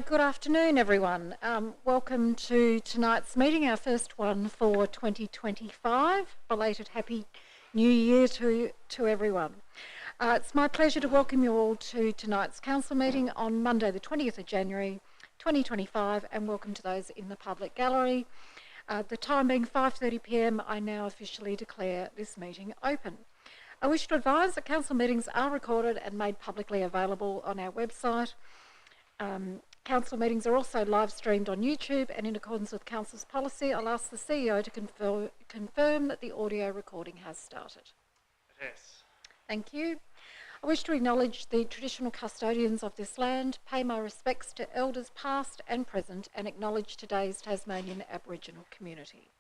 Good afternoon, everyone. Welcome to tonight's meeting, our first one for 2025. Belated Happy New Year to everyone. It's my pleasure to welcome you all to tonight's council meeting on Monday the 20th of January 2025, and welcome to those in the public gallery. The time being 5:30 p.m, I now officially declare this meeting open. I wish to advise that council meetings are recorded and made publicly available on our website. Council meetings are also live streamed on YouTube, and in accordance with Council's policy, I'll ask the CEO to confirm that the audio recording has started. It has. Thank you. I wish to acknowledge the traditional custodians of this land, pay my respects to elders past and present, and acknowledge today's Tasmanian Aboriginal community.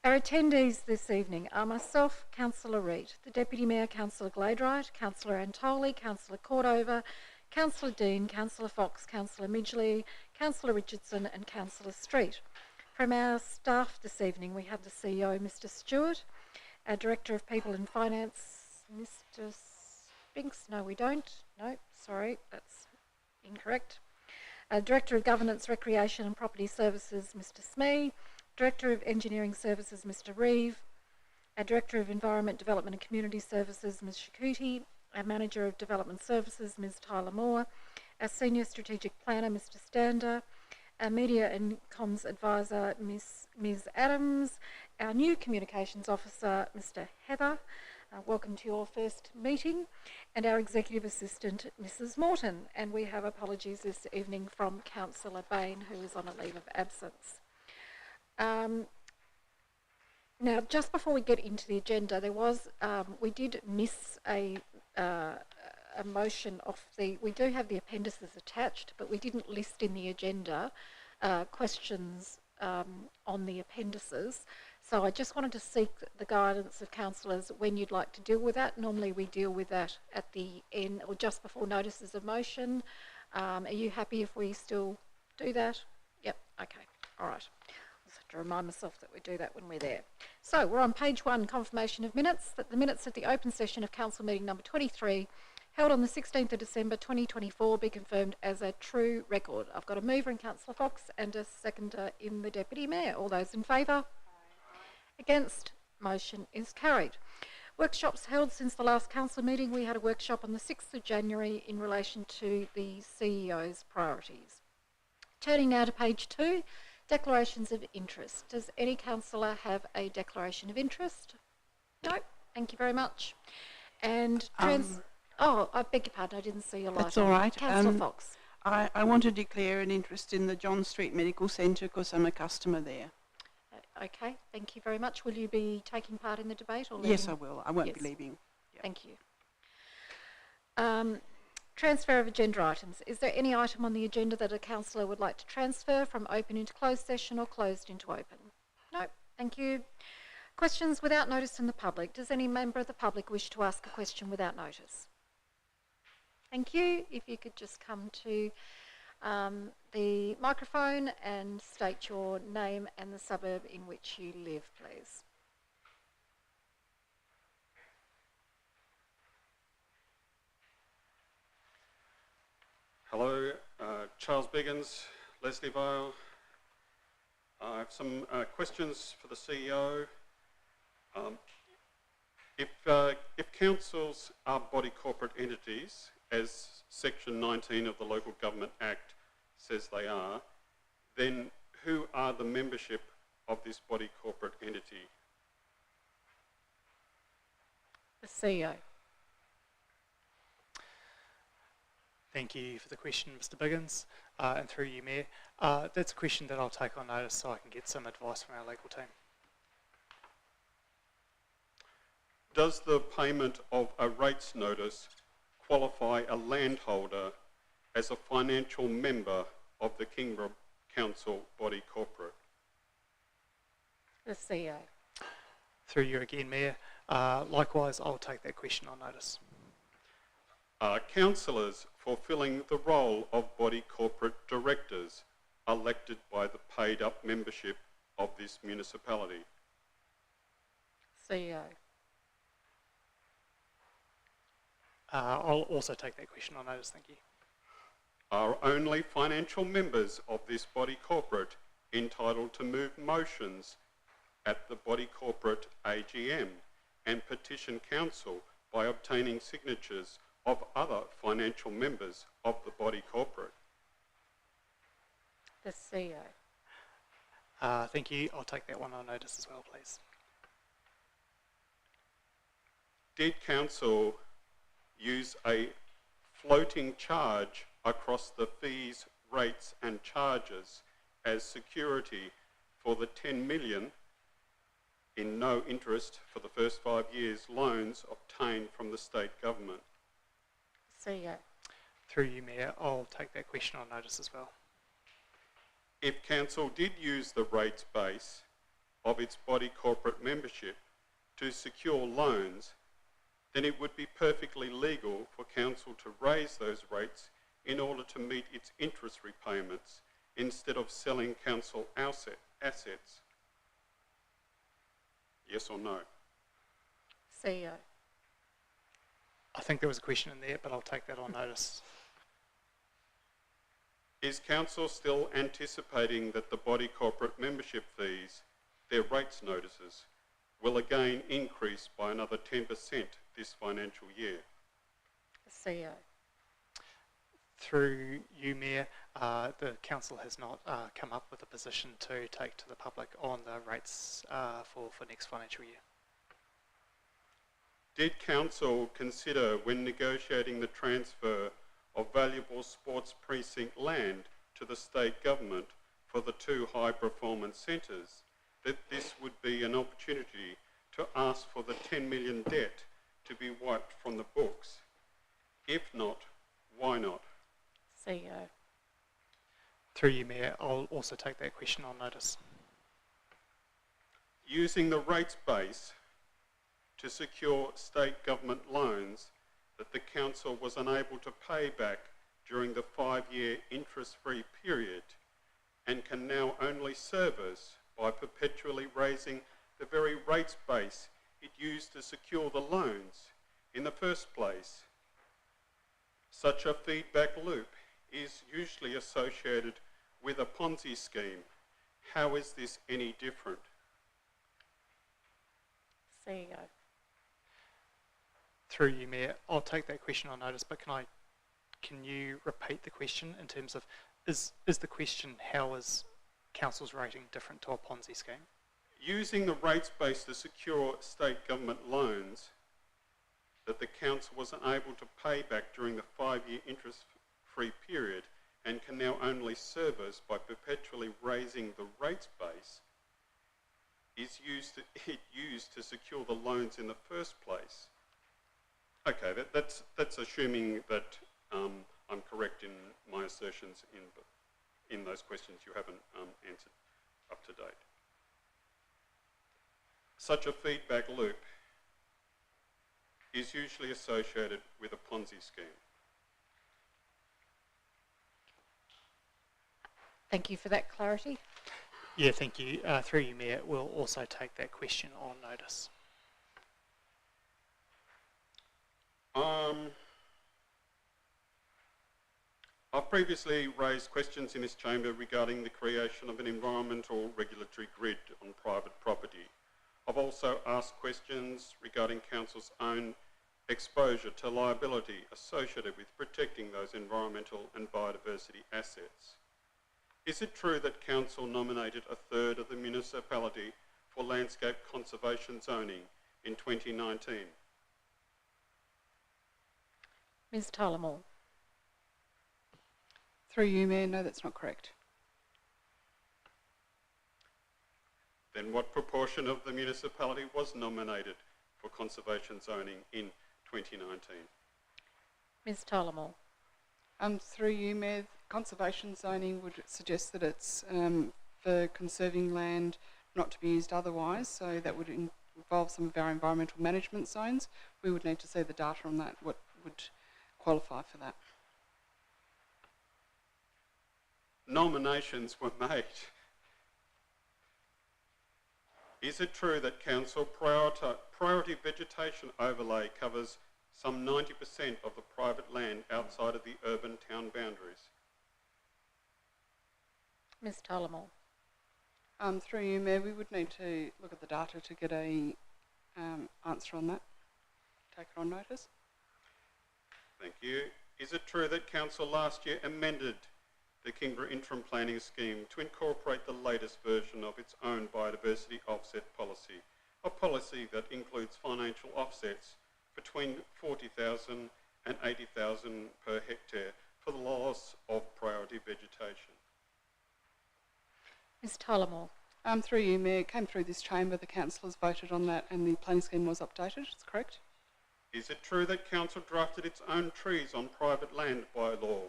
Our attendees this evening are myself, Councillor Reid, the Deputy Mayor, Councillor Gladeright, Councillor Antoli, Councillor Cordova, Councillor Dean, Councillor Fox, Councillor Midgley, Councillor Richardson and Councillor Street. From our staff this evening, we have the CEO, Mr Stewart, our Director of People and Finance, Mr Spinks. No, we don't. No, sorry, that's incorrect. Our Director of Governance, Recreation and Property Services, Mr Smee, Director of Engineering Services, Mr Reeve, our Director of Environment, Development and Community Services, Ms Shakuti, our Manager of Development Services, Ms Tyler Moore, our Senior Strategic Planner, Mr Stander, our Media and Comms Advisor, Ms Adams, our new Communications Officer, Mr Heather. Welcome to your first meeting, and our Executive Assistant, Mrs Morton. And we have apologies this evening from Councillor Bain, who is on a leave of absence. Now, just before we get into the agenda, there was we did miss a motion of the. We do have the appendices attached, but we didn't list in the agenda questions on the appendices. So I just wanted to seek the guidance of councillors when you'd like to deal with that. Normally we deal with that at the end or just before notices of motion. Are you happy if we still do that? Yep. Okay. All right. To remind myself that we do that when we're there. So we're on page 1, confirmation of minutes, that the minutes of the open session of council meeting number 23 held on the 16th of December 2024 be confirmed as a true record. I've got a mover in Councillor Fox and a seconder in the Deputy Mayor. All those in favour? Against? Motion is carried. Workshops held since the last council meeting. We had a workshop on the 6th of January in relation to the CEO's priorities. Turning now to page 2. Declarations of interest. Does any councillor have a declaration of interest? No. Thank you very much. And oh, I beg your pardon, I didn't see your light. That's all right. Councillor Fox. I want to declare an interest in the John Street Medical Centre because I'm a customer there. Okay, thank you very much. Will you be taking part in the debate? Or yes, I will. I won't be leaving. Yep. Thank you. Transfer of agenda items. Is there any item on the agenda that a councillor would like to transfer from open into closed session or closed into open? No, thank you. Questions without notice in the public. Does any member of the public wish to ask a question without notice? Thank you. If you could just come to the microphone and state your name and the suburb in which you live, please. Hello, Charles Biggins, Leslie Vale. I have some questions for the CEO. If councils are body corporate entities, as Section 19 of the Local Government Act says they are, then who are the membership of this body corporate entity? The CEO. Thank you for the question, Mr Biggins, and through you, Mayor. That's a question that I'll take on notice so I can get some advice from our legal team. Does the payment of a rates notice qualify a landholder as a financial member of the Kingborough Council body corporate? The CEO. Through you again, Mayor. Likewise, I'll take that question on notice. Councillors fulfilling the role of body corporate directors elected by the paid up membership of this municipality? CEO. I'll also take that question on notice, thank you. Are only financial members of this body corporate entitled to move motions at the body corporate AGM and petition council by obtaining signatures of other financial members of the body corporate? The CEO. Thank you. I'll take that one on notice as well, please. Did council use a floating charge across the fees, rates and charges as security for the 10 million in no interest for the first 5 years loans obtained from the state government? CEO. Through you, Mayor, I'll take that question on notice as well. If council did use the rates base of its body corporate membership to secure loans, then it would be perfectly legal for council to raise those rates in order to meet its interest repayments instead of selling council assets. Yes or no? CEO. I think there was a question in there, but I'll take that on notice. Is council still anticipating that the body corporate membership fees, their rates notices, will again increase by another 10% this financial year? CEO. Through you, Mayor, the council has not come up with a position to take to the public on the rates for next financial year. Did council consider, when negotiating the transfer of valuable sports precinct land to the state government for the 2 high performance centres, that this would be an opportunity to ask for the 10 million debt to be wiped from the books? If not, why not? CEO. Through you, Mayor, I'll also take that question on notice. Using the rates base to secure state government loans that the council was unable to pay back during the 5-year interest-free period and can now only service by perpetually raising the very rates base it used to secure the loans in the first place. Such a feedback loop is usually associated with a Ponzi scheme. How is this any different? CEO. Through you, Mayor, I'll take that question on notice, but can you repeat the question in terms of, is the question, how is council's rating different to a Ponzi scheme? Using the rates base to secure state government loans that the council was unable to pay back during the 5-year interest-free period and can now only service by perpetually raising the rates base is used to secure the loans in the first place. Okay, that's assuming that I'm correct in my assertions in those questions you haven't answered up to date. Such a feedback loop is usually associated with a Ponzi scheme. Thank you for that clarity. Yeah, thank you. Through you, Mayor, we'll also take that question on notice. I've previously raised questions in this chamber regarding the creation of an environmental regulatory grid on private property. I've also asked questions regarding council's own exposure to liability associated with protecting those environmental and biodiversity assets. Is it true that council nominated a third of the municipality for landscape conservation zoning in 2019? Ms Tullamore. Through you, Mayor, no, that's not correct. Then what proportion of the municipality was nominated for conservation zoning in 2019? Ms Tullamore. Through you, Mayor, conservation zoning would suggest that it's for conserving land not to be used otherwise, so that would involve some of our environmental management zones. We would need to see the data on that, what would qualify for that. Nominations were made. Is it true that council priority vegetation overlay covers some 90% of the private land outside of the urban town boundaries? Ms Tullamore. Through you, Mayor, we would need to look at the data to get a answer on that. Take it on notice. Thank you. Is it true that Council last year amended the Kingborough interim planning scheme to incorporate the latest version of its own biodiversity offset policy, a policy that includes financial offsets between 40,000 and 80,000 per hectare for the loss of priority vegetation? Ms Tullamore. Through you, Mayor, it came through this chamber, the councillors voted on that and the planning scheme was updated, is correct? Is it true that Council drafted its own trees on private land bylaw,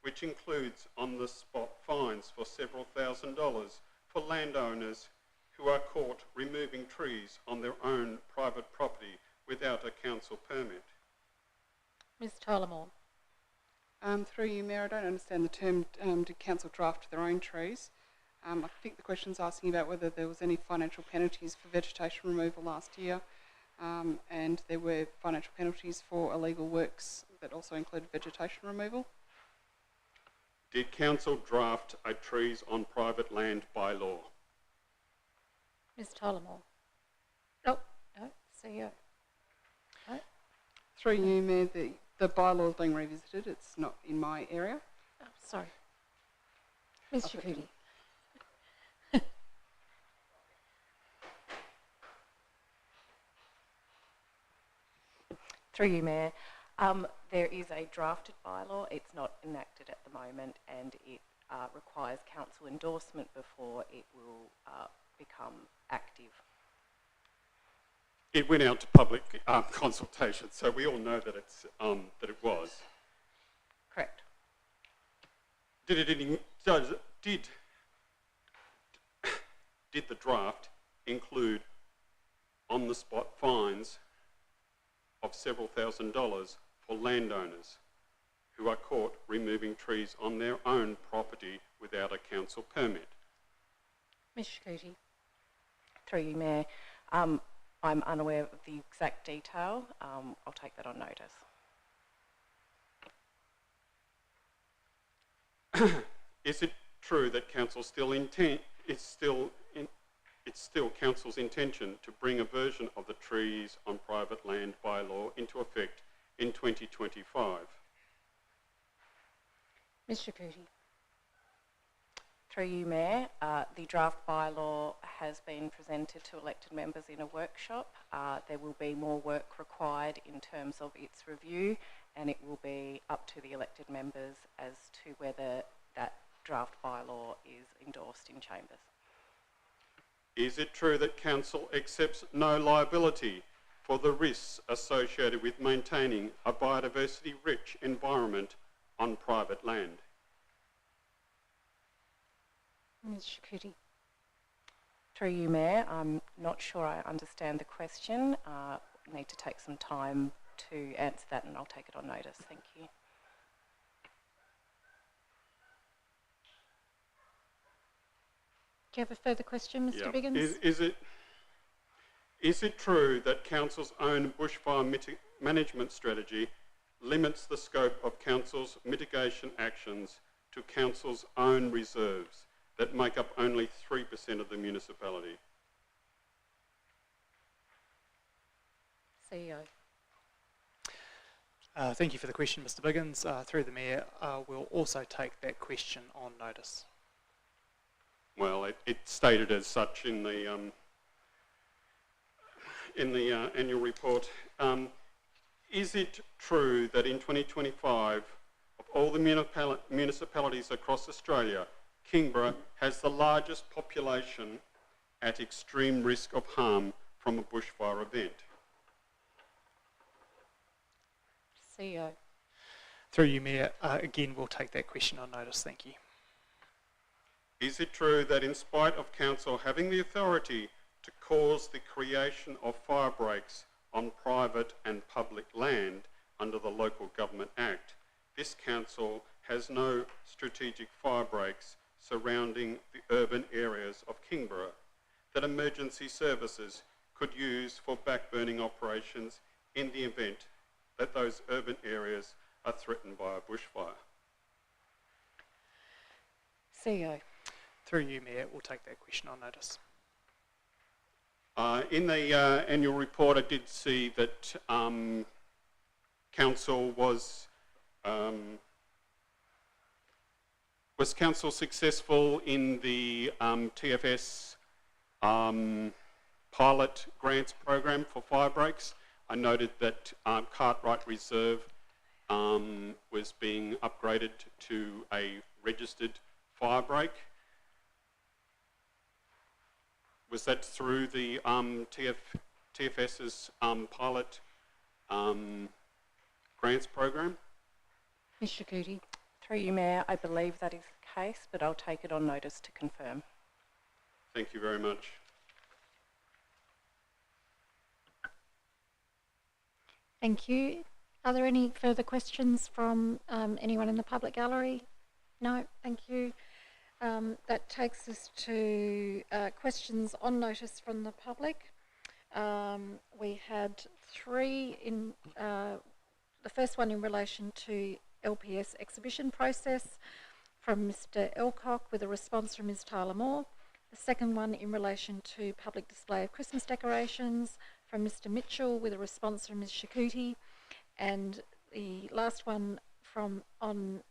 which includes on-the-spot fines for several $1,000s for landowners who are caught removing trees on their own private property without a council permit? Ms Tullamore. Through you, Mayor, I don't understand the term, did council draft their own trees? I think the question's asking about whether there was any financial penalties for vegetation removal last year, and there were financial penalties for illegal works that also included vegetation removal. Did Council draft a trees on private land bylaw? Ms Tullamore. Oh, no, CEO. No. Through you, Mayor, the bylaw is being revisited. It's not in my area. Oh, sorry. Ms Shakuti. Through you, Mayor, there is a drafted bylaw. It's not enacted at the moment, and it requires council endorsement before it will become active. It went out to public consultation, so we all know that it's that it was. Correct. Did the draft include on-the-spot fines of several $1,000s for landowners who are caught removing trees on their own property without a council permit? Ms Shakuti. Through you, Mayor, I'm unaware of the exact detail. I'll take that on notice. Is it true that council it's still council's intention to bring a version of the trees on private land bylaw into effect in 2025? Ms Shakuti. Through you, Mayor, the draft bylaw has been presented to elected members in a workshop. There will be more work required in terms of its review, and it will be up to the elected members as to whether that draft bylaw is endorsed in chambers. Is it true that council accepts no liability for the risks associated with maintaining a biodiversity-rich environment on private land? Ms Shakuti. Through you, Mayor, I'm not sure I understand the question. Need to take some time to answer that, and I'll take it on notice. Thank you. Do you have a further question, Mr. Yeah. Biggins? Is it true that council's own bushfire management strategy limits the scope of council's mitigation actions to council's own reserves that make up only 3% of the municipality? CEO. Thank you for the question, Mr. Biggins. Through the Mayor, we'll also take that question on notice. Well, it's stated as such in the annual report. Is it true that in 2025, of all the municipalities across Australia, Kingborough has the largest population at extreme risk of harm from a bushfire event? CEO. Through you, Mayor, again, we'll take that question on notice. Thank you. Is it true that in spite of council having the authority to cause the creation of fire breaks on private and public land under the Local Government Act, this council has no strategic fire breaks surrounding the urban areas of Kingborough that emergency services could use for backburning operations in the event that those urban areas are threatened by a bushfire? CEO. Through you, Mayor, we'll take that question on notice. In the annual report, I did see that council was council successful in the TFS pilot grants program for fire breaks. I noted that Cartwright Reserve was being upgraded to a registered fire break. Was that through the TFS's pilot grants program? Ms Shakuti. Through you, Mayor, I believe that is the case, but I'll take it on notice to confirm. Thank you very much. Thank you. Are there any further questions from anyone in the public gallery? No, thank you. That takes us to questions on notice from the public. We had three in, the first one in relation to LPS exhibition process from Mr Elcock with a response from Ms Tyler Moore. The second one in relation to public display of Christmas decorations from Mr Mitchell with a response from Ms Shakuti. And the last one on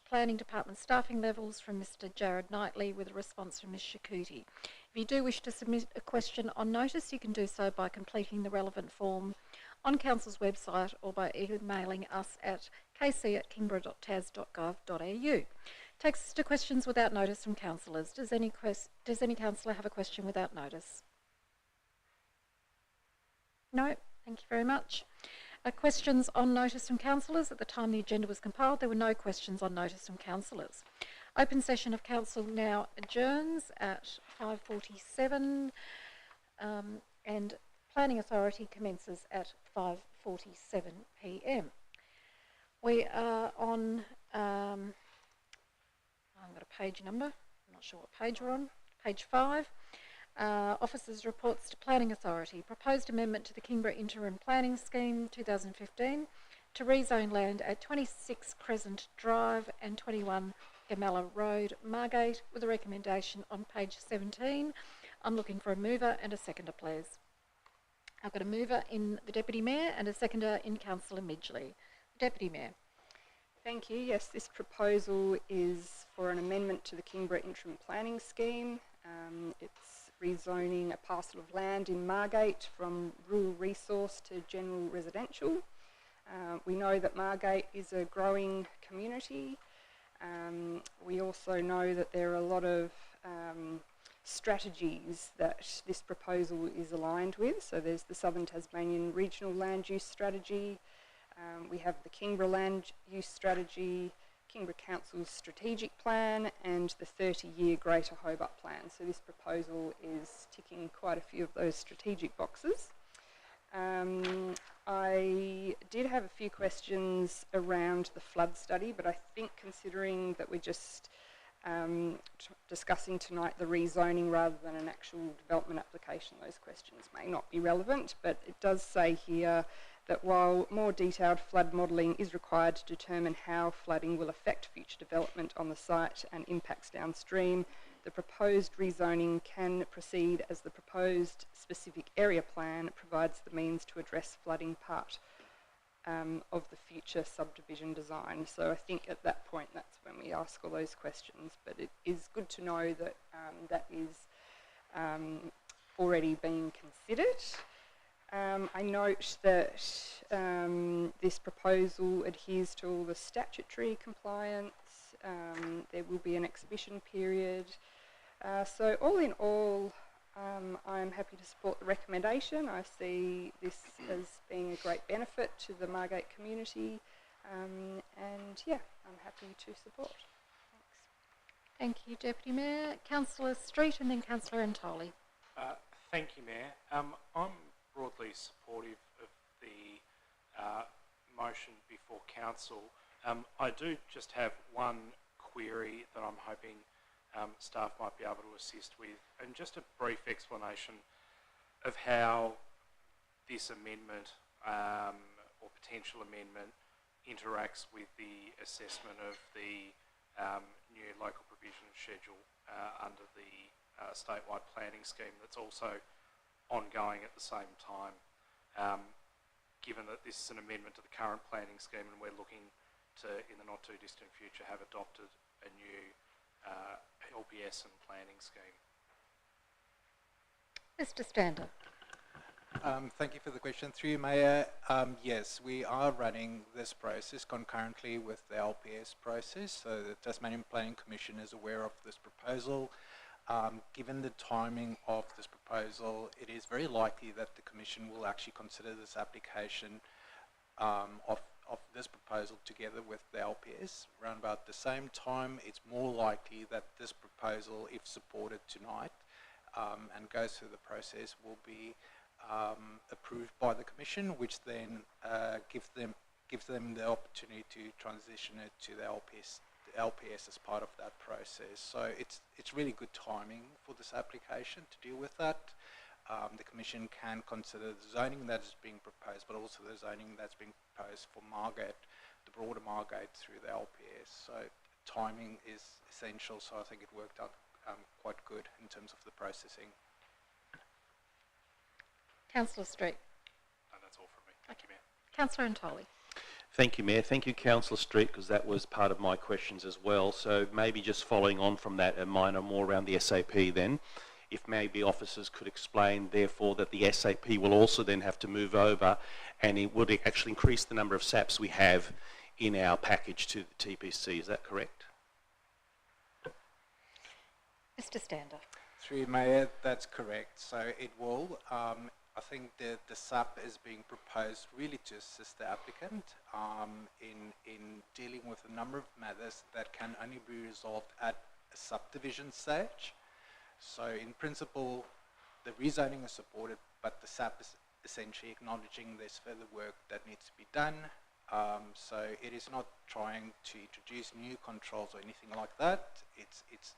Planning Department staffing levels from Mr Jared Knightley with a response from Ms Shakuti. If you do wish to submit a question on notice, you can do so by completing the relevant form on Council's website or by emailing us at kc@kingborough.tas.gov.au. Takes us to questions without notice from councillors. Does any councillor have a question without notice? No? Thank you very much. Questions on notice from councillors. At the time the agenda was compiled, there were no questions on notice from councillors. Open session of council now adjourns at 5:47 and Planning Authority commences at 5:47 p.m. We are on, I've got a page number, I'm not sure what page we're on, page 5. Officers' reports to Planning Authority. Proposed amendment to the Kingborough Interim Planning Scheme 2015 to rezone land at 26 Crescent Drive and 21 Gamella Road, Margate, with a recommendation on page 17. I'm looking for a mover and a seconder, please. I've got a mover in the Deputy Mayor and a seconder in Councillor Midgley. Deputy Mayor. Thank you. Yes, this proposal is for an amendment to the Kingborough Interim Planning Scheme. It's rezoning a parcel of land in Margate from rural resource to general residential. We know that Margate is a growing community. We also know that there are a lot of strategies that this proposal is aligned with. So there's the Southern Tasmanian Regional Land Use Strategy, we have the Kingborough Land Use Strategy, Kingborough Council's Strategic Plan and the 30-year Greater Hobart Plan. So this proposal is ticking quite a few of those strategic boxes. I did have a few questions around the flood study, but I think considering that we're just discussing tonight the rezoning rather than an actual development application, those questions may not be relevant, but it does say here that while more detailed flood modelling is required to determine how flooding will affect future development on the site and impacts downstream, the proposed rezoning can proceed as the proposed specific area plan provides the means to address flooding part of the future subdivision design. So I think at that point that's when we ask all those questions, but it is good to know that that is already being considered. I note that this proposal adheres to all the statutory compliance. There will be an exhibition period. So all in all, I'm happy to support the recommendation. I see this as being a great benefit to the Margate community, and yeah, I'm happy to support. Thanks. Thank you, Deputy Mayor. Councillor Street and then Councillor Antoli. Thank you, Mayor. I'm broadly supportive of the motion before Council. I do just have one query that I'm hoping staff might be able to assist with, and just a brief explanation of how this amendment or potential amendment interacts with the assessment of the new local provision schedule under the statewide planning scheme that's also ongoing at the same time. Given that this is an amendment to the current planning scheme and we're looking to, in the not too distant future, have adopted a new LPS and planning scheme. Mr. Stander. Thank you for the question. Through you, Mayor. Yes, we are running this process concurrently with the LPS process, so the Tasmanian Planning Commission is aware of this proposal. Given the timing of this proposal, it is very likely that the Commission will actually consider this application of this proposal together with the LPS. Around about the same time, it's more likely that this proposal, if supported tonight and goes through the process, will be approved by the Commission, which then gives them the opportunity to transition it to the LPS as part of that process. So it's really good timing for this application to deal with that. The Commission can consider the zoning that is being proposed, but also the zoning that's being proposed for Margate, the broader Margate, through the LPS. So timing is essential, so I think it worked out quite good in terms of the processing. Councillor Street. No, that's all from me. Thank you, Mayor. Councillor Antoli. Thank you, Mayor. Thank you, Councillor Street, because that was part of my questions as well. So maybe just following on from that, a minor more around the SAP then. If maybe officers could explain, therefore, that the SAP will also then have to move over, and it would actually increase the number of SAPs we have in our package to the TPC. Is that correct? Mr. Stander. Through you, Mayor, that's correct. So it will. I think the SAP is being proposed really to assist the applicant in dealing with a number of matters that can only be resolved at a subdivision stage. So in principle, the rezoning is supported, but the SAP is essentially acknowledging there's further work that needs to be done. So it is not trying to introduce new controls or anything like that. It's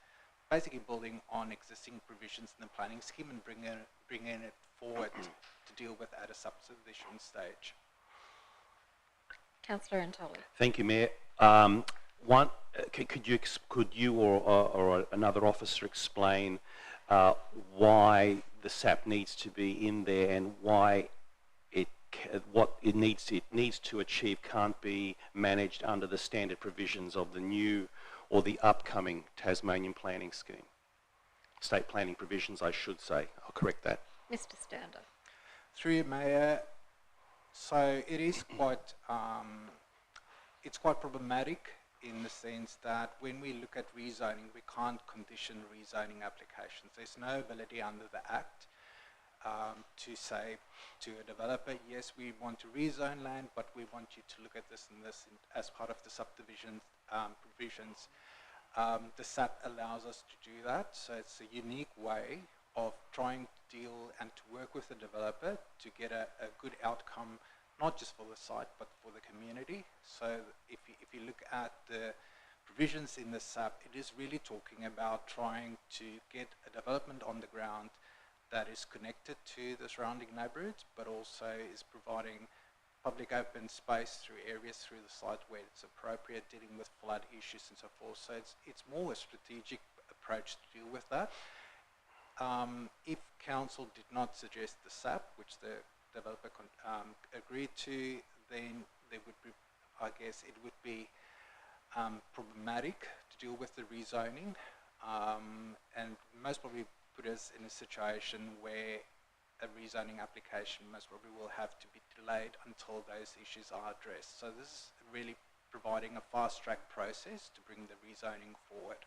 basically building on existing provisions in the planning scheme and bringing it forward to deal with at a subdivision stage. Councillor Antoli. Thank you, Mayor. Could you or another officer explain why the SAP needs to be in there and why what it needs to achieve can't be managed under the standard provisions of the new or the upcoming Tasmanian planning scheme? State planning provisions, I should say. I'll correct that. Mr. Stander. Through you, Mayor. So it is quite, it's quite problematic in the sense that when we look at rezoning, we can't condition rezoning applications. There's no ability under the Act to say to a developer, yes, we want to rezone land, but we want you to look at this and this as part of the subdivision provisions. The SAP allows us to do that, so it's a unique way of trying to deal and to work with the developer to get a good outcome, not just for the site, but for the community. So if you look at the provisions in the SAP, it is really talking about trying to get a development on the ground that is connected to the surrounding neighbourhoods, but also is providing public open space through areas through the site where it's appropriate, dealing with flood issues and so forth. So it's more a strategic approach to deal with that. If council did not suggest the SAP, which the developer agreed to, then there would be, I guess, it would be problematic to deal with the rezoning, and most probably put us in a situation where a rezoning application most probably will have to be delayed until those issues are addressed. So this is really providing a fast-track process to bring the rezoning forward.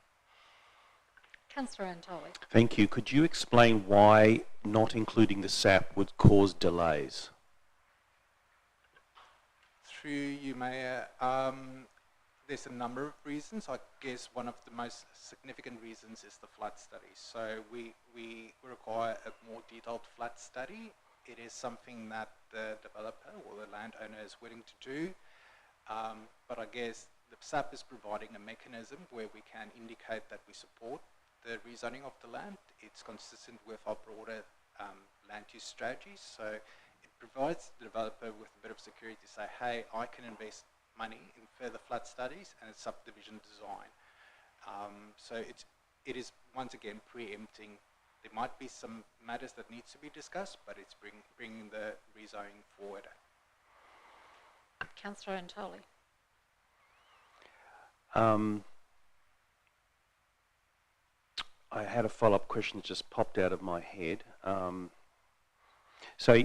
Councillor Antoli. Thank you. Could you explain why not including the SAP would cause delays? Through you, Mayor, there's a number of reasons. I guess one of the most significant reasons is the flood study. So we require a more detailed flood study. It is something that the developer or the landowner is willing to do, but I guess the SAP is providing a mechanism where we can indicate that we support the rezoning of the land. It's consistent with our broader land use strategies. So it provides the developer with a bit of security to say, hey, I can invest money in further flood studies and subdivision design. So it is once again preempting. There might be some matters that needs to be discussed, but it's bringing the rezoning forward. Councillor Antoli. I had a follow-up question that just popped out of my head. So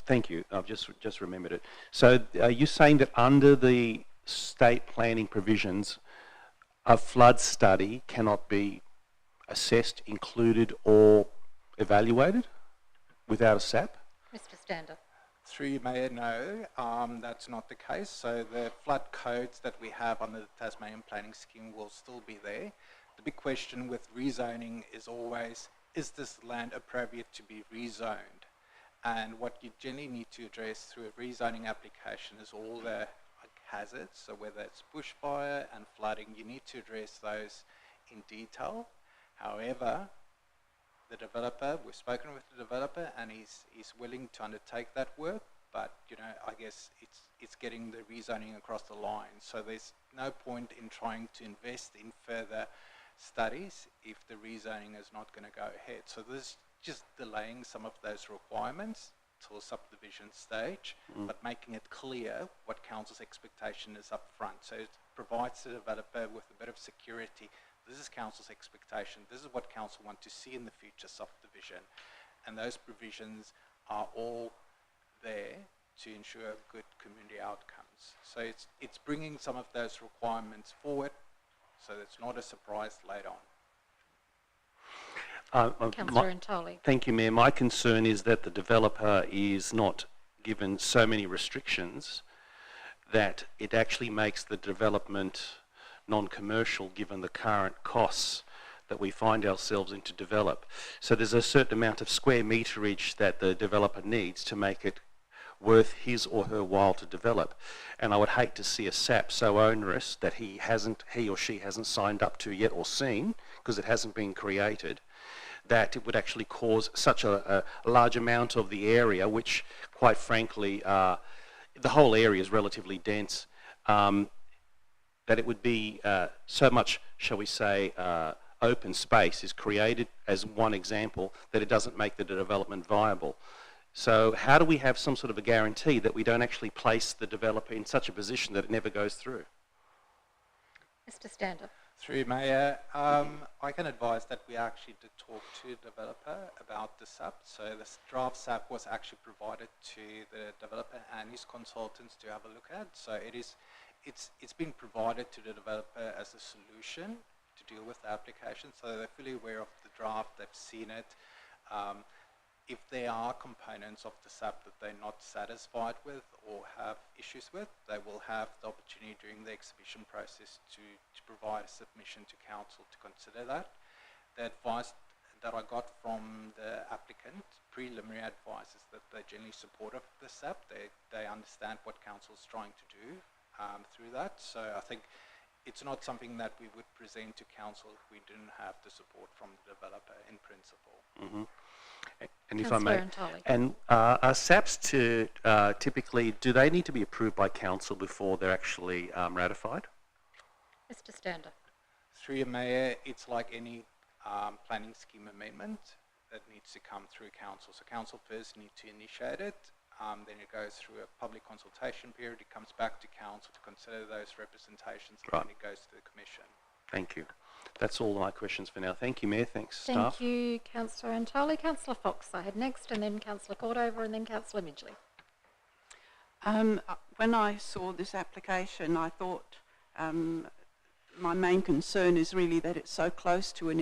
thank you, I've just remembered it. So are you saying that under the state planning provisions, a flood study cannot be assessed, included or evaluated without a SAP? Mr Stander. Through you, Mayor, no, that's not the case. So the flood codes that we have under the Tasmanian planning scheme will still be there. The big question with rezoning is always, is this land appropriate to be rezoned? And what you generally need to address through a rezoning application is all the hazards, so whether it's bushfire and flooding, you need to address those in detail. However, the developer, we've spoken with the developer and he's willing to undertake that work, but I guess it's getting the rezoning across the line. So there's no point in trying to invest in further studies if the rezoning is not going to go ahead. So this is just delaying some of those requirements till subdivision stage, but making it clear what council's expectation is up front. So it provides the developer with a bit of security. This is council's expectation. This is what council want to see in the future subdivision. And those provisions are all there to ensure good community outcomes. So it's bringing some of those requirements forward so it's not a surprise later on. Councillor Antoli. Thank you, Mayor. My concern is that the developer is not given so many restrictions that it actually makes the development non-commercial given the current costs that we find ourselves in to develop. So there's a certain amount of square meterage that the developer needs to make it worth his or her while to develop. And I would hate to see a SAP so onerous that he or she hasn't signed up to yet or seen, because it hasn't been created, that it would actually cause such a large amount of the area, which quite frankly, the whole area is relatively dense, that it would be so much, shall we say, open space is created as one example, that it doesn't make the development viable. So how do we have some sort of a guarantee that we don't actually place the developer in such a position that it never goes through? Mr Stander. Through you, Mayor, I can advise that we actually did talk to the developer about the SAP. So this draft SAP was actually provided to the developer and his consultants to have a look at. So it's been provided to the developer as a solution to deal with the application. So they're fully aware of the draft, they've seen it. If there are components of the SAP that they're not satisfied with or have issues with, they will have the opportunity during the exhibition process to provide a submission to council to consider that. The advice that I got from the applicant, preliminary advice, is that they're generally supportive of the SAP. They understand what council is trying to do through that. So I think it's not something that we would present to council if we didn't have the support from the developer in principle. Mm-hmm. And if I may, Antoli. and are SAPs typically, do they need to be approved by council before they're actually ratified? Mr Stander. Through your Mayor, it's like any planning scheme amendment that needs to come through council. So council first need to initiate it, then it goes through a public consultation period, it comes back to council to consider those representations, and then it goes to the commission. Thank you. That's all my questions for now. Thank you, Mayor. Thanks, staff. Thank you, Councillor Antoli. Councillor Fox, I had next, and then Councillor Cordover, and then Councillor Midgley. When I saw this application, I thought my main concern is really that it's so close to an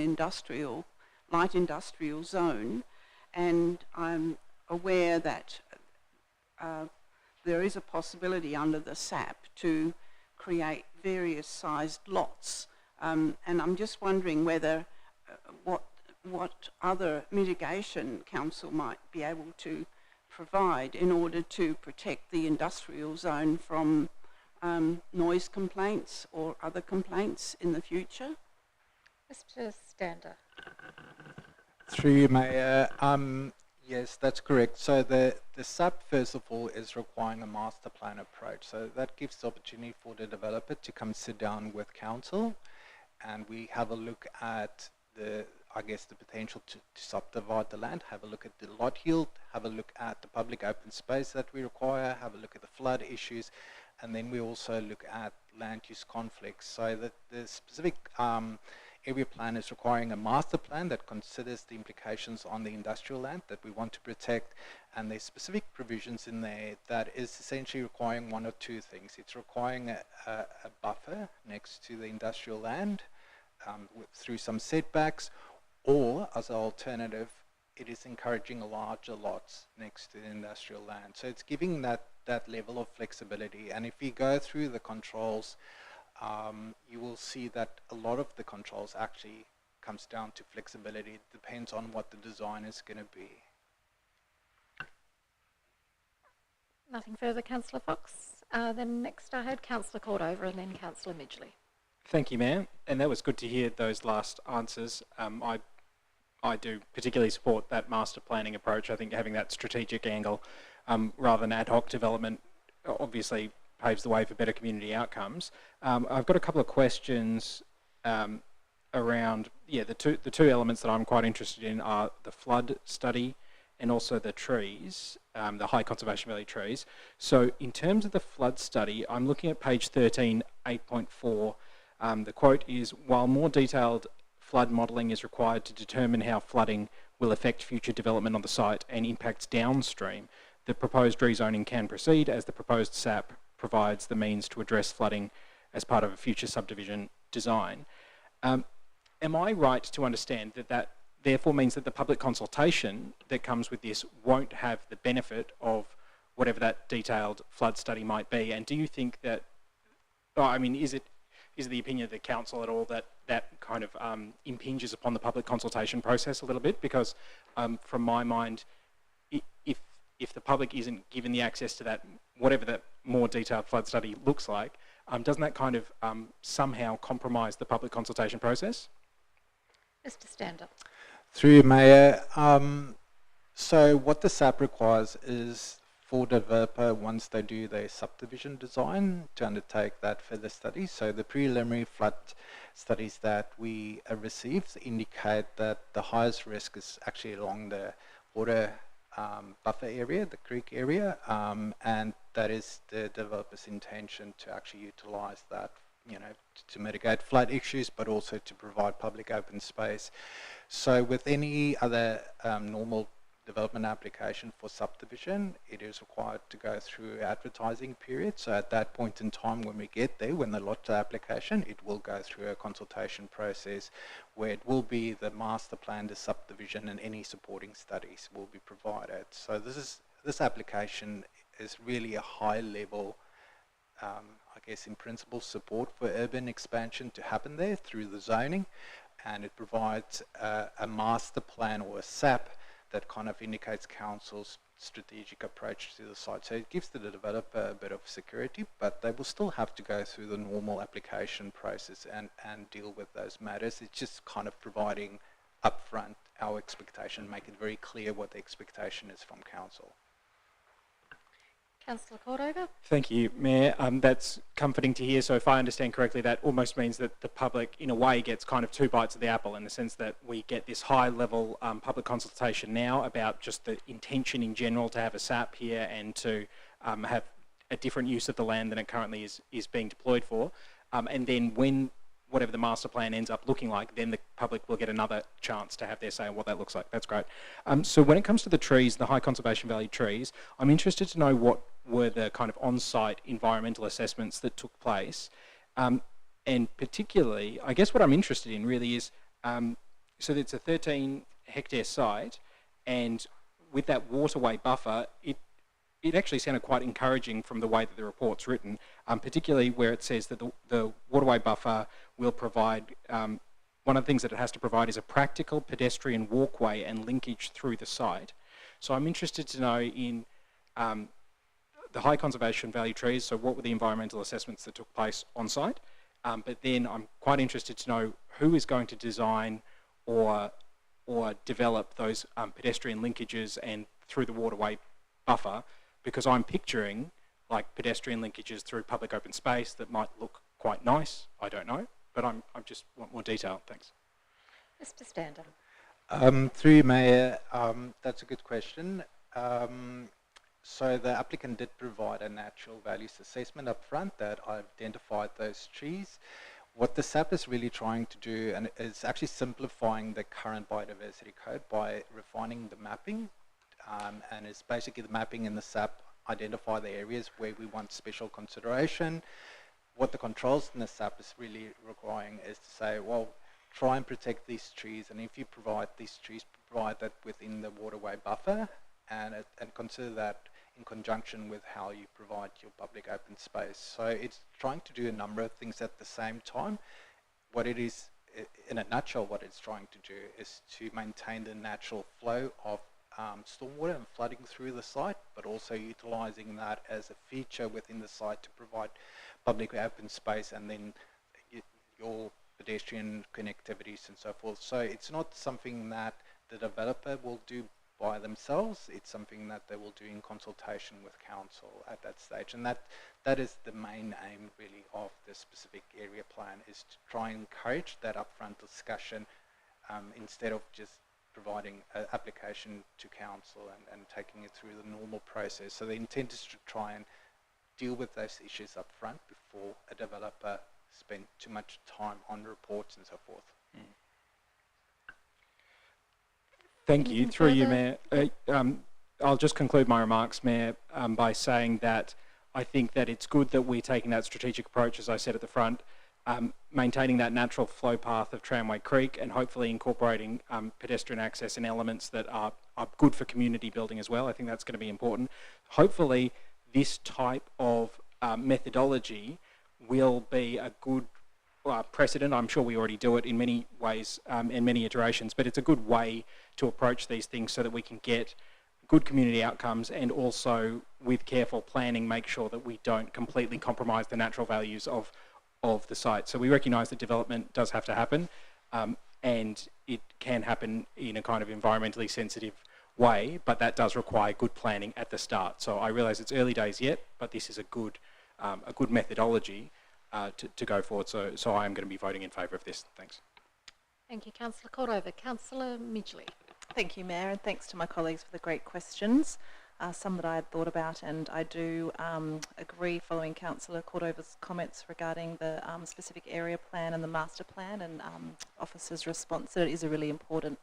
light industrial zone, and I'm aware that there is a possibility under the SAP to create various sized lots. And I'm just wondering whether what other mitigation council might be able to provide in order to protect the industrial zone from noise complaints or other complaints in the future. Mr Stander. Through you, Mayor. Yes, that's correct. So the SAP, first of all, is requiring a master plan approach. So that gives the opportunity for the developer to come sit down with council and we have a look at the potential to subdivide the land, have a look at the lot yield, have a look at the public open space that we require, have a look at the flood issues, and then we also look at land use conflicts. So that the specific area plan is requiring a master plan that considers the implications on the industrial land that we want to protect, and there's specific provisions in there that is essentially requiring one or two things. It's requiring a buffer next to the industrial land through some setbacks, or as an alternative, it is encouraging larger lots next to the industrial land. So it's giving that level of flexibility. And if we go through the controls, you will see that a lot of the controls actually comes down to flexibility. It depends on what the design is going to be. Nothing further, Councillor Fox. Then next I had Councillor Cordover and then Councillor Midgley. Thank you, Mayor. And that was good to hear those last answers. I do particularly support that master planning approach. I think having that strategic angle rather than ad hoc development obviously paves the way for better community outcomes. I've got a couple of questions around, the two elements that I'm quite interested in are the flood study and also the trees, the high conservation value trees. So in terms of the flood study, I'm looking at page 13, 8.4. The quote is, while more detailed flood modelling is required to determine how flooding will affect future development on the site and impacts downstream, the proposed rezoning can proceed as the proposed SAP provides the means to address flooding as part of a future subdivision design. Am I right to understand that that therefore means that the public consultation that comes with this won't have the benefit of whatever that detailed flood study might be? And do you think that, is it the opinion of the council at all that that kind of impinges upon the public consultation process a little bit? Because from my mind, if the public isn't given the access to that, whatever that more detailed flood study looks like, doesn't that kind of somehow compromise the public consultation process? Mr. Stander. Through you, Mayor. So what the SAP requires is for developer, once they do their subdivision design, to undertake that further study. So the preliminary flood studies that we received indicate that the highest risk is actually along the water buffer area, the creek area, and that is the developer's intention to actually utilise that, to mitigate flood issues, but also to provide public open space. So with any other normal development application for subdivision, it is required to go through advertising period. So at that point in time, when we get there, when the lot application, it will go through a consultation process where it will be the master plan, the subdivision, and any supporting studies will be provided. So this application is really a high level, in principle, support for urban expansion to happen there through the zoning, and it provides a master plan or a SAP that kind of indicates council's strategic approach to the site. So it gives the developer a bit of security, but they will still have to go through the normal application process and deal with those matters. It's just kind of providing upfront our expectation, make it very clear what the expectation is from council. Councillor Cordover. Thank you, Mayor. That's comforting to hear. So if I understand correctly, that almost means that the public, in a way, gets kind of two bites of the apple, in the sense that we get this high-level public consultation now about just the intention in general to have a SAP here and to have a different use of the land than it currently is being deployed for. And then when whatever the master plan ends up looking like, then the public will get another chance to have their say on what that looks like. That's great. So when it comes to the trees, the high conservation value trees, I'm interested to know what were the kind of on-site environmental assessments that took place. And particularly, I guess what I'm interested in really is, so it's a 13-hectare site, and with that waterway buffer, it actually sounded quite encouraging from the way that the report's written, particularly where it says that the waterway buffer will provide, one of the things that it has to provide is a practical pedestrian walkway and linkage through the site. So I'm interested to know in the high conservation value trees, so what were the environmental assessments that took place on site? But then I'm quite interested to know who is going to design or develop those pedestrian linkages and through the waterway buffer, because I'm picturing like pedestrian linkages through public open space that might look quite nice, I don't know, but I just want more detail. Thanks. Mr. Stander. Through you, Mayor, that's a good question. So the applicant did provide a natural values assessment up front that identified those trees. What the SAP is really trying to do, and is actually simplifying the current biodiversity code by refining the mapping, and it's basically the mapping in the SAP identify the areas where we want special consideration. What the controls in the SAP is really requiring is to say, well, try and protect these trees, and if you provide these trees, provide that within the waterway buffer, and consider that in conjunction with how you provide your public open space. So it's trying to do a number of things at the same time. What it is, in a nutshell, what it's trying to do is to maintain the natural flow of stormwater and flooding through the site, but also utilising that as a feature within the site to provide public open space and then your pedestrian connectivities and so forth. So it's not something that the developer will do by themselves, it's something that they will do in consultation with council at that stage. And that is the main aim really of the specific area plan, is to try and encourage that upfront discussion instead of just providing an application to council and taking it through the normal process. So the intent is to try and deal with those issues up front before a developer spend too much time on reports and so forth. Thank you. Anything Through you, further? Mayor. I'll just conclude my remarks, Mayor, by saying that I think that it's good that we're taking that strategic approach, as I said at the front, maintaining that natural flow path of Tramway Creek and hopefully incorporating pedestrian access and elements that are good for community building as well. I think that's going to be important. Hopefully, this type of methodology will be a good precedent. I'm sure we already do it in many ways, in many iterations, but it's a good way to approach these things so that we can get good community outcomes and also, with careful planning, make sure that we don't completely compromise the natural values of the site. So we recognise that development does have to happen, and it can happen in a kind of environmentally sensitive way, but that does require good planning at the start. So I realise it's early days yet, but this is a good methodology to go forward. So I am going to be voting in favour of this. Thanks. Thank you, Councillor Cordova. Councillor Midgley. Thank you, Mayor, and thanks to my colleagues for the great questions, some that I had thought about, and I do agree, following Councillor Cordova's comments regarding the specific area plan and the master plan and Officer's response, that it is a really important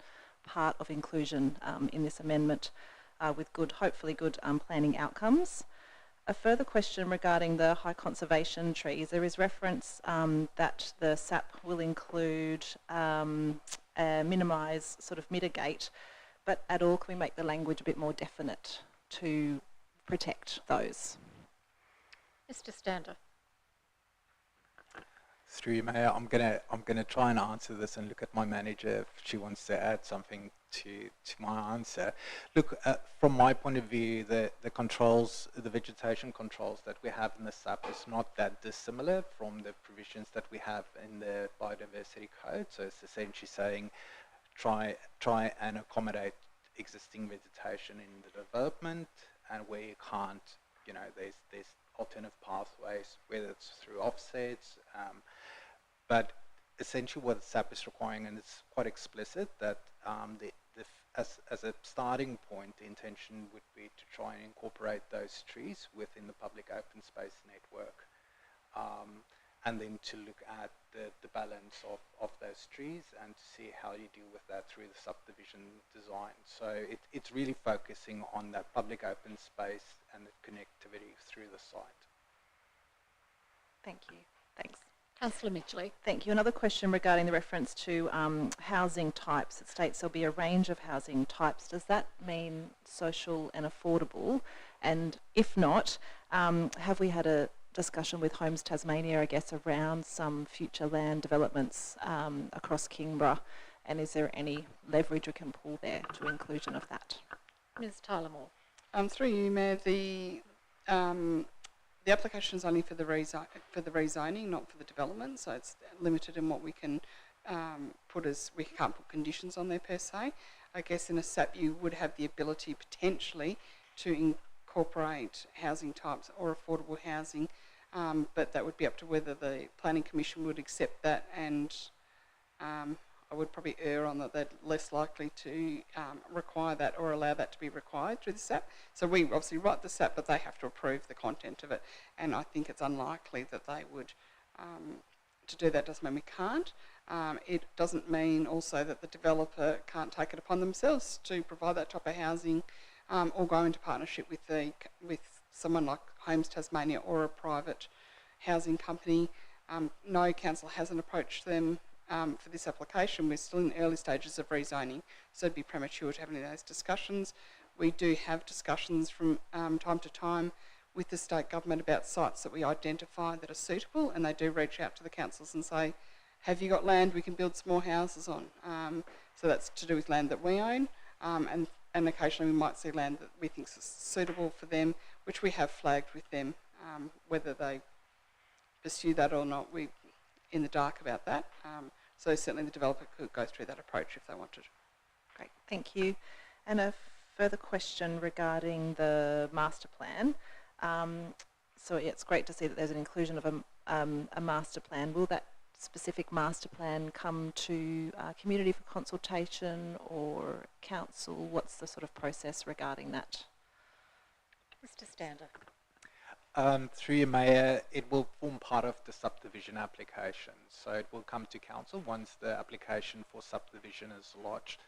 part of inclusion in this amendment with hopefully good planning outcomes. A further question regarding the high conservation trees. There is reference that the SAP will include minimise, sort of mitigate, but at all can we make the language a bit more definite to protect those? Mr. Stander. Through you, Mayor, I'm gonna try and answer this and look at my manager if she wants to add something to my answer. Look, from my point of view, the controls, the vegetation controls that we have in the SAP is not that dissimilar from the provisions that we have in the biodiversity code. So it's essentially saying try and accommodate existing vegetation in the development, and where you can't, you know, there's alternative pathways, whether it's through offsets, but essentially what the SAP is requiring, and it's quite explicit, that as a starting point, the intention would be to try and incorporate those trees within the public open space network, and then to look at the balance of those trees and to see how you deal with that through the subdivision design. So it's really focusing on that public open space and the connectivity through the site. Thank you. Thanks. Councillor Midgley. Thank you. Another question regarding the reference to housing types. It states there'll be a range of housing types. Does that mean social and affordable? And if not, have we had a discussion with Homes Tasmania, I guess, around some future land developments across Kingborough? And is there any leverage we can pull there to inclusion of that? Ms. Tyler Moore. Through you, Mayor, the application is only for the rezoning, not for the development, so it's limited in what we can put as, we can't put conditions on there per se. I guess in a SAP you would have the ability potentially to incorporate housing types or affordable housing but that would be up to whether the Planning Commission would accept that, and I would probably err on that they're less likely to require that or allow that to be required through the SAP. So we obviously write the SAP, but they have to approve the content of it, and I think it's unlikely that they would. To do that doesn't mean we can't. It doesn't mean also that the developer can't take it upon themselves to provide that type of housing, or go into partnership with someone like Homes Tasmania or a private housing company. No, council hasn't approached them for this application. We're still in the early stages of rezoning, so it'd be premature to have any of those discussions. We do have discussions from time to time with the state government about sites that we identify that are suitable, and they do reach out to the councils and say, have you got land we can build some more houses on? So that's to do with land that we own, and occasionally we might see land that we think is suitable for them, which we have flagged with them. Whether they pursue that or not, we're in the dark about that. So certainly the developer could go through that approach if they wanted. Great, thank you. And a further question regarding the master plan. So yeah, it's great to see that there's an inclusion of a master plan. Will that specific master plan come to community for consultation or council? What's the sort of process regarding that? Mr. Stander. Through your Mayor, it will form part of the subdivision application. So it will come to council once the application for subdivision is lodged.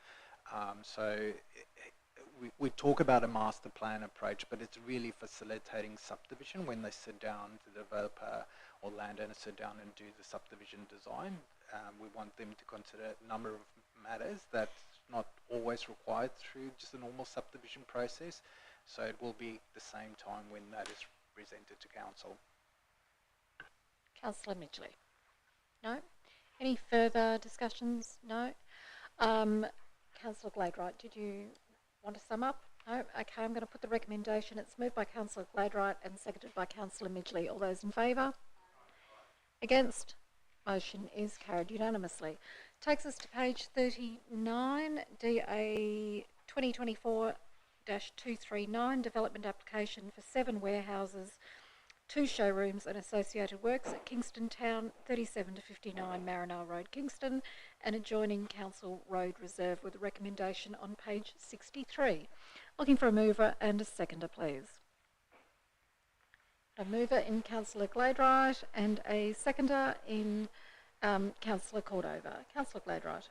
We talk about a master plan approach, but it's really facilitating subdivision when they sit down, the developer or landowner sit down and do the subdivision design. We want them to consider a number of matters that's not always required through just a normal subdivision process. So it will be the same time when that is presented to council. Councillor Midgley. No? Any further discussions? No? Councillor Gladwright, did you want to sum up? No? Okay, I'm going to put the recommendation. It's moved by Councillor Gladwright and seconded by Councillor Midgley. All those in favour? Against? Motion is carried unanimously. Takes us to page 39, DA 2024-239, development application for 7 warehouses, 2 showrooms and associated works at Kingston Town, 37 to 59 Marinale Road, Kingston, and adjoining Council Road Reserve, with a recommendation on page 63. Looking for a mover and a seconder, please. A mover in Councillor Gladwright and a seconder in Councillor Cordova. Councillor Gladwright.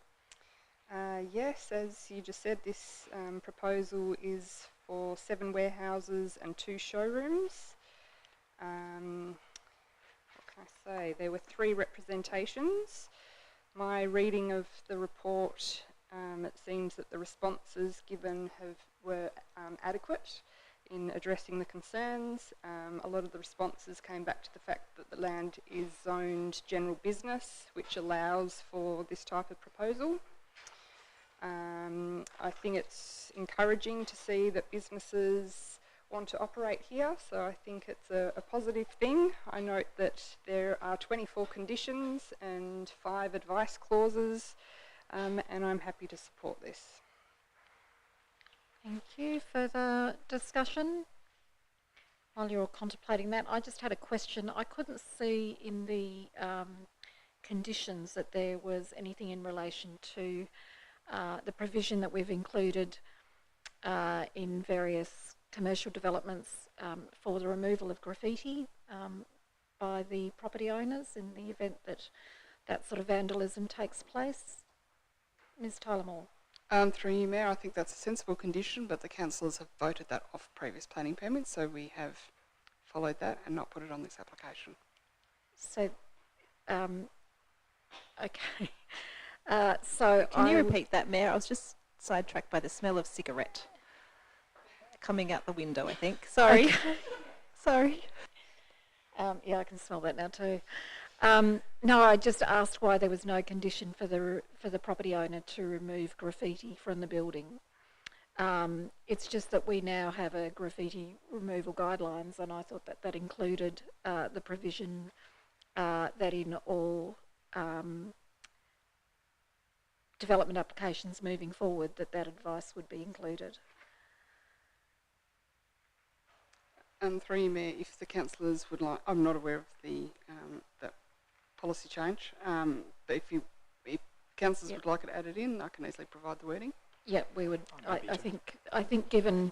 Yes, as you just said, this proposal is for 7 warehouses and 2 showrooms. What can I say? There were 3 representations. My reading of the report, it seems that the responses given were adequate in addressing the concerns. A lot of the responses came back to the fact that the land is zoned general business, which allows for this type of proposal. I think it's encouraging to see that businesses want to operate here, so I think it's a positive thing. I note that there are 24 conditions and 5 advice clauses, and I'm happy to support this. Thank you. Further discussion? While you're contemplating that, I just had a question. I couldn't see in the conditions that there was anything in relation to the provision that we've included in various commercial developments for the removal of graffiti by the property owners in the event that that sort of vandalism takes place. Ms. Tyler-Moore. Through you, Mayor, I think that's a sensible condition, but the councillors have voted that off previous planning permits, so we have followed that and not put it on this application. So, okay. So can you repeat that, Mayor? I was just sidetracked by the smell of cigarette coming out the window, I think. Sorry. Okay. Sorry. Yeah, I can smell that now too. No, I just asked why there was no condition for the property owner to remove graffiti from the building. It's just that we now have a graffiti removal guidelines, and I thought that that included the provision that in all development applications moving forward that advice would be included. Through you, Mayor, if the councillors would like, I'm not aware of the that policy change, but if councillors Yep. would like it added in, I can easily provide the wording. Yeah, we would. I'm happy I to. think given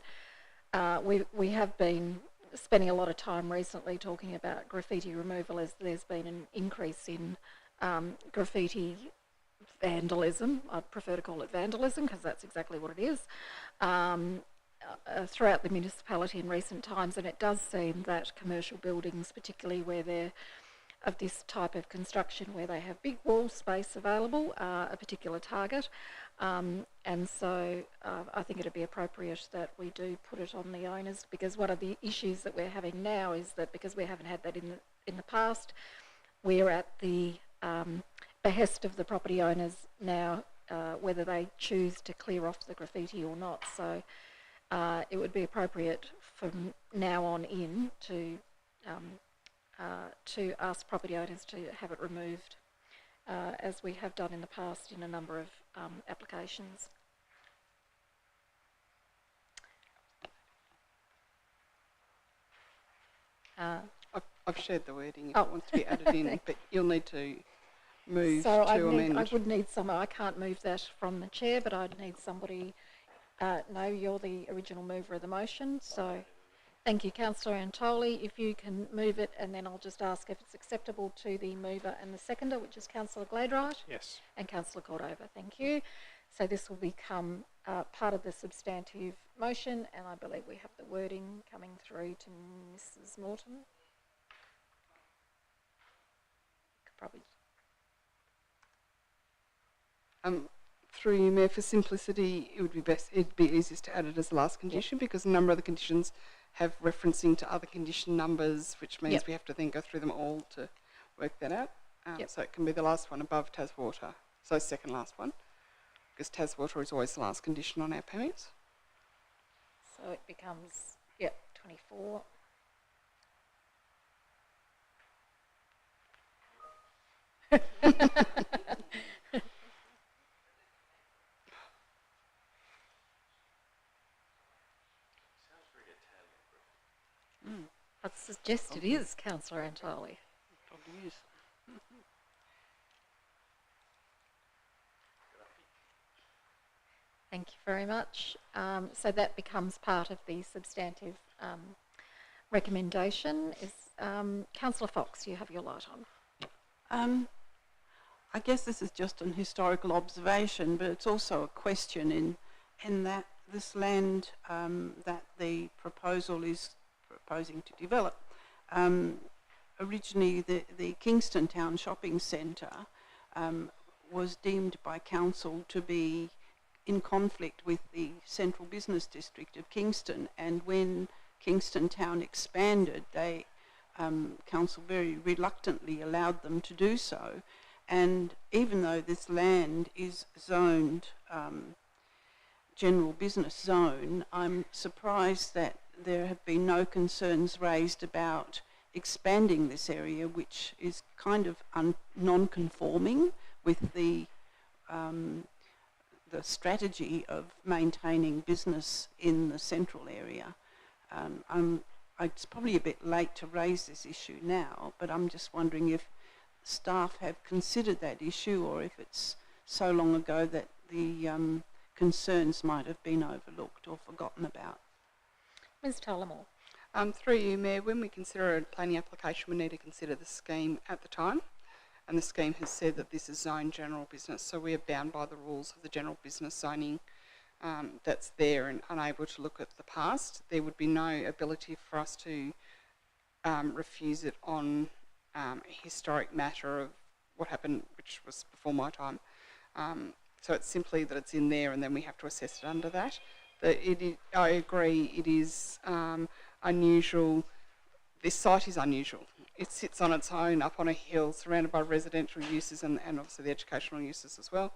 we have been spending a lot of time recently talking about graffiti removal, as there's been an increase in graffiti vandalism. I prefer to call it vandalism because that's exactly what it is. Throughout the municipality in recent times, and it does seem that commercial buildings, particularly where they're of this type of construction, where they have big wall space available, are a particular target. And so I think it'd be appropriate that we do put it on the owners, because one of the issues that we're having now is that because we haven't had that in the past, we're at the behest of the property owners now, whether they choose to clear off the graffiti or not. So it would be appropriate from now on in to ask property owners to have it removed, as we have done in the past in a number of applications. I've shared the wording if Oh. it wants to be added in, but you'll need to move So to amend. I would need someone. I can't move that from the chair, but I'd need somebody. No, you're the original mover of the motion, so thank you, Councillor Antoli. If you can move it, and then I'll just ask if it's acceptable to the mover and the seconder, which is Councillor Gladwright Yes. and Councillor Cordova. Thank you. So this will become part of the substantive motion, and I believe we have the wording coming through to Mrs. Morton. Could probably. Through you, Mayor, for simplicity, it'd be easiest to add it as the last condition, because a number of the conditions have referencing to other condition numbers, which means Yep. we have to then go through them all to work that out. Yep. So it can be the last one above Taswater, so second last one, because Taswater is always the last condition on our permits. So it becomes, yep, 24. I suggest it is, Councillor Antoli. Probably is. Thank you very much. So that becomes part of the substantive recommendation. Is Councillor Fox, you have your light on. I guess this is just an historical observation, but it's also a question in that this land that the proposal is proposing to develop, originally the Kingston Town Shopping Centre was deemed by council to be in conflict with the central business district of Kingston, and when Kingston Town expanded, they council very reluctantly allowed them to do so. And even though this land is zoned general business zone, I'm surprised that there have been no concerns raised about expanding this area, which is kind of non-conforming with the strategy of maintaining business in the central area. It's probably a bit late to raise this issue now, but I'm just wondering if staff have considered that issue, or if it's so long ago that the concerns might have been overlooked or forgotten about. Ms. Tullamore. Through you, Mayor, when we consider a planning application, we need to consider the scheme at the time. And the scheme has said that this is zoned general business, so we are bound by the rules of the general business zoning that's there, and unable to look at the past. There would be no ability for us to refuse it on a historic matter of what happened, which was before my time. So it's simply that it's in there, and then we have to assess it under that. I agree, it is unusual. This site is unusual. It sits on its own up on a hill, surrounded by residential uses and obviously the educational uses as well.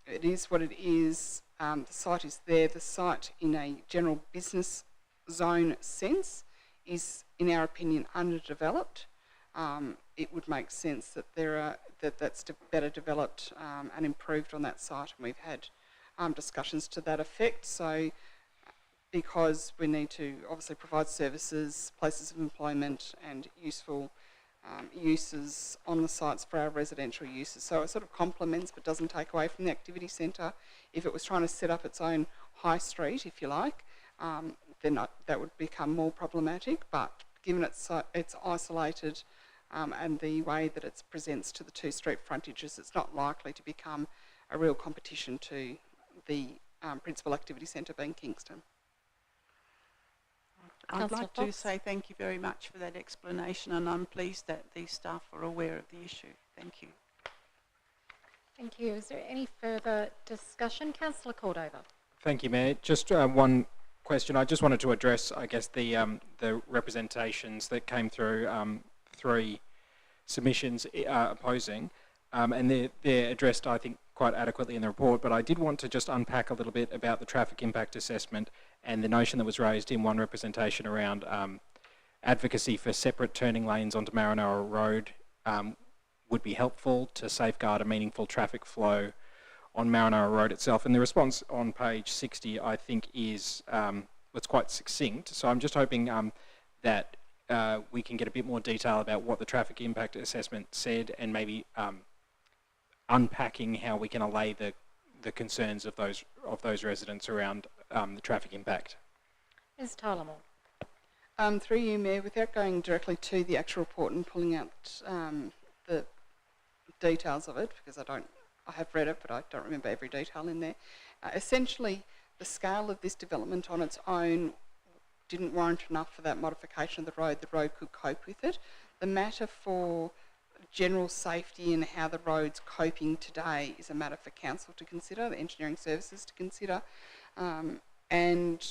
It is what it is. The site is there. The site, in a general business zone sense, is, in our opinion, underdeveloped. It would make sense that that's better developed and improved on that site, and we've had discussions to that effect. So because we need to obviously provide services, places of employment and useful uses on the sites for our residential uses. So it sort of complements but doesn't take away from the activity centre. If it was trying to set up its own high street, if you like, then that would become more problematic, but given it's isolated and the way that it presents to the two street frontages, it's not likely to become a real competition to the principal activity centre being Kingston. I'd Councillor like to Fox. say thank you very much for that explanation, and I'm pleased that the staff are aware of the issue. Thank you. Thank you. Is there any further discussion? Councillor Cordova. Thank you, Mayor. Just one question. I just wanted to address, I guess, the representations that came through, 3 submissions opposing, and they're addressed, I think, quite adequately in the report, but I did want to just unpack a little bit about the traffic impact assessment and the notion that was raised in one representation around advocacy for separate turning lanes onto Marinara Road would be helpful to safeguard a meaningful traffic flow on Marinara Road itself. And the response on page 60, I think, is it's quite succinct. So I'm just hoping that we can get a bit more detail about what the traffic impact assessment said, and maybe unpacking how we can allay the concerns of those residents around the traffic impact. Ms. Tylemore. Through you, Mayor, without going directly to the actual report and pulling out the details of it, because I have read it, but I don't remember every detail in there. Essentially, the scale of this development on its own didn't warrant enough for that modification of the road. The road could cope with it. The matter for general safety and how the road's coping today is a matter for council to consider, the engineering services to consider, and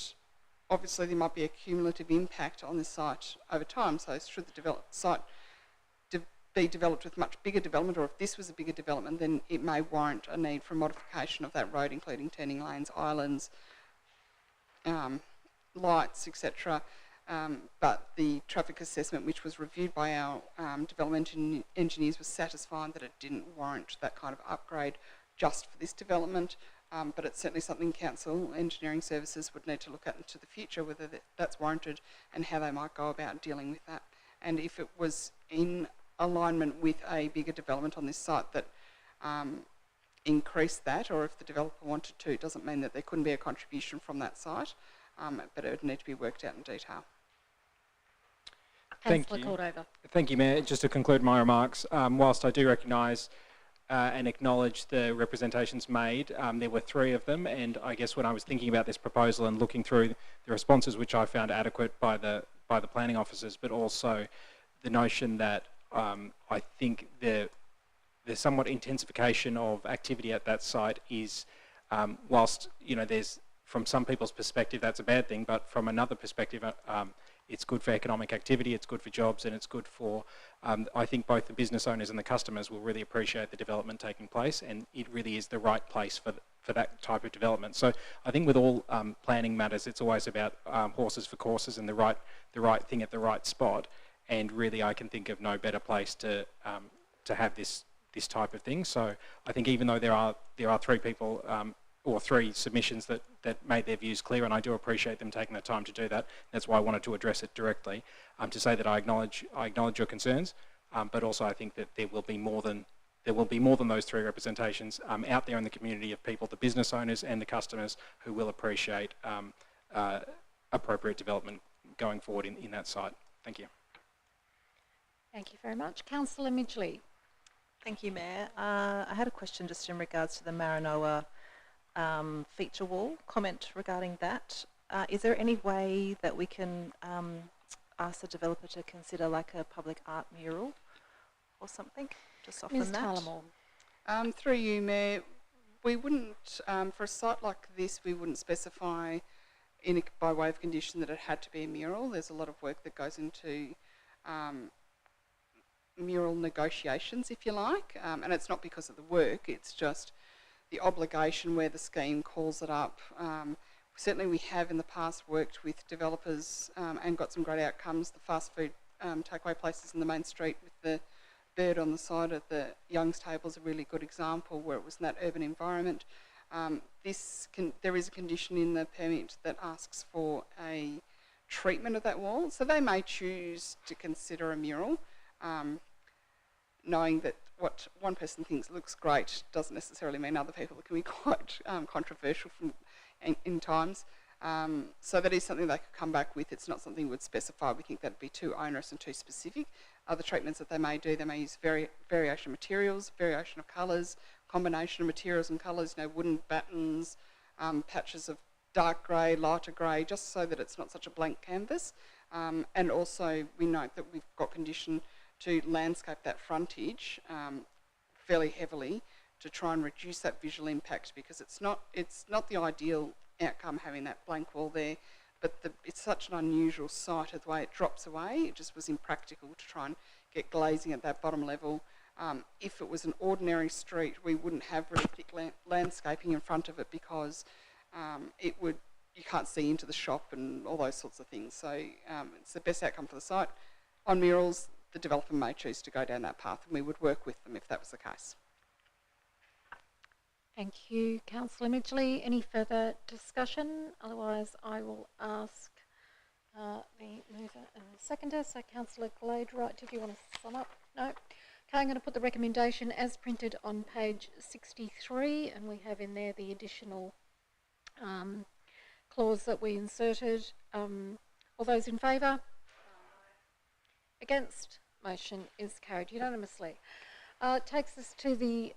obviously there might be a cumulative impact on the site over time. So should the site be developed with much bigger development, or if this was a bigger development, then it may warrant a need for modification of that road, including turning lanes, islands, lights, etc. But the traffic assessment, which was reviewed by our development engineers, was satisfied that it didn't warrant that kind of upgrade just for this development. But it's certainly something council engineering services would need to look at into the future, whether that's warranted and how they might go about dealing with that. And if it was in alignment with a bigger development on this site that increased that, or if the developer wanted to, it doesn't mean that there couldn't be a contribution from that site, but it would need to be worked out in detail. Councillor Cordova. Thank you, Mayor. Just to conclude my remarks, whilst I do recognise and acknowledge the representations made, there were 3 of them, and I guess when I was thinking about this proposal and looking through the responses, which I found adequate by the planning officers, but also the notion that I think the somewhat intensification of activity at that site is, whilst there's, from some people's perspective that's a bad thing, but from another perspective it's good for economic activity, it's good for jobs, and it's good for, I think both the business owners and the customers will really appreciate the development taking place, and it really is the right place for that type of development. So I think with all planning matters, it's always about horses for courses and the right thing at the right spot, and really I can think of no better place to have this type of thing. So I think even though there are 3 people or 3 submissions that made their views clear, and I do appreciate them taking the time to do that. That's why I wanted to address it directly, to say that I acknowledge your concerns, but also I think that there will be more than those 3 representations out there in the community of people, the business owners and the customers, who will appreciate appropriate development going forward in that site. Thank you. Thank you very much. Councillor Midgley. Thank you, Mayor. I had a question just in regards to the Maranoa feature wall, comment regarding that. Is there any way that we can ask the developer to consider like a public art mural or something to soften Ms. that? Tylemore. Through you, Mayor, we wouldn't, for a site like this, we wouldn't specify by way of condition that it had to be a mural. There's a lot of work that goes into mural negotiations, if you like, and it's not because of the work, it's just the obligation where the scheme calls it up. Certainly we have in the past worked with developers and got some great outcomes. The fast food takeaway places in the main street with the bird on the side of the Young's Table is a really good example where it was in that urban environment. There is a condition in the permit that asks for a treatment of that wall, so they may choose to consider a mural, knowing that what one person thinks looks great doesn't necessarily mean other people. It can be quite controversial in times. So that is something they could come back with. It's not something we would specify. We think that'd be too onerous and too specific. Other treatments that they may do, they may use variation of materials, variation of colours, combination of materials and colours, wooden battens, patches of dark grey, lighter grey, just so that it's not such a blank canvas. And also we note that we've got condition to landscape that frontage fairly heavily to try and reduce that visual impact, because it's not the ideal outcome having that blank wall there, but it's such an unusual site of the way it drops away. It just was impractical to try and get glazing at that bottom level. If it was an ordinary street, we wouldn't have really thick landscaping in front of it, because you can't see into the shop and all those sorts of things. So it's the best outcome for the site. On murals, the developer may choose to go down that path, and we would work with them if that was the case. Thank you, Councillor Midgley. Any further discussion? Otherwise, I will ask the mover and the seconder. So, Councillor Gladeright, did you want to sum up? No? Okay, I'm going to put the recommendation as printed on page 63, and we have in there the additional clause that we inserted. All those in favour? Against? Motion is carried unanimously. Takes us to the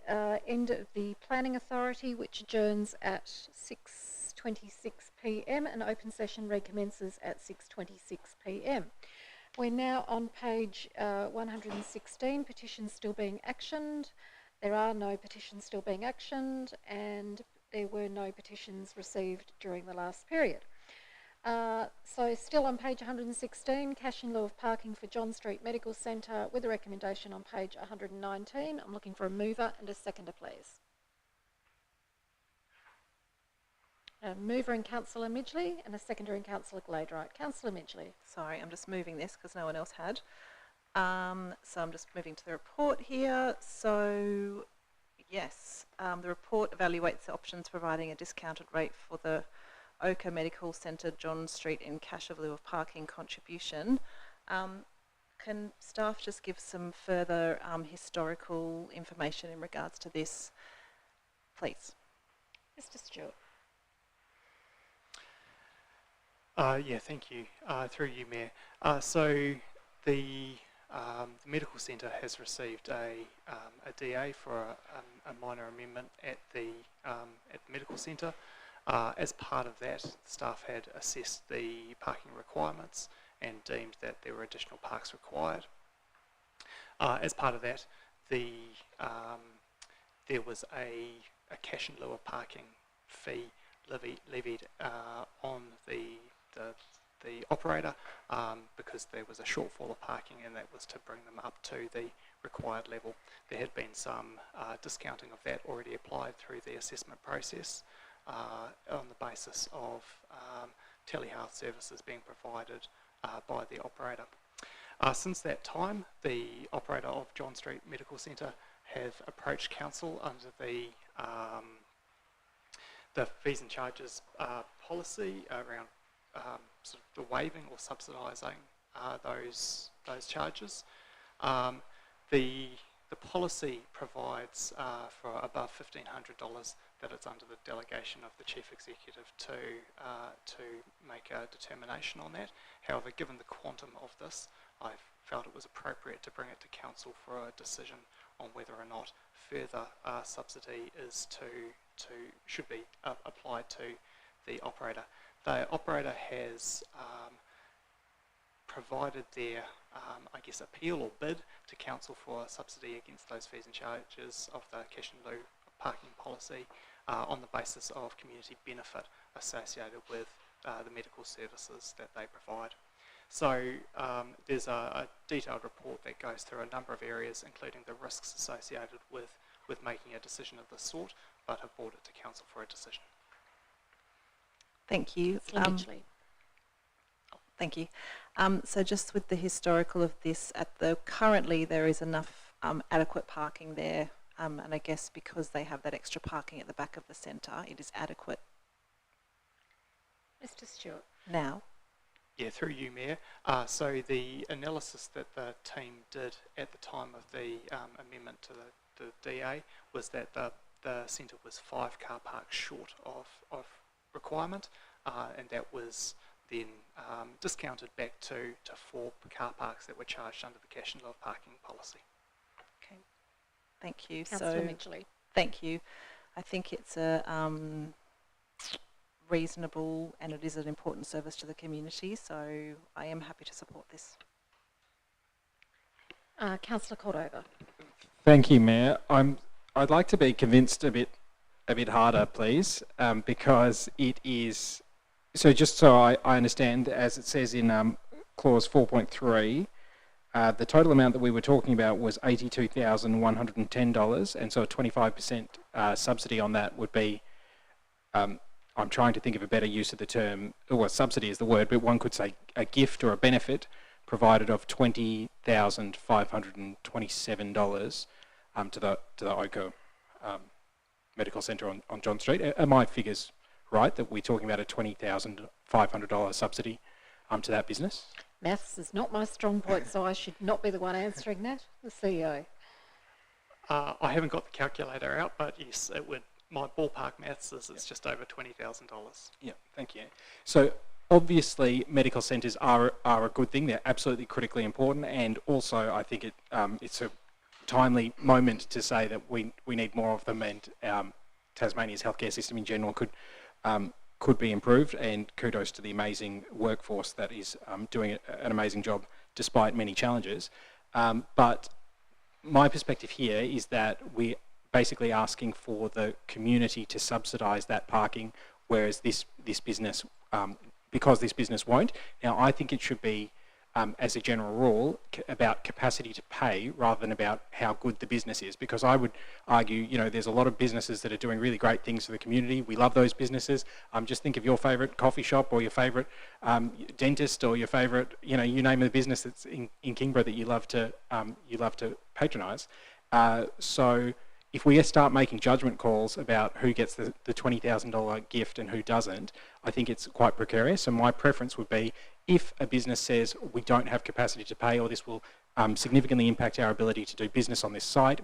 end of the Planning Authority, which adjourns at 6:26 p.m. and open session recommences at 6:26 p.m. We're now on page 116, petitions still being actioned. There are no petitions still being actioned, and there were no petitions received during the last period. So still on page 116, cash in lieu of parking for John Street Medical Centre, with a recommendation on page 119. I'm looking for a mover and a seconder, please. A mover in Councillor Midgley and a seconder in Councillor Gladeright. Councillor Midgley. Sorry, I'm just moving this because no one else had. So I'm just moving to the report here. So yes, the report evaluates the options providing a discounted rate for the Oka Medical Centre, John Street, in cash of lieu of parking contribution. Can staff just give some further historical information in regards to this, please? Mr. Stewart. Yeah, thank you. Through you, Mayor. So the medical centre has received a DA for a minor amendment at the medical centre. As part of that, staff had assessed the parking requirements and deemed that there were additional parks required. As part of that, there was a cash in lieu of parking fee levied on the operator because there was a shortfall of parking, and that was to bring them up to the required level. There had been some discounting of that already applied through the assessment process on the basis of telehealth services being provided by the operator. Since that time, the operator of John Street Medical Centre have approached council under the fees and charges policy around sort of the waiving or subsidising those charges. The policy provides for above $1,500 that it's under the delegation of the Chief Executive to make a determination on that. However, given the quantum of this, I felt it was appropriate to bring it to council for a decision on whether or not further subsidy should be applied to the operator. The operator has provided their, appeal or bid to council for subsidy against those fees and charges of the cash in lieu parking policy on the basis of community benefit associated with the medical services that they provide. So there's a detailed report that goes through a number of areas, including the risks associated with making a decision of this sort, but have brought it to council for a decision. Thank you. Thank you. So just with the historical of this, currently there is enough adequate parking there and I guess because they have that extra parking at the back of the centre, it is adequate Mr. Stewart. now. Yeah, through you, Mayor. So the analysis that the team did at the time of the amendment to the DA was that the centre was 5 car parks short of requirement, and that was then discounted back to 4 car parks that were charged under the cash and lower parking policy. Okay, thank you. Councillor Midgley. Thank you. I think it's a reasonable and it is an important service to the community, so I am happy to support this. Councillor Cordova. Thank you, Mayor. I'd like to be convinced a bit harder, please, because it is. So just so I understand, as it says in clause 4.3, the total amount that we were talking about was $82,110, and so a 25% subsidy on that would be. I'm trying to think of a better use of the term. Well, subsidy is the word, but one could say a gift or a benefit provided of $20,527 to the Oka Medical Centre on John Street. Are my figures right, that we're talking about a $20,500 subsidy to that business? Maths is not my strong point, so I should not be the one answering that. The CEO. I haven't got the calculator out, but yes, it would. My ballpark maths is it's just over $20,000. Yeah, thank you. So obviously medical centres are a good thing. They're absolutely critically important, and also I think it's a timely moment to say that we need more of them, and Tasmania's healthcare system in general could be improved, and kudos to the amazing workforce that is doing an amazing job despite many challenges. But my perspective here is that we're basically asking for the community to subsidise that parking, whereas this business, because this business won't. Now, I think it should be, as a general rule, about capacity to pay rather than about how good the business is, because I would argue, there's a lot of businesses that are doing really great things for the community. We love those businesses. Just think of your favourite coffee shop or your favourite dentist or your favourite, you name the business that's in Kingborough that you love to patronise. So if we start making judgment calls about who gets the $20,000 gift and who doesn't, I think it's quite precarious. And my preference would be, if a business says we don't have capacity to pay, or this will significantly impact our ability to do business on this site,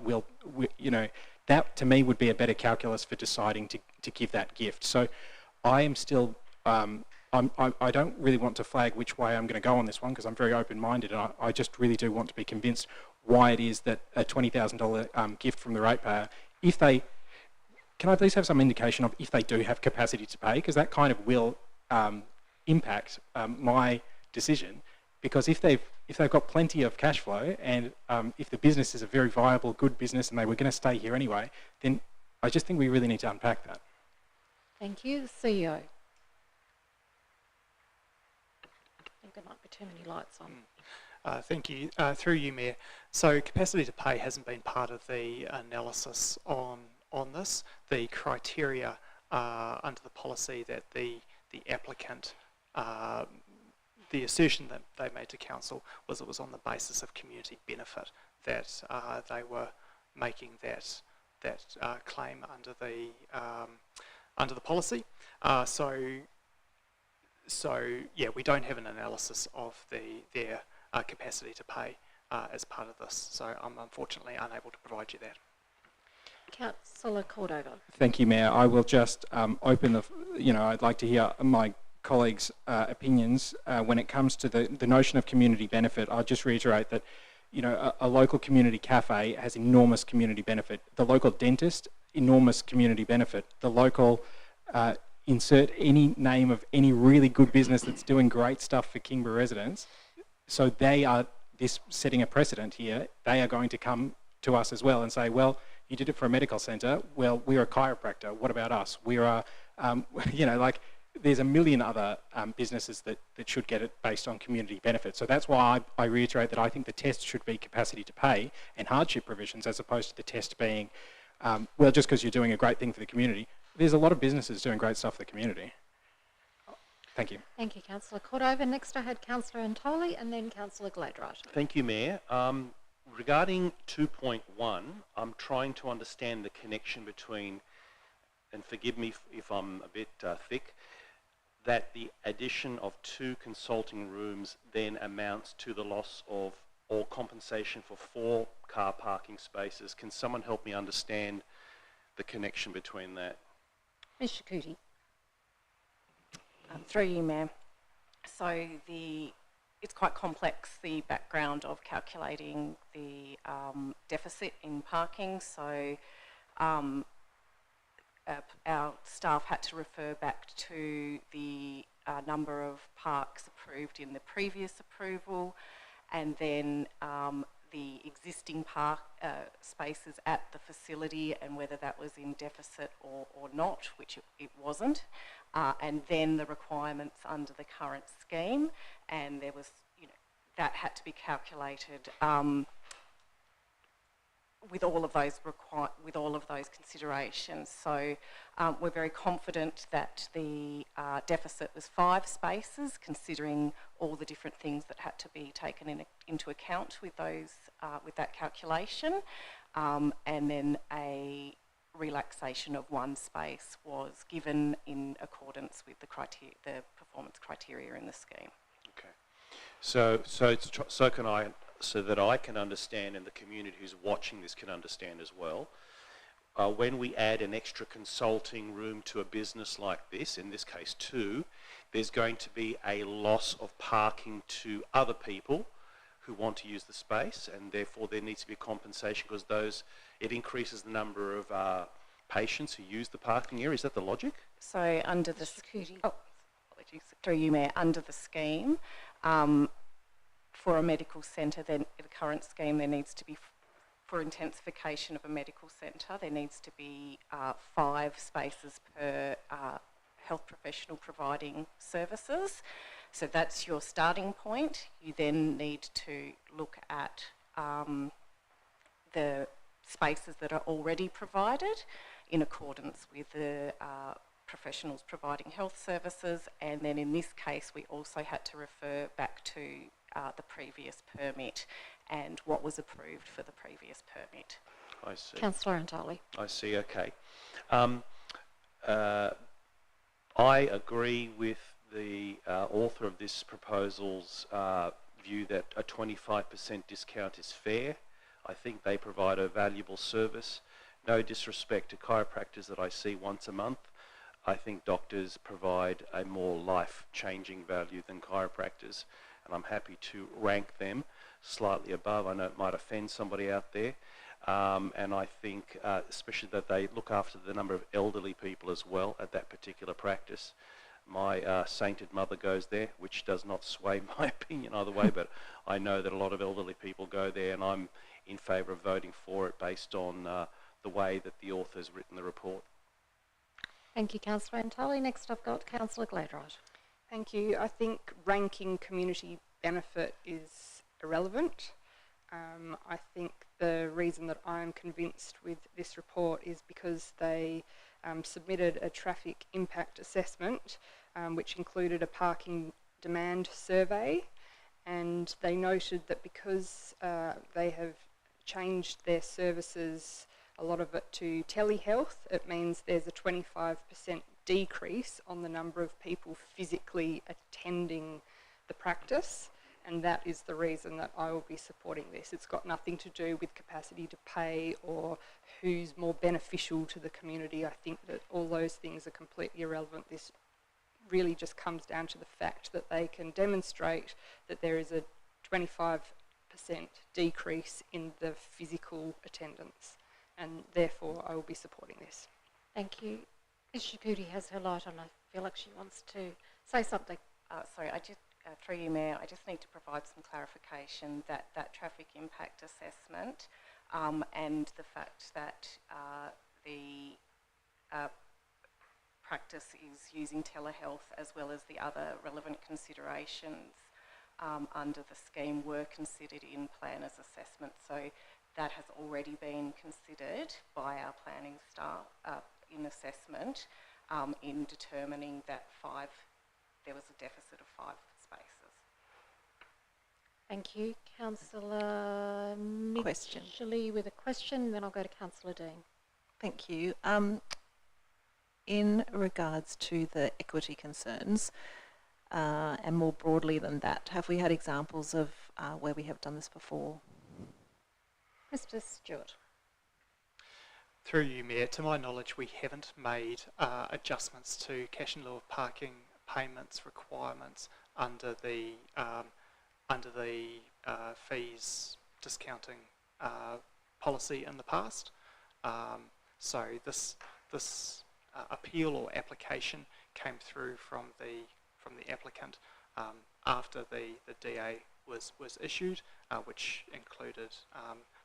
that to me would be a better calculus for deciding to give that gift. So I am still, I don't really want to flag which way I'm going to go on this one, because I'm very open-minded, and I just really do want to be convinced why it is that a $20,000 gift from the ratepayer, can I please have some indication of if they do have capacity to pay, because that kind of will impact my decision, because if they've got plenty of cash flow, and if the business is a very viable, good business, and they were going to stay here anyway, then I just think we really need to unpack that. Thank you. The CEO. I think there might be too many lights on. Thank you. Through you, Mayor. So capacity to pay hasn't been part of the analysis on this. The criteria under the policy that the applicant, the assertion that they made to council was it was on the basis of community benefit that they were making that claim under the policy. So yeah, we don't have an analysis of their capacity to pay as part of this. So I'm unfortunately unable to provide you that. Councillor Cordova. Thank you, Mayor. I will just open I'd like to hear my colleagues' opinions when it comes to the notion of community benefit. I'll just reiterate that, a local community cafe has enormous community benefit. The local dentist, enormous community benefit. The local, insert any name of any really good business that's doing great stuff for Kingborough residents. So they are setting a precedent here. They are going to come to us as well and say, well, you did it for a medical centre. Well, we're a chiropractor. What about us? We are, there's a million other businesses that should get it based on community benefit. So that's why I reiterate that I think the test should be capacity to pay and hardship provisions, as opposed to the test being, just because you're doing a great thing for the community. There's a lot of businesses doing great stuff for the community. Thank you. Thank you, Councillor Cordova. Next I had Councillor Antoli and then Councillor Gladright. Thank you, Mayor. regarding 2.1, I'm trying to understand the connection between, and forgive me if I'm a bit thick, that the addition of 2 consulting rooms then amounts to the loss of or compensation for 4 car parking spaces. Can someone help me understand the connection between that? Ms Shakuti. Through you, Mayor. So it's quite complex, the background of calculating the deficit in parking. So our staff had to refer back to the number of parks approved in the previous approval, and then the existing park spaces at the facility and whether that was in deficit or not, which it wasn't, and then the requirements under the current scheme, and there was, that had to be calculated with all of those considerations. So we're very confident that the deficit was 5 spaces, considering all the different things that had to be taken into account with that calculation, and then a relaxation of 1 space was given in accordance with the performance criteria in the scheme. Okay. So that I can understand, and the community who's watching this can understand as well, when we add an extra consulting room to a business like this, in this case 2, there's going to be a loss of parking to other people who want to use the space, and therefore there needs to be a compensation because it increases the number of patients who use the parking area. Is that the logic? So under the apologies, through you, Mayor, under the scheme, for a medical centre, then in the current scheme, there needs to be, for intensification of a medical centre, there needs to be 5 spaces per health professional providing services. So that's your starting point. You then need to look at the spaces that are already provided in accordance with the professionals providing health services, and then in this case we also had to refer back to the previous permit and what was approved for the previous permit. I see. Councillor Antali. I see, okay. I agree with the author of this proposal's view that a 25% discount is fair. I think they provide a valuable service. No disrespect to chiropractors that I see once a month. I think doctors provide a more life-changing value than chiropractors, and I'm happy to rank them slightly above. I know it might offend somebody out there, and I think especially that they look after the number of elderly people as well at that particular practice. My sainted mother goes there, which does not sway my opinion either way, but I know that a lot of elderly people go there, and I'm in favour of voting for it based on the way that the author's written the report. Thank you, Councillor Antali. Next I've got Councillor Gladrod. Thank you. I think ranking community benefit is irrelevant. I think the reason that I'm convinced with this report is because they submitted a traffic impact assessment which included a parking demand survey, and they noted that because they have changed their services, a lot of it to telehealth, it means there's a 25% decrease on the number of people physically attending the practice, and that is the reason that I will be supporting this. It's got nothing to do with capacity to pay or who's more beneficial to the community. I think that all those things are completely irrelevant. This really just comes down to the fact that they can demonstrate that there is a 25% decrease in the physical attendance, and therefore I will be supporting this. Thank you. Ms Shakuti has her light on. I feel like she wants to say something. Sorry, through you, Mayor, I just need to provide some clarification that that traffic impact assessment and the fact that the practice is using telehealth as well as the other relevant considerations under the scheme were considered in planners' assessment. So that has already been considered by our planning staff in assessment in determining that there was a deficit of 5 spaces. Thank you. Councillor question. Initially with a question, then I'll go to Councillor Dean. Thank you. In regards to the equity concerns, and more broadly than that, have we had examples of where we have done this before? Mr Stewart. Through you, Mayor, to my knowledge, we haven't made adjustments to cash in lieu of parking payments requirements under the fees discounting policy in the past. So this appeal or application came through from the applicant after the DA was issued, which included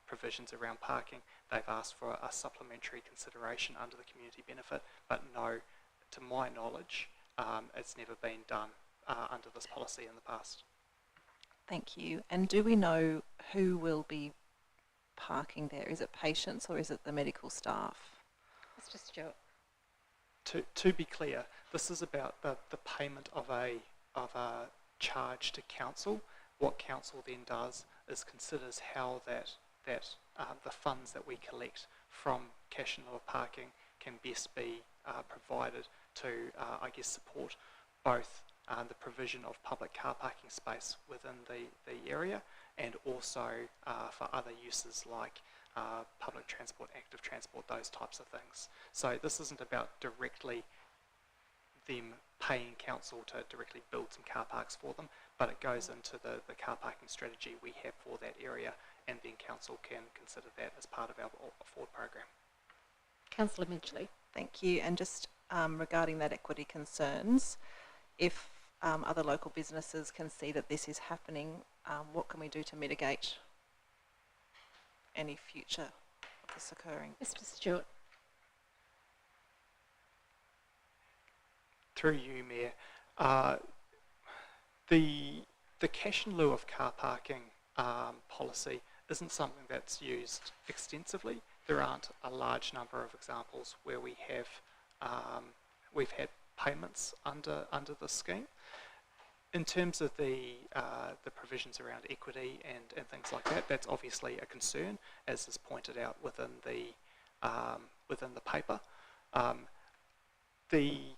provisions around parking. They've asked for a supplementary consideration under the community benefit, but no, to my knowledge, it's never been done under this policy in the past. Thank you. And do we know who will be parking there? Is it patients or is it the medical staff? Mr Stewart. To be clear, this is about the payment of a charge to council. What council then does is considers how the funds that we collect from cash in lieu of parking can best be provided to, I guess, support both the provision of public car parking space within the area and also for other uses like public transport, active transport, those types of things. So this isn't about directly them paying council to directly build some car parks for them, but it goes into the car parking strategy we have for that area, and then council can consider that as part of our Ford program. Councillor Midgley. Thank you. And just regarding that equity concerns, if other local businesses can see that this is happening, what can we do to mitigate any future of this occurring? Mr Stewart. Through you, Mayor, the cash in lieu of car parking policy isn't something that's used extensively. There aren't a large number of examples where we've had payments under the scheme. In terms of the provisions around equity and things like that, that's obviously a concern, as is pointed out within the paper. The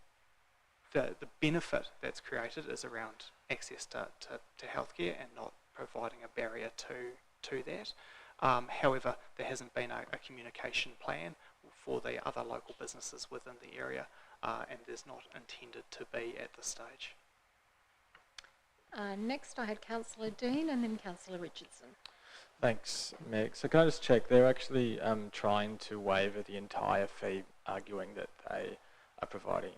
benefit that's created is around access to healthcare and not providing a barrier to that. However, there hasn't been a communication plan for the other local businesses within the area, and there's not intended to be at this stage. Next I had Councillor Dean and then Councillor Richardson. Thanks, Meg. So can I just check, they're actually trying to waiver the entire fee, arguing that they are providing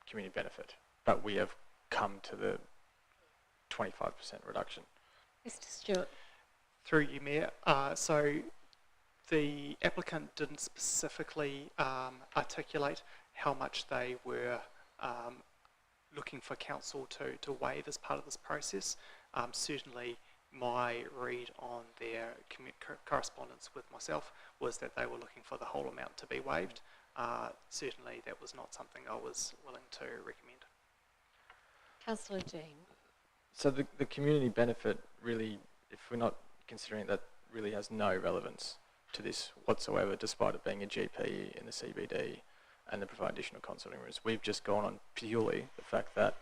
community benefit, but we have come to the 25% reduction. Mr Stewart. Through you, Mayor. So the applicant didn't specifically articulate how much they were looking for council to waive as part of this process. Certainly my read on their correspondence with myself was that they were looking for the whole amount to be waived. Certainly that was not something I was willing to recommend. Councillor Dean. So the community benefit really, if we're not considering it, that really has no relevance to this whatsoever, despite it being a GP in the CBD and they provide additional consulting rooms. We've just gone on purely the fact that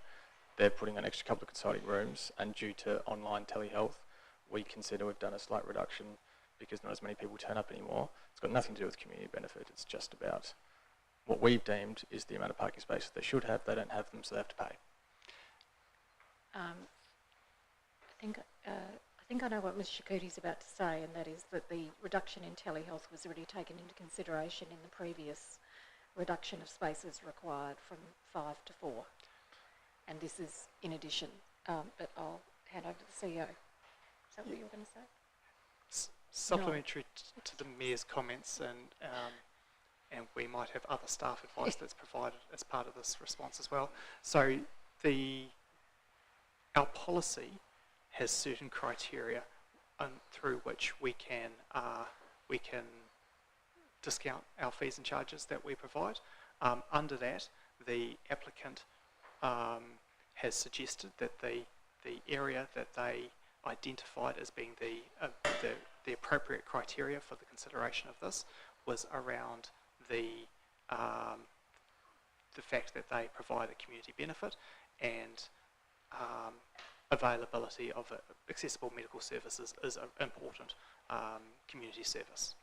they're putting an extra couple of consulting rooms, and due to online telehealth, we consider we've done a slight reduction because not as many people turn up anymore. It's got nothing to do with community benefit. It's just about what we've deemed is the amount of parking spaces they should have. They don't have them, so they have to pay. I think I know what Ms Shakuti's about to say, and that is that the reduction in telehealth was already taken into consideration in the previous reduction of spaces required from 5 to 4. And this is in addition, but I'll hand over to the CEO. Is that what you were going to say? Supplementary to the Mayor's comments, and we might have other staff advice that's provided as part of this response as well. So our policy has certain criteria through which we can discount our fees and charges that we provide. Under that, the applicant has suggested that the area that they identified as being the appropriate criteria for the consideration of this was around the fact that they provide a community benefit and availability of accessible medical services is an important community service.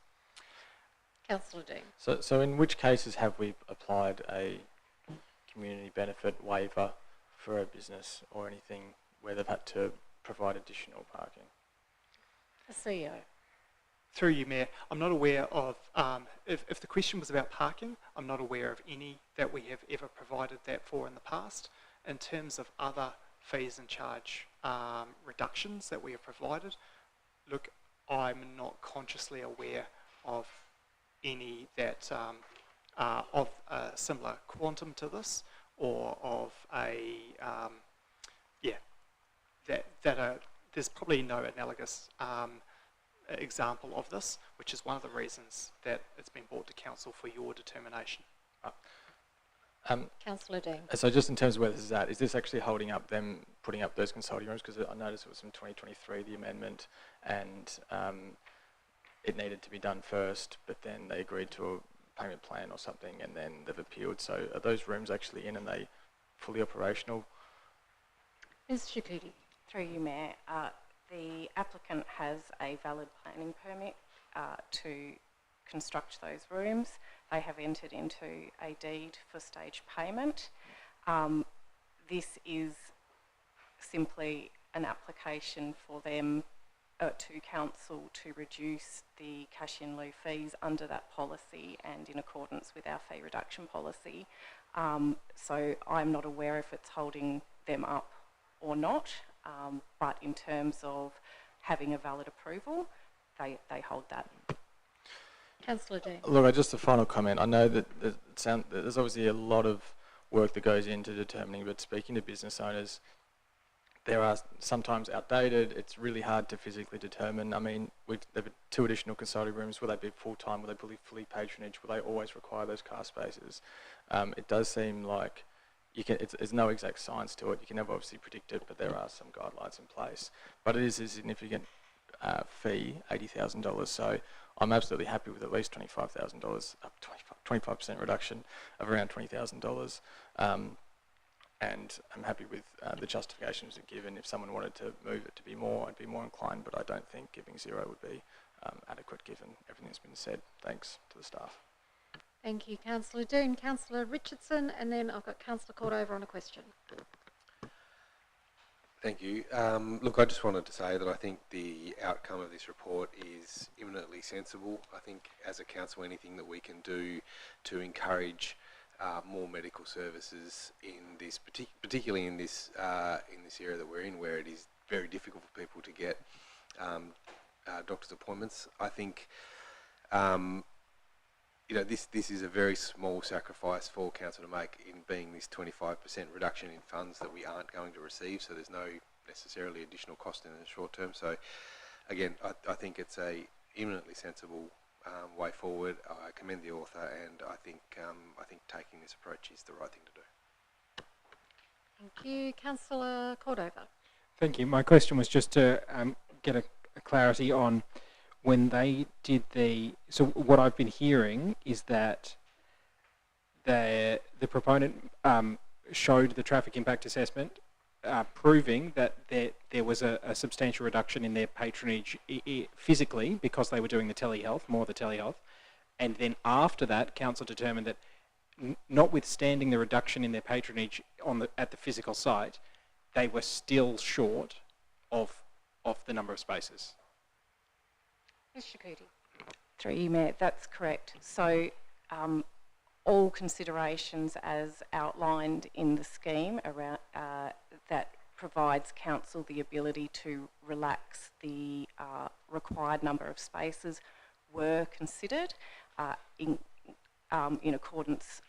Councillor Dean. So in which cases have we applied a community benefit waiver for a business or anything where they've had to provide additional parking? The CEO. Through you, Mayor, I'm not aware of, if the question was about parking, I'm not aware of any that we have ever provided that for in the past. In terms of other fees and charge reductions that we have provided, look, I'm not consciously aware of any that of a similar quantum to this, or of a there's probably no analogous example of this, which is one of the reasons that it's been brought to council for your determination. Councillor Dean. So just in terms of where this is at, is this actually holding up them putting up those consulting rooms? Because I noticed it was from 2023, the amendment, and it needed to be done first, but then they agreed to a payment plan or something, and then they've appealed. So are those rooms actually in and they fully operational? Ms. Shakuti. Through you, Mayor, the applicant has a valid planning permit to construct those rooms. They have entered into a deed for stage payment. This is simply an application for them to council to reduce the cash in lieu fees under that policy and in accordance with our fee reduction policy. So I'm not aware if it's holding them up or not, but in terms of having a valid approval, they hold that. Councillor Dean. Look, just a final comment. I know that there's obviously a lot of work that goes into determining, but speaking to business owners, there are sometimes outdated. It's really hard to physically determine. I mean, there are 2 additional consulting rooms. Will they be full-time? Will they be fully patronage? Will they always require those car spaces? It does seem like there's no exact science to it. You can never obviously predict it, but there are some guidelines in place. But it is a significant fee, $80,000. So I'm absolutely happy with at least $25,000, up 25% reduction of around $20,000. And I'm happy with the justifications that given. If someone wanted to move it to be more, I'd be more inclined, but I don't think giving 0 would be adequate given everything that's been said. Thanks to the staff. Thank you, Councillor Dean. Councillor Richardson, and then I've got Councillor Cordover on a question. Thank you. Look, I just wanted to say that I think the outcome of this report is eminently sensible. I think as a council, anything that we can do to encourage more medical services in this, particularly in this area that we're in, where it is very difficult for people to get doctor's appointments. I think this is a very small sacrifice for council to make in being this 25% reduction in funds that we aren't going to receive. So there's no necessarily additional cost in the short term. So again, I think it's a eminently sensible way forward. I commend the author, and I think taking this approach is the right thing to do. Thank you, Councillor Cordover. Thank you. My question was just to get a clarity on when they did so what I've been hearing is that the proponent showed the traffic impact assessment proving that there was a substantial reduction in their patronage physically because they were doing the telehealth, and then after that, council determined that notwithstanding the reduction in their patronage at the physical site, they were still short of the number of spaces. Ms. Shakuti. Through you, Mayor, that's correct. So all considerations as outlined in the scheme around that provides council the ability to relax the required number of spaces were considered in accordance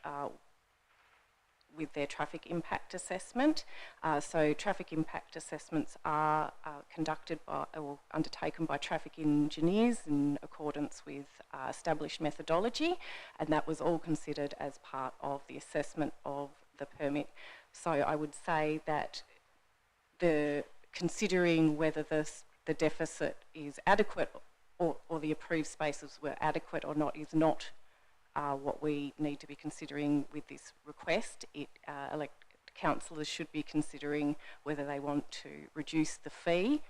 with their traffic impact assessment. So traffic impact assessments are conducted by or undertaken by traffic engineers in accordance with established methodology, and that was all considered as part of the assessment of the permit. So I would say that considering whether the deficit is adequate or the approved spaces were adequate or not is not what we need to be considering with this request. Councillors should be considering whether they want to reduce the fee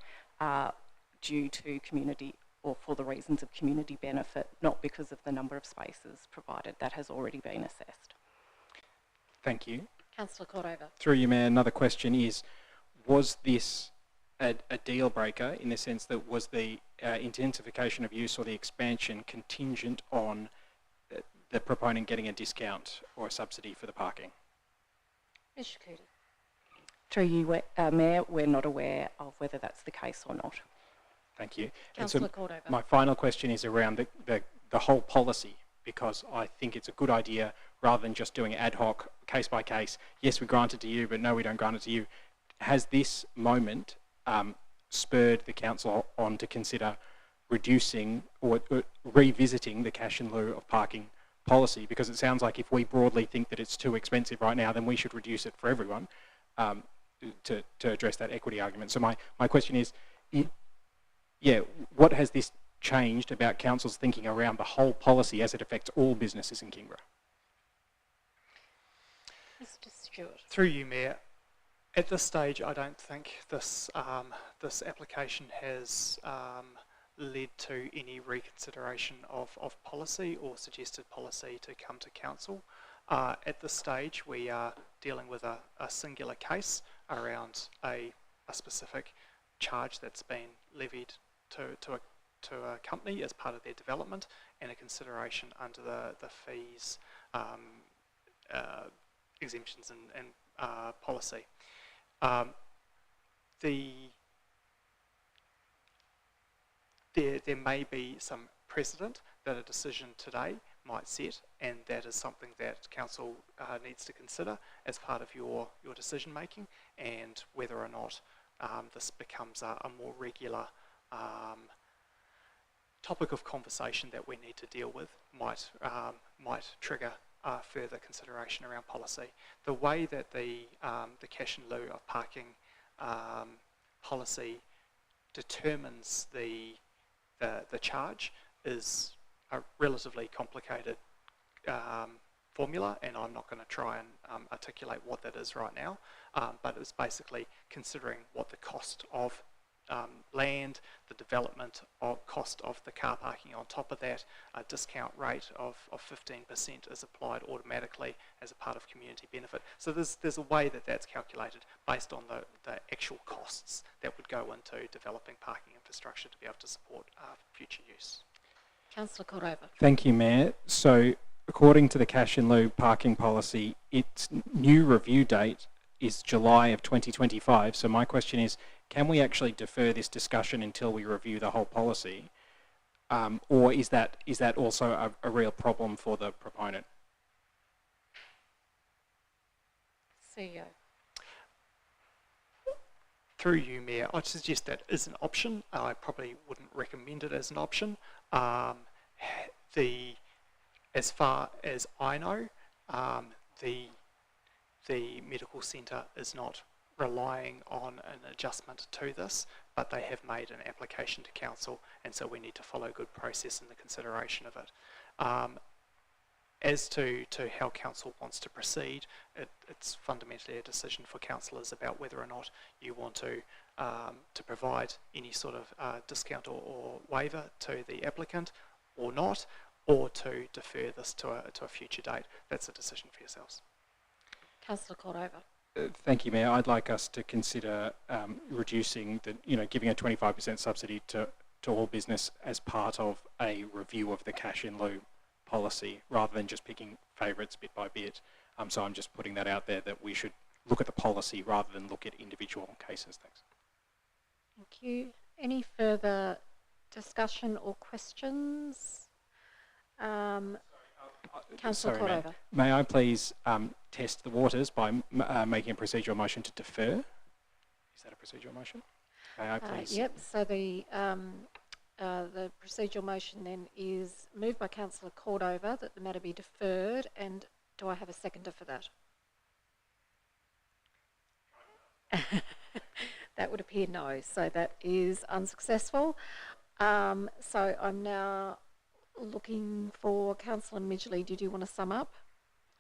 due to community or for the reasons of community benefit, not because of the number of spaces provided. That has already been assessed. Thank you. Councillor Cordova. Through you, Mayor, another question is, was this a deal breaker in the sense that was the intensification of use or the expansion contingent on the proponent getting a discount or a subsidy for the parking? Ms Shakuti. Through you, Mayor, we're not aware of whether that's the case or not. Thank you. Councillor Cordova. My final question is around the whole policy, because I think it's a good idea rather than just doing ad hoc, case by case. Yes, we grant it to you, but no, we don't grant it to you. Has this moment spurred the council on to consider reducing or revisiting the cash in lieu of parking policy? Because it sounds like if we broadly think that it's too expensive right now, then we should reduce it for everyone to address that equity argument. So my question is, what has this changed about council's thinking around the whole policy as it affects all businesses in Kingborough? Mr Stewart. Through you, Mayor, at this stage I don't think this application has led to any reconsideration of policy or suggested policy to come to council. At this stage we are dealing with a singular case around a specific charge that's been levied to a company as part of their development, and a consideration under the fees exemptions and policy. There may be some precedent that a decision today might set, and that is something that council needs to consider as part of your decision making, and whether or not this becomes a more regular topic of conversation that we need to deal with might trigger further consideration around policy. The way that the cash in lieu of parking policy determines the charge is a relatively complicated formula, and I'm not going to try and articulate what that is right now, but it's basically considering what the cost of land, the development cost of the car parking on top of that, a discount rate of 15% is applied automatically as a part of community benefit. So there's a way that that's calculated based on the actual costs that would go into developing parking infrastructure to be able to support future use. Councillor Cordova. Thank you, Mayor. So according to the cash in lieu parking policy, its new review date is July of 2025. So my question is, can we actually defer this discussion until we review the whole policy? Or is that also a real problem for the proponent? CEO. Through you, Mayor, I'd suggest that is an option. I probably wouldn't recommend it as an option. As far as I know, the medical centre is not relying on an adjustment to this, but they have made an application to council, and so we need to follow good process in the consideration of it. As to how council wants to proceed, it's fundamentally a decision for councillors about whether or not you want to provide any sort of discount or waiver to the applicant or not, or to defer this to a future date. That's a decision for yourselves. Councillor Cordova. Thank you, Mayor. I'd like us to consider reducing giving a 25% subsidy to all business as part of a review of the cash in lieu policy, rather than just picking favourites bit by bit. So I'm just putting that out there, that we should look at the policy rather than look at individual cases. Thanks. Thank you. Any further discussion or questions? Councillor Cordova. May I please test the waters by making a procedural motion to defer? Is that a procedural motion? May I please? Yep. So the procedural motion then is moved by Councillor Cordova that the matter be deferred, and do I have a seconder for that? That would appear no, so that is unsuccessful. So I'm now looking for Councillor Midgley. Did you want to sum up?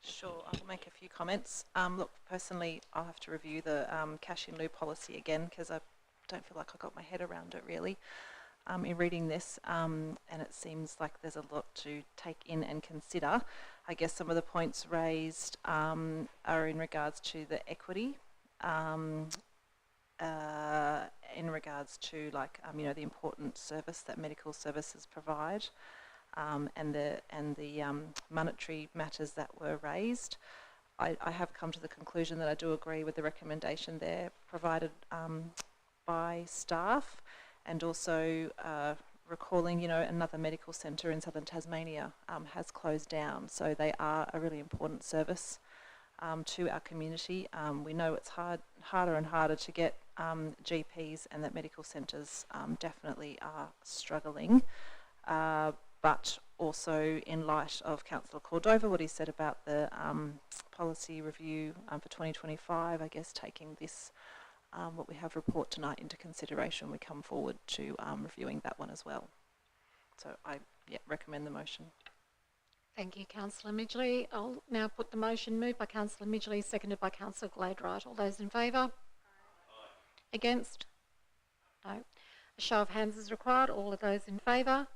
Sure, I'll make a few comments. Look, personally, I'll have to review the cash in lieu policy again because I don't feel like I got my head around it really in reading this, and it seems like there's a lot to take in and consider. I guess some of the points raised are in regards to the equity, in regards to like the important service that medical services provide. And the monetary matters that were raised. I have come to the conclusion that I do agree with the recommendation there provided by staff, and also recalling, another medical centre in southern Tasmania has closed down, so they are a really important service to our community. We know it's harder and harder to get GPs, and that medical centres definitely are struggling. But also in light of Councillor Cordova, what he said about the policy review for 2025, I guess taking this, what we have report tonight into consideration, we come forward to reviewing that one as well. So I recommend the motion. Thank you, Councillor Midgley. I'll now put the motion moved by Councillor Midgley, seconded by Councillor Gladwright. All those in favour? Aye. Against? No. A show of hands is required. All of those in favour?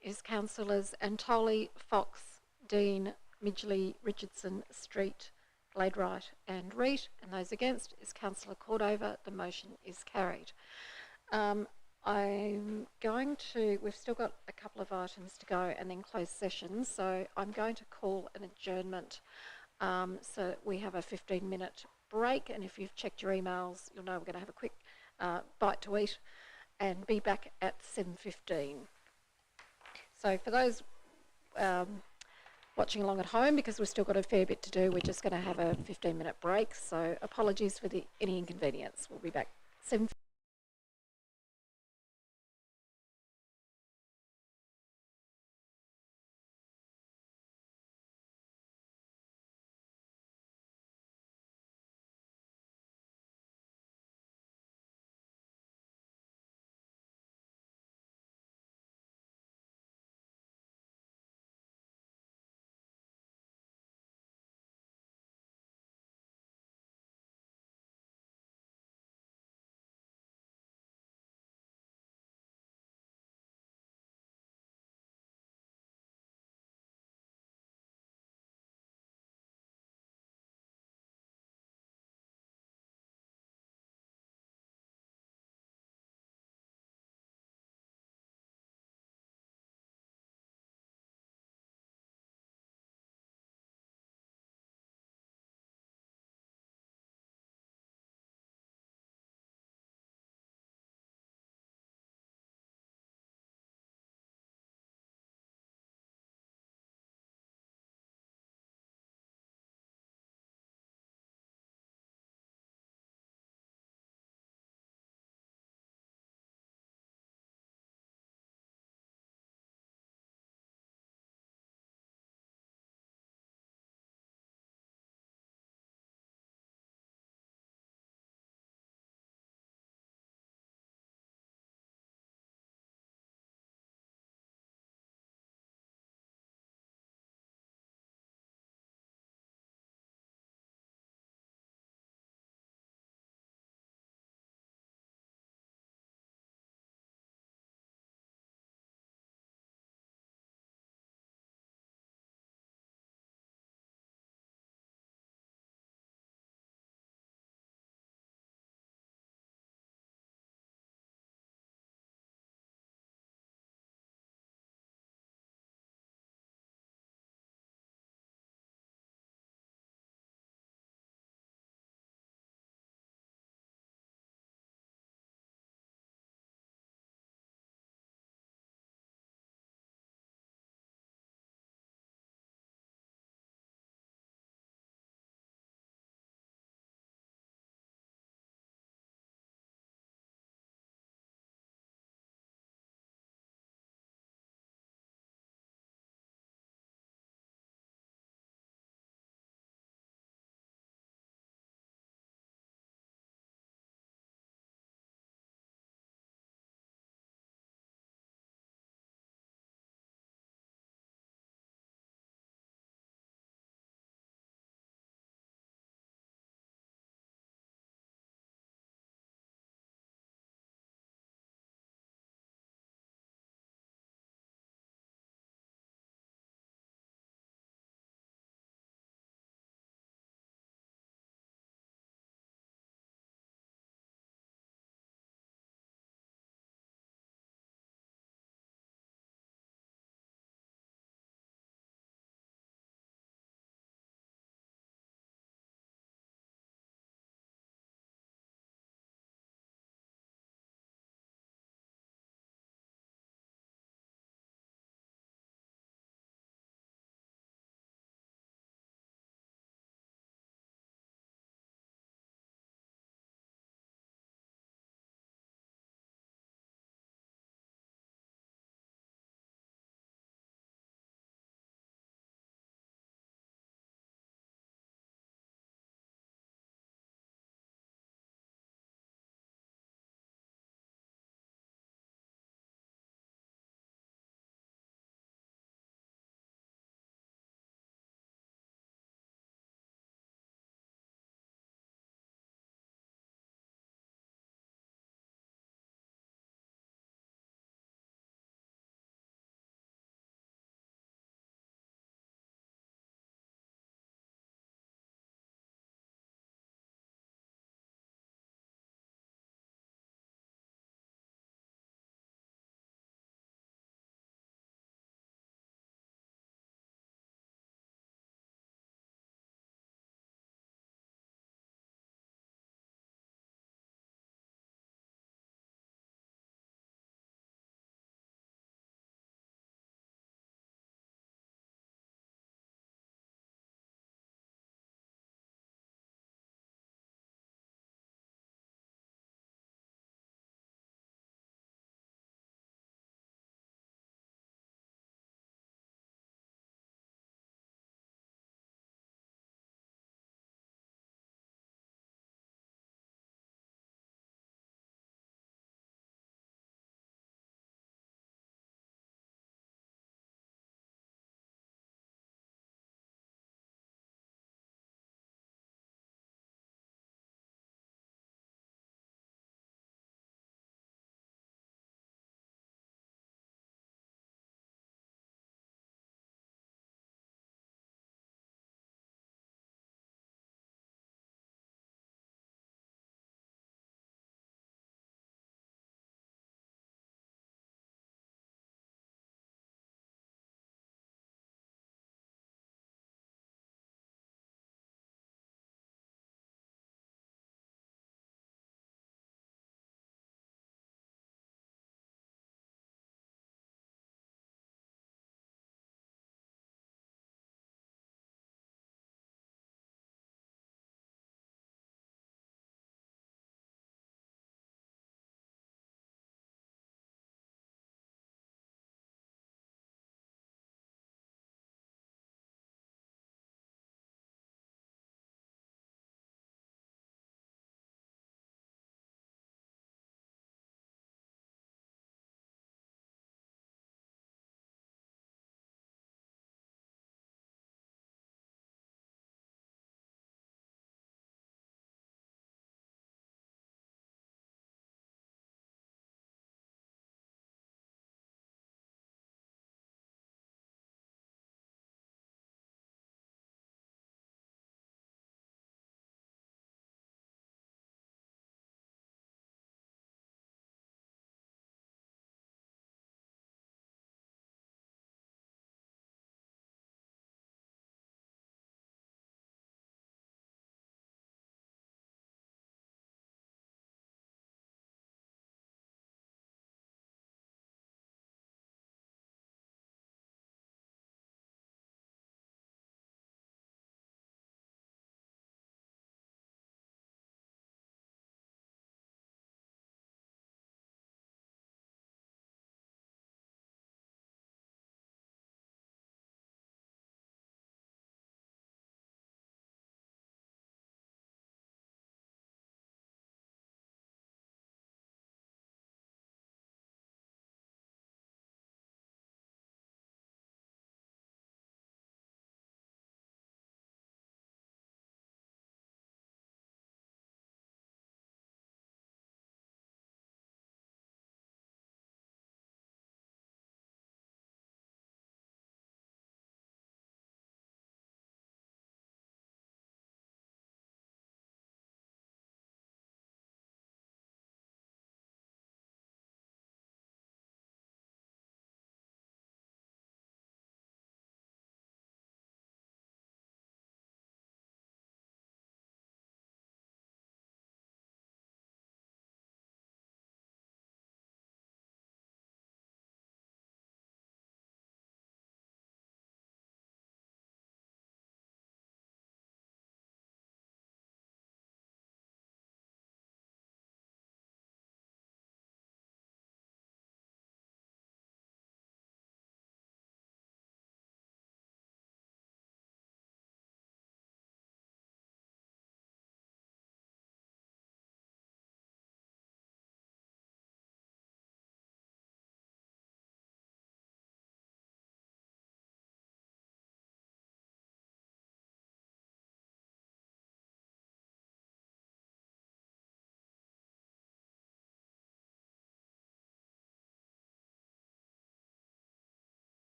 Is Councillors Antoli, Fox, Dean, Midgley, Richardson, Street, Gladwright and Reid, and those against is Councillor Cordova. The motion is carried. I'm going to, we've still got a couple of items to go and then close session, so I'm going to call an adjournment so we have a 15-minute break, and if you've checked your emails, you'll know we're going to have a quick bite to eat and be back at 7:15. So for those watching along at home, because we've still got a fair bit to do, we're just going to have a 15-minute break. So apologies for any inconvenience. We'll be back 7:15.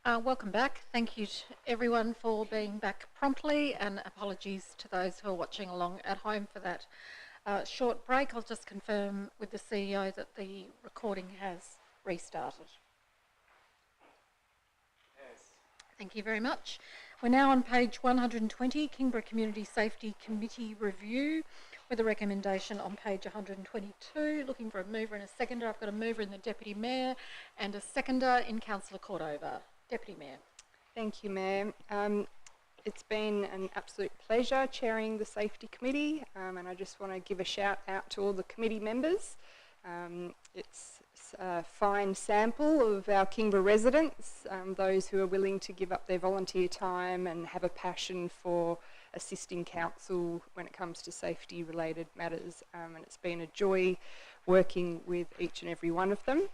Welcome back. Thank you to everyone for being back promptly, and apologies to those who are watching along at home for that short break. I'll just confirm with the CEO that the recording has restarted. Yes. Thank you very much. We're now on page 120, Kingborough Community Safety Committee Review, with a recommendation on page 122. Looking for a mover and a seconder. I've got a mover in the Deputy Mayor and a seconder in Councillor Cordova. Deputy Mayor. Thank you, Mayor. It's been an absolute pleasure chairing the Safety Committee, and I just want to give a shout out to all the committee members. It's a fine sample of our Kingborough residents, those who are willing to give up their volunteer time and have a passion for assisting council when it comes to safety related matters, and it's been a joy working with each and every one of them.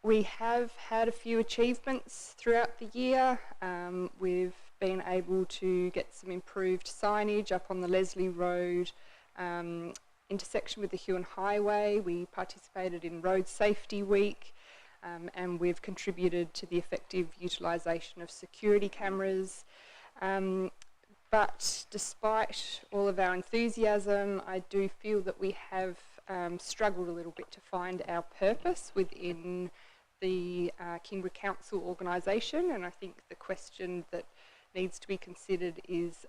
We have had a few achievements throughout the year. We've been able to get some improved signage up on the Leslie Road intersection with the Huon Highway. We participated in Road Safety Week, and we've contributed to the effective utilisation of security cameras. But despite all of our enthusiasm, I do feel that we have struggled a little bit to find our purpose within the Kingborough Council organisation, and I think the question that needs to be considered is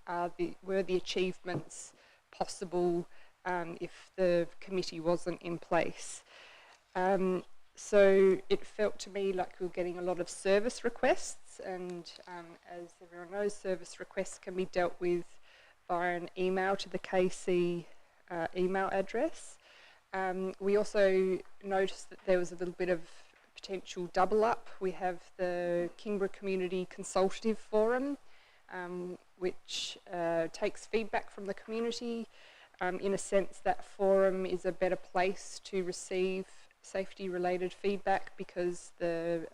were the achievements possible if the committee wasn't in place? So it felt to me like we were getting a lot of service requests, and as everyone knows, service requests can be dealt with via an email to the KC email address. We also noticed that there was a little bit of potential double up. We have the Kingborough Community Consultative Forum, which takes feedback from the community. In a sense, that forum is a better place to receive safety related feedback because the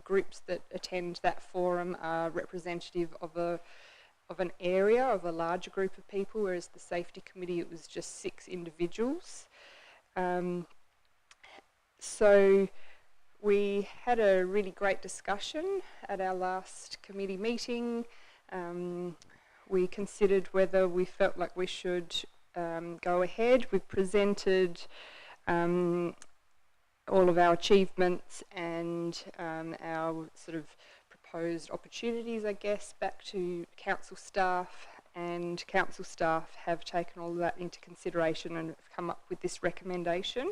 groups that attend that forum are representative of an area, of a larger group of people, whereas the safety committee, it was just 6 individuals. So we had a really great discussion at our last committee meeting. We considered whether we felt like we should go ahead. We presented all of our achievements and our sort of proposed opportunities, I guess, back to council staff, and council staff have taken all of that into consideration and have come up with this recommendation.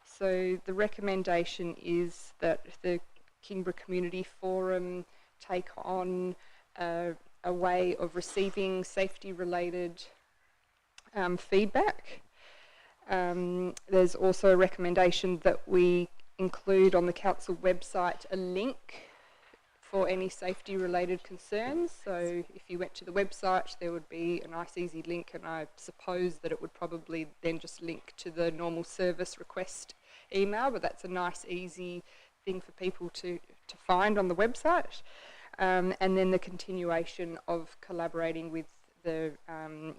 So the recommendation is that the Kingborough Community Forum take on a way of receiving safety related feedback. There's also a recommendation that we include on the council website a link for any safety related concerns. So if you went to the website, there would be a nice easy link, and I suppose that it would probably then just link to the normal service request email, but that's a nice easy thing for people to find on the website. And then the continuation of collaborating with the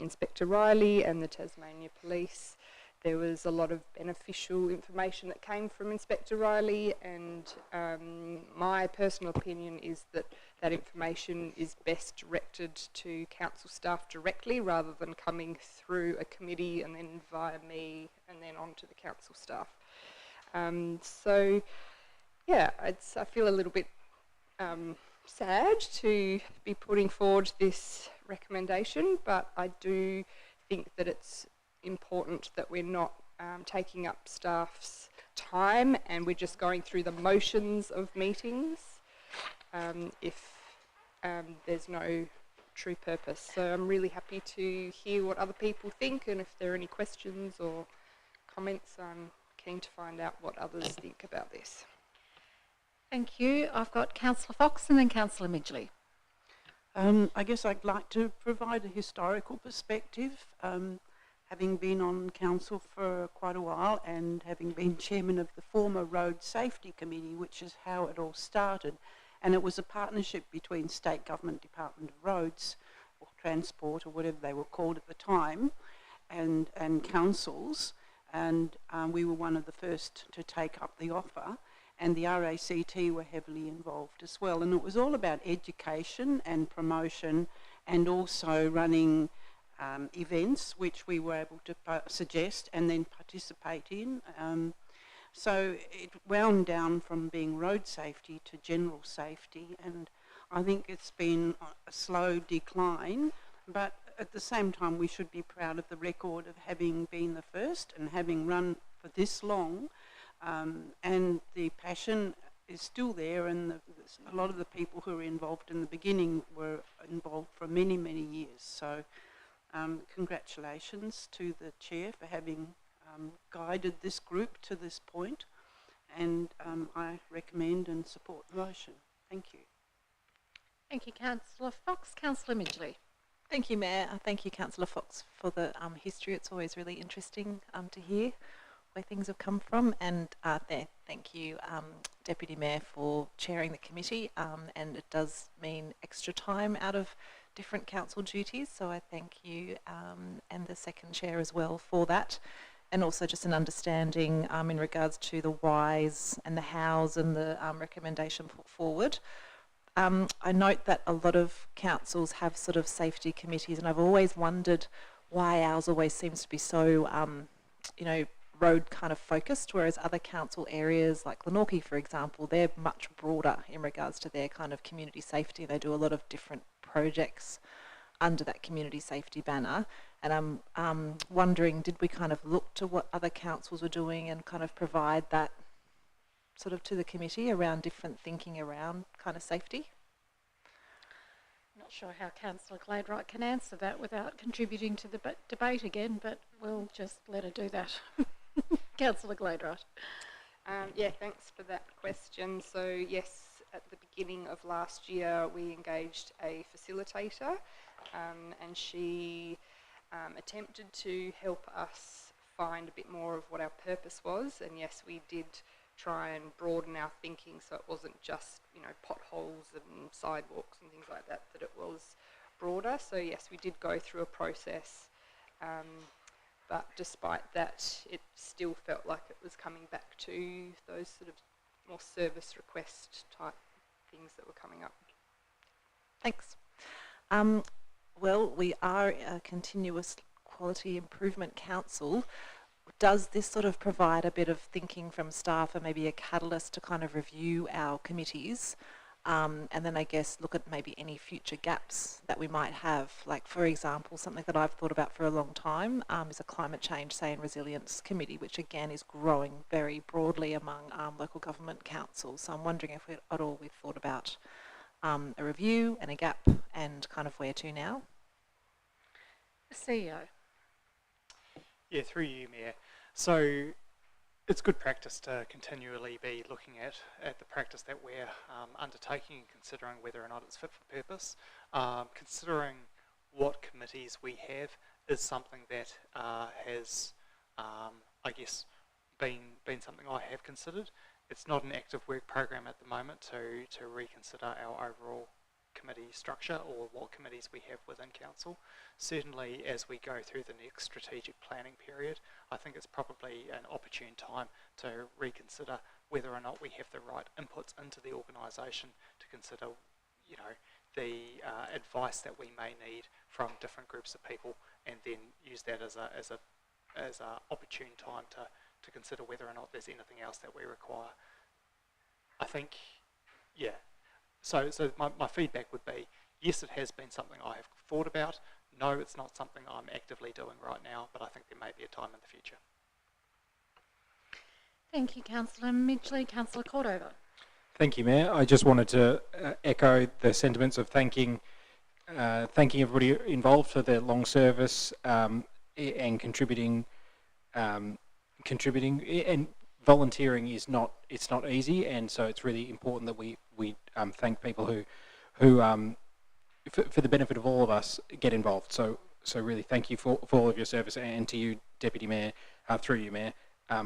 Inspector Riley and the Tasmania Police. There was a lot of beneficial information that came from Inspector Riley, and my personal opinion is that that information is best directed to council staff directly rather than coming through a committee and then via me and then on to the council staff. So yeah, I feel a little bit sad to be putting forward this recommendation, but I do think that it's important that we're not taking up staff's time and we're just going through the motions of meetings if there's no true purpose. So I'm really happy to hear what other people think, and if there are any questions or comments, I'm keen to find out what others think about this. Thank you. I've got Councillor Fox and then Councillor Midgley. I guess I'd like to provide a historical perspective. Having been on council for quite a while and having been chairman of the former Road Safety Committee, which is how it all started, and it was a partnership between State Government Department of Roads or Transport or whatever they were called at the time, and councils, and we were one of the first to take up the offer. and the RACT were heavily involved as well. And it was all about education and promotion, and also running events which we were able to suggest and then participate in. So it wound down from being road safety to general safety, and I think it's been a slow decline, but at the same time we should be proud of the record of having been the first and having run for this long, and the passion is still there, and a lot of the people who were involved in the beginning were involved for many, many years. So congratulations to the chair for having guided this group to this point, and I recommend and support the motion. Thank you. Thank you, Councillor Fox. Councillor Midgley. Thank you, Mayor. Thank you, Councillor Fox, for the history. It's always really interesting to hear where things have come from, and thank you, Deputy Mayor, for chairing the committee, and it does mean extra time out of different council duties, so I thank you and the second chair as well for that, and also just an understanding in regards to the whys and the hows and the recommendation put forward. I note that a lot of councils have sort of safety committees, and I've always wondered why ours always seems to be so, road kind of focused, whereas other council areas like Glenorchy, for example, they're much broader in regards to their kind of community safety. They do a lot of different projects under that community safety banner, and I'm wondering, did we kind of look to what other councils were doing and kind of provide that sort of to the committee around different thinking around kind of safety? Not sure how Councillor Gladwright can answer that without contributing to the debate again, but we'll just let her do that. Councillor Gladwright. Yeah, thanks for that question. So yes, at the beginning of last year we engaged a facilitator, and she attempted to help us find a bit more of what our purpose was, and yes, we did try and broaden our thinking, so it wasn't just, potholes and sidewalks and things like that, that it was broader. So yes, we did go through a process, but despite that, it still felt like it was coming back to those sort of more service request type things that were coming up. Thanks. Well, we are a continuous quality improvement council. Does this sort of provide a bit of thinking from staff and maybe a catalyst to kind of review our committees, and then I guess look at maybe any future gaps that we might have? Like, for example, something that I've thought about for a long time is a climate change, say, and resilience committee, which again is growing very broadly among local government councils. So I'm wondering if at all we've thought about a review and a gap and kind of where to now. The CEO. Yeah, through you, Mayor. So it's good practice to continually be looking at the practice that we're undertaking and considering whether or not it's fit for purpose. Considering what committees we have is something that has, I guess, been something I have considered. It's not an active work program at the moment to reconsider our overall committee structure or what committees we have within council. Certainly as we go through the next strategic planning period, I think it's probably an opportune time to reconsider whether or not we have the right inputs into the organisation to consider, the advice that we may need from different groups of people, and then use that as a opportune time to consider whether or not there's anything else that we require. I think, yeah. So my feedback would be, yes, it has been something I have thought about. No, it's not something I'm actively doing right now, but I think there may be a time in the future. Thank you, Councillor Midgley. Councillor Cordova. Thank you, Mayor. I just wanted to echo the sentiments of thanking everybody involved for their long service and contributing. And volunteering is not easy, and so it's really important that we thank people who for the benefit of all of us get involved. So really thank you for all of your service, and to you, Deputy Mayor, through you, Mayor,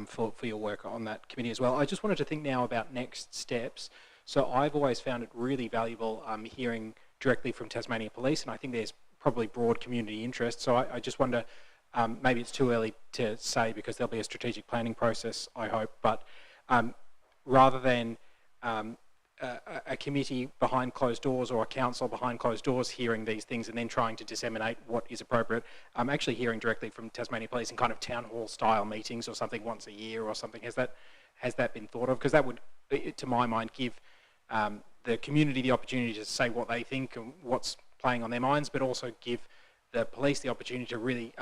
for your work on that committee as well. I just wanted to think now about next steps. So I've always found it really valuable hearing directly from Tasmania Police, and I think there's probably broad community interest. So I just wonder, maybe it's too early to say because there'll be a strategic planning process, I hope, but rather than a committee behind closed doors or a council behind closed doors hearing these things and then trying to disseminate what is appropriate, I'm actually hearing directly from Tasmania Police in kind of town hall style meetings or something once a year or something. Has that been thought of? Because that would, to my mind, give the community the opportunity to say what they think and what's playing on their minds, but also give the police the opportunity to really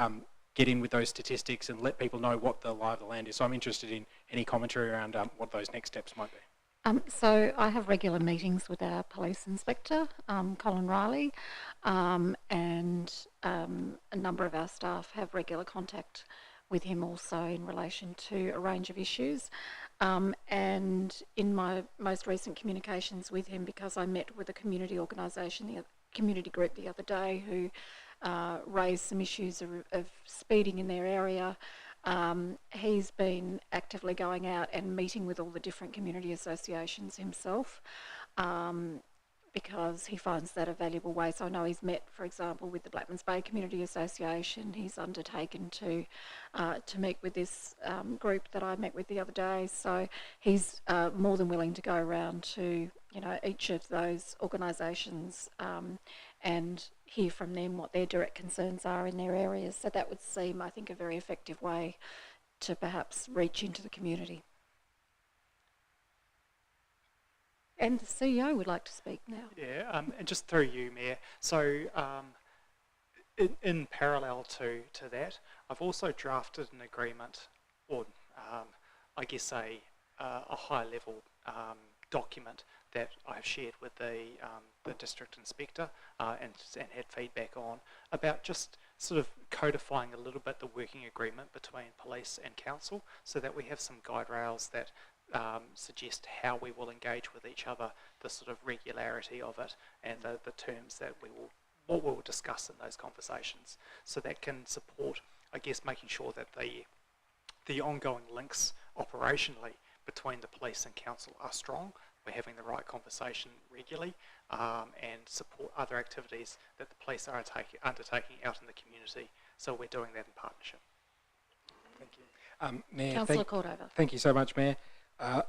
get in with those statistics and let people know what the lie of the land is. So I'm interested in any commentary around what those next steps might be. So I have regular meetings with our police inspector, Colin Riley, and a number of our staff have regular contact with him also in relation to a range of issues. And in my most recent communications with him, because I met with a community organisation, community group the other day who raised some issues of speeding in their area, he's been actively going out and meeting with all the different community associations himself, because he finds that a valuable way. So I know he's met, for example, with the Blackmans Bay Community Association. He's undertaken to meet with this group that I met with the other day. So he's more than willing to go around to each of those organisations and hear from them what their direct concerns are in their areas. So that would seem, I think, a very effective way to perhaps reach into the community. And the CEO would like to speak now. Yeah, and just through you, Mayor. So in parallel to that, I've also drafted an agreement, or I guess a high-level document that I've shared with the district inspector and had feedback on about just sort of codifying a little bit the working agreement between police and council, so that we have some guide rails that suggest how we will engage with each other, the sort of regularity of it, and the terms that what we will discuss in those conversations. So that can support, I guess, making sure that the ongoing links operationally between the police and council are strong. We're having the right conversation regularly, and support other activities that the police are undertaking out in the community. So we're doing that in partnership. Thank you. Mayor, Councillor Cordova. Thank you so much, Mayor.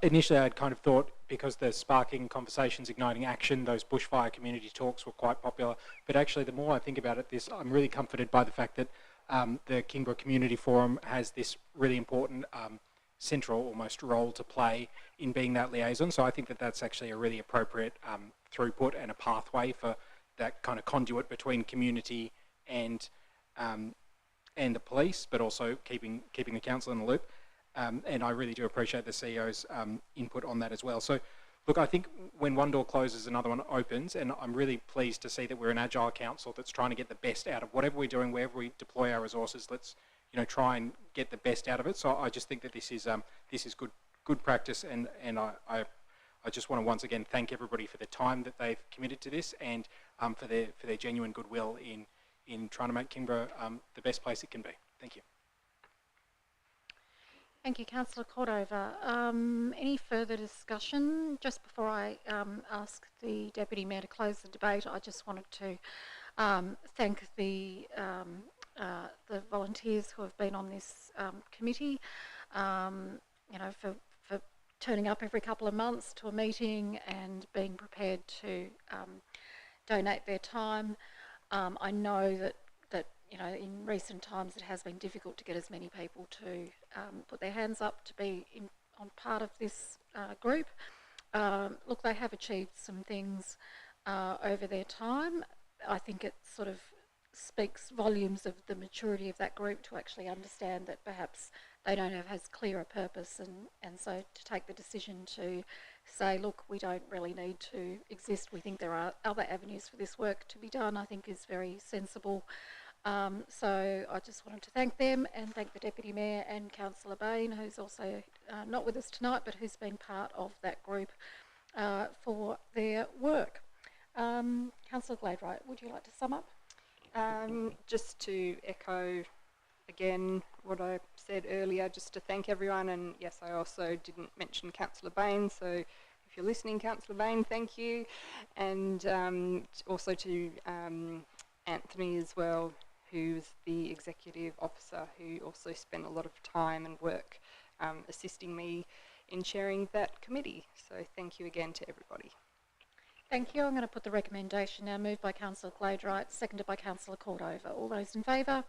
Initially, I'd kind of thought, because the Sparking Conversations Igniting Action, those bushfire community talks were quite popular. But actually, the more I think about it, I'm really comforted by the fact that the Kingborough Community Forum has this really important central almost role to play in being that liaison. So I think that that's actually a really appropriate throughput and a pathway for that kind of conduit between community and the police, but also keeping the council in the loop. And I really do appreciate the CEO's input on that as well. So, look, I think when one door closes, another one opens, and I'm really pleased to see that we're an agile council that's trying to get the best out of whatever we're doing, wherever we deploy our resources. Let's try and get the best out of it. So I just think that this is good practice, and I just want to once again thank everybody for the time that they've committed to this, and for their genuine goodwill in trying to make Kingborough the best place it can be. Thank you. Thank you, Councillor Cordova. Any further discussion? Just before I ask the Deputy Mayor to close the debate, I just wanted to thank the volunteers who have been on this committee, for turning up every couple of months to a meeting and being prepared to donate their time. I know that in recent times it has been difficult to get as many people to put their hands up to be on part of this group. Look, they have achieved some things over their time. I think it sort of speaks volumes of the maturity of that group to actually understand that perhaps they don't have as clear a purpose, and so to take the decision to say, look, we don't really need to exist, we think there are other avenues for this work to be done, I think is very sensible. So I just wanted to thank them and thank the Deputy Mayor and Councillor Bain, who's also not with us tonight, but who's been part of that group for their work. Councillor Gladwright, would you like to sum up? Just to echo again what I said earlier, just to thank everyone, and yes, I also didn't mention Councillor Bain, so if you're listening, Councillor Bain, thank you, and also to Anthony as well, who's the Executive Officer, who also spent a lot of time and work assisting me in chairing that committee. So thank you again to everybody. Thank you. I'm going to put the recommendation now, moved by Councillor Gladright, seconded by Councillor Cordover. All those in favour?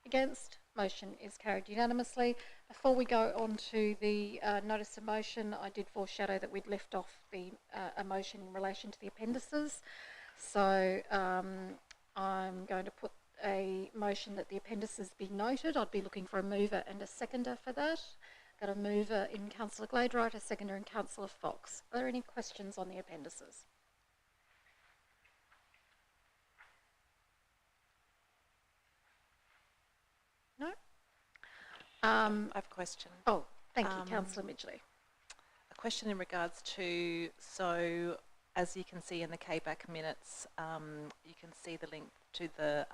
Against? Motion is carried unanimously. Before we go on to the notice of motion, I did foreshadow that we'd left off the a motion in relation to the appendices. So I'm going to put a motion that the appendices be noted. I'd be looking for a mover and a seconder for that. Got a mover in Councillor Gladright, a seconder in Councillor Fox. Are there any questions on the appendices? No? I have a question. Oh, thank you, Councillor Midgley. A question in regards to, so as you can see in the KBAC minutes, you can see the link to the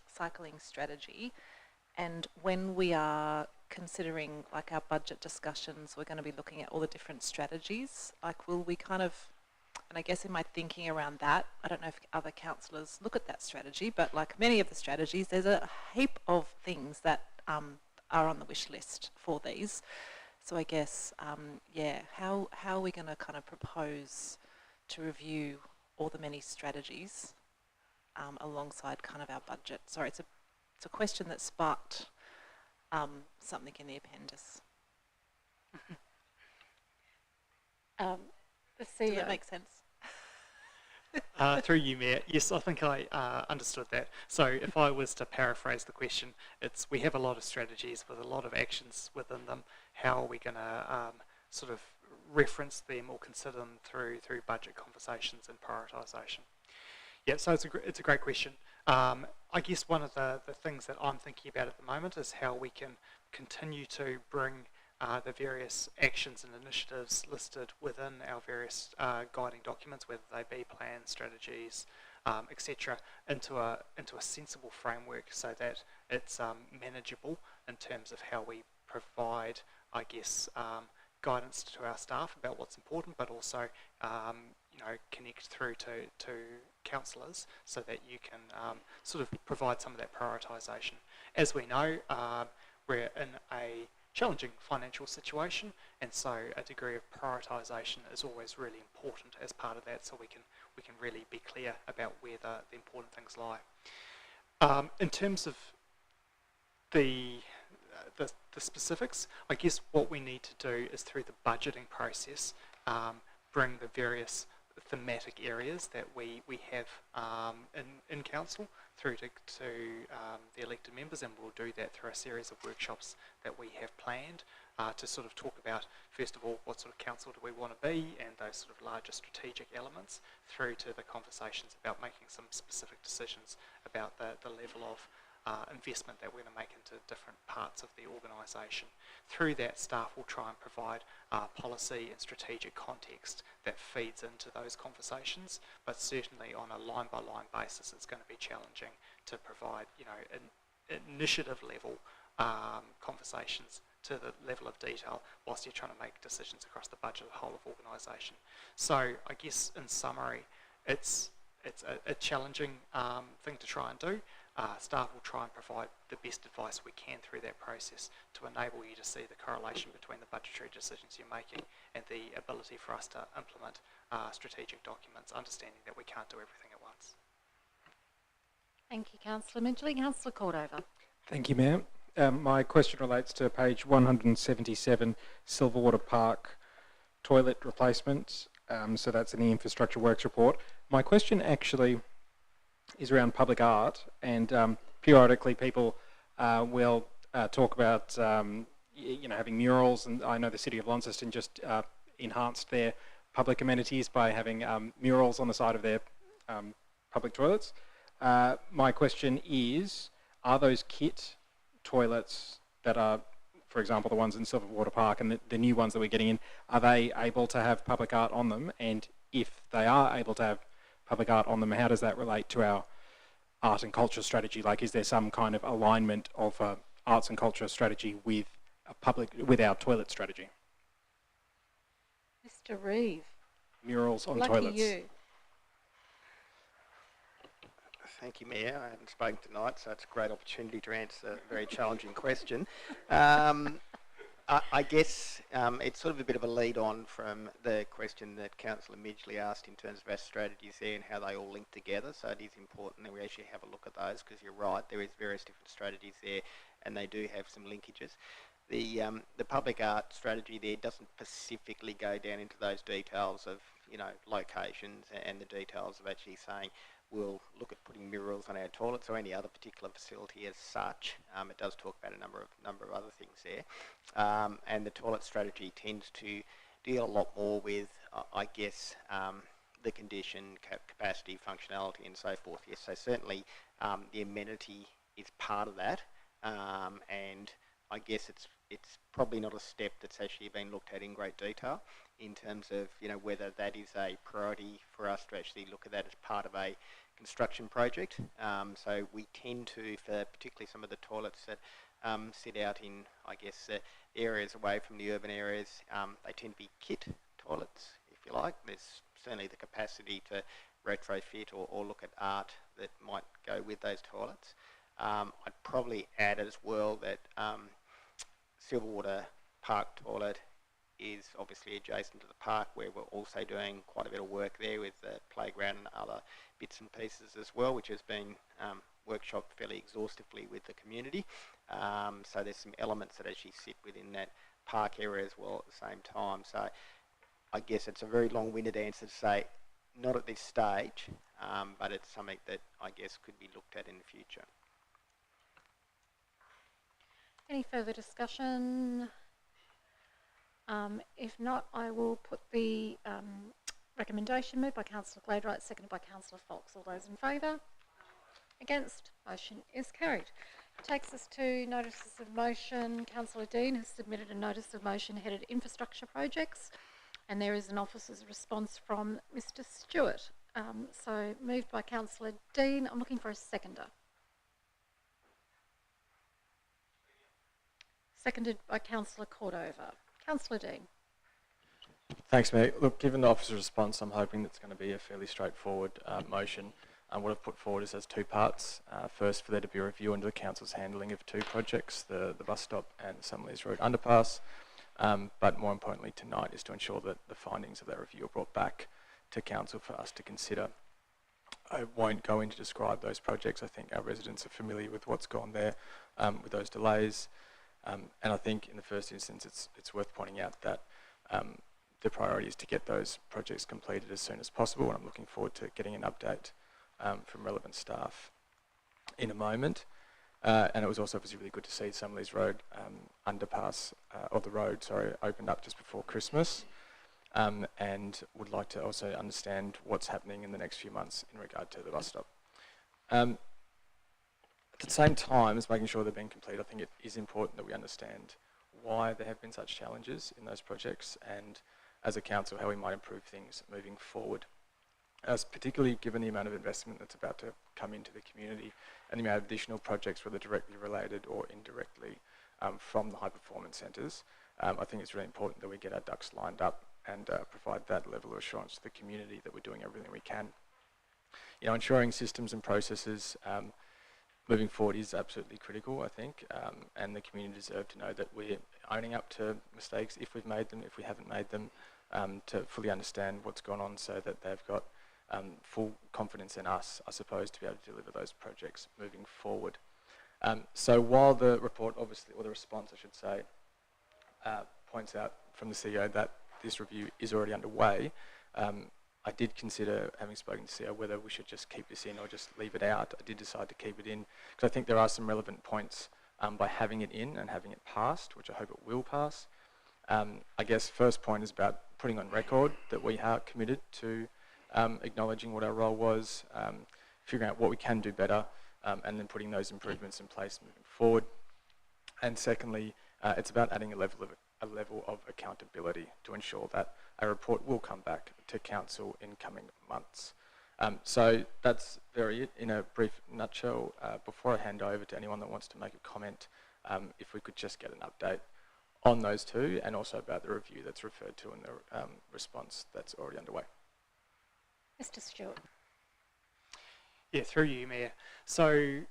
cycling strategy. And when we are considering like our budget discussions, we're going to be looking at all the different strategies. Like, will we kind of, and I guess in my thinking around that, I don't know if other councillors look at that strategy, but like many of the strategies, there's a heap of things that are on the wish list for these. So I guess, yeah, how are we going to kind of propose to review all the many strategies alongside kind of our budget? Sorry, it's a question that sparked something in the appendix. The CEO. Does that make sense? Through you, Mayor. Yes, I think I understood that. So if I was to paraphrase the question, it's we have a lot of strategies with a lot of actions within them. How are we going to sort of reference them or consider them through budget conversations and prioritisation? Yeah, so it's a great question. I guess one of the things that I'm thinking about at the moment is how we can continue to bring the various actions and initiatives listed within our various guiding documents, whether they be plans, strategies, etc., into a sensible framework so that it's manageable in terms of how we provide, I guess, guidance to our staff about what's important, but also connect through to councillors so that you can sort of provide some of that prioritisation. As we know, we're in a challenging financial situation, and so a degree of prioritisation is always really important as part of that, so we can really be clear about where the important things lie. In terms of the specifics, I guess what we need to do is through the budgeting process bring the various thematic areas that we have in council through to the elected members, and we'll do that through a series of workshops that we have planned to sort of talk about, first of all, what sort of council do we want to be, and those sort of larger strategic elements, through to the conversations about making some specific decisions about the level of investment that we're going to make into different parts of the organisation. Through that, staff will try and provide policy and strategic context that feeds into those conversations, but certainly on a line-by-line basis it's going to be challenging to provide, initiative level conversations to the level of detail whilst you're trying to make decisions across the budget of the whole of organisation. So I guess in summary, it's a challenging thing to try and do. Staff will try and provide the best advice we can through that process to enable you to see the correlation between the budgetary decisions you're making and the ability for us to implement strategic documents, understanding that we can't do everything at once. Thank you, Councillor Midgley. Councillor Cordover. Thank you, Mayor. My question relates to page 177, Silverwater Park toilet replacement. So that's in the Infrastructure Works report. My question actually is around public art, and periodically people will talk about having murals, and I know the City of Launceston just enhanced their public amenities by having murals on the side of their public toilets. My question is, are those kit toilets that are, for example, the ones in Silverwater Park and the new ones that we're getting in, are they able to have public art on them? And if they are able to have public art on them, how does that relate to our art and culture strategy? Like, is there some kind of alignment of arts and culture strategy with our toilet strategy? Mr. Reeve. Murals on Lucky toilets. You. Thank you, Mayor. I haven't spoken tonight, so it's a great opportunity to answer a very challenging question. I guess It's sort of a bit of a lead on from the question that Councillor Midgley asked in terms of our strategies there and how they all link together. So it is important that we actually have a look at those, because you're right, there is various different strategies there and they do have some linkages. The public art strategy there doesn't specifically go down into those details of, you know, locations and the details of actually saying we'll look at putting murals on our toilets or any other particular facility as such. It does talk about a number of other things there, and the toilet strategy tends to deal a lot more with, I guess, the condition, capacity, functionality, and so forth. Yes, so certainly the amenity is part of that, and I guess it's probably not a step that's actually been looked at in great detail in terms of, you know, whether that is a priority for us to actually look at that as part of a construction project. So we tend to, for particularly some of the toilets that sit out in, I guess, areas away from the urban areas, they tend to be kit toilets, if you like. There's certainly the capacity to retrofit or look at art that might go with those toilets. I'd probably add as well that Silverwater Park toilet is obviously adjacent to the park, where we're also doing quite a bit of work there with the playground and other bits and pieces as well, which has been workshopped fairly exhaustively with the community. So there's some elements that actually sit within that park area as well at the same time. So I guess it's a very long-winded answer to say not at this stage, but it's something that I guess could be looked at in the future. Any further discussion? If not, I will put the recommendation moved by Councillor Gladwright, seconded by Councillor Fox. All those in favour? Against? Motion is carried. Takes us to notices of motion. Councillor Dean has submitted a notice of motion headed infrastructure projects, and there is an officer's response from Mr. Stewart. So moved by Councillor Dean. I'm looking for a seconder. Seconded by Councillor Cordova. Councillor Dean. Thanks, Mayor. Look, given the officer's response, I'm hoping that's going to be a fairly straightforward motion. What I've put forward is as two parts. First, for there to be a review into the council's handling of two projects, the bus stop and the Summerlees Road underpass. But more importantly tonight is to ensure that the findings of that review are brought back to council for us to consider. I won't go in to describe those projects. I think our residents are familiar with what's gone there with those delays. And I think in the first instance it's worth pointing out that the priority is to get those projects completed as soon as possible, and I'm looking forward to getting an update from relevant staff in a moment. And it was also obviously really good to see Summerlees Road underpass, or the road, sorry, opened up just before Christmas, and would like to also understand what's happening in the next few months in regard to the bus stop. At the same time as making sure they're being complete, I think it is important that we understand why there have been such challenges in those projects, and as a council, how we might improve things moving forward. As particularly given the amount of investment that's about to come into the community and the amount of additional projects, whether directly related or indirectly from the high performance centres, I think it's really important that we get our ducks lined up and provide that level of assurance to the community that we're doing everything we can. You know, ensuring systems and processes moving forward is absolutely critical, I think, and the community deserve to know that we're owning up to mistakes if we've made them, if we haven't made them, to fully understand what's gone on so that they've got full confidence in us, I suppose, to be able to deliver those projects moving forward. So while the report, obviously, or the response, I should say, points out from the CEO that this review is already underway, I did consider, having spoken to CEO, whether we should just keep this in or just leave it out. I did decide to keep it in because I think there are some relevant points by having it in and having it passed, which I hope it will pass. I guess first point is about putting on record that we are committed to acknowledging what our role was, figuring out what we can do better, and then putting those improvements in place moving forward. And secondly, it's about adding a level of accountability to ensure that a report will come back to council in coming months. So that's very it in a brief nutshell. Before I hand over to anyone that wants to make a comment, if we could just get an update on those two, and also about the review that's referred to in the response that's already underway. Mr. Stewart. Yeah, through you, Mayor. So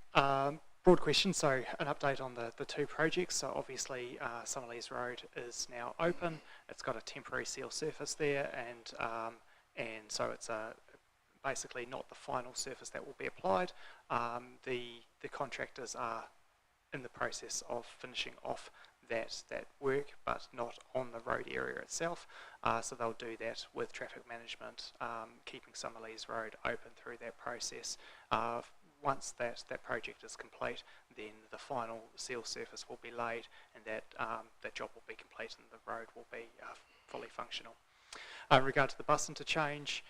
broad question, so an update on the two projects. So obviously Summerlees Road is now open. It's got a temporary seal surface there, and so it's basically not the final surface that will be applied. The contractors are in the process of finishing off that work, but not on the road area itself. So they'll do that with traffic management, keeping Summerlees Road open through that process. Once that project is complete, then the final seal surface will be laid, and that job will be complete and the road will be fully functional. In regard to the bus interchange,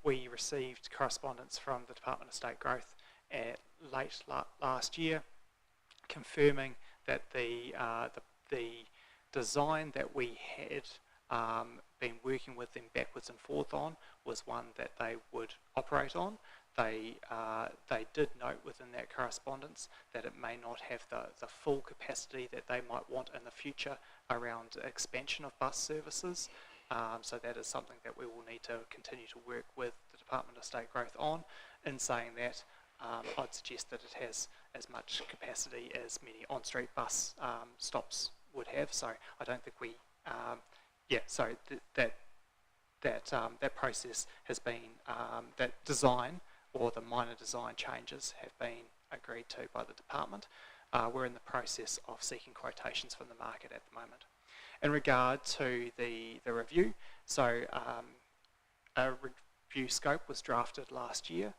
we received correspondence from the Department of State Growth late last year, confirming that the design that we had been working with them backwards and forth on was one that they would operate on. They did note within that correspondence that it may not have the full capacity that they might want in the future around expansion of bus services. So that is something that we will need to continue to work with the Department of State Growth on. In saying that, I'd suggest that it has as much capacity as many on-street bus stops would have. So I don't think we, so that process has been, that design or the minor design changes have been agreed to by the department. We're in the process of seeking quotations from the market at the moment. In regard to the review, so a review scope was drafted last year.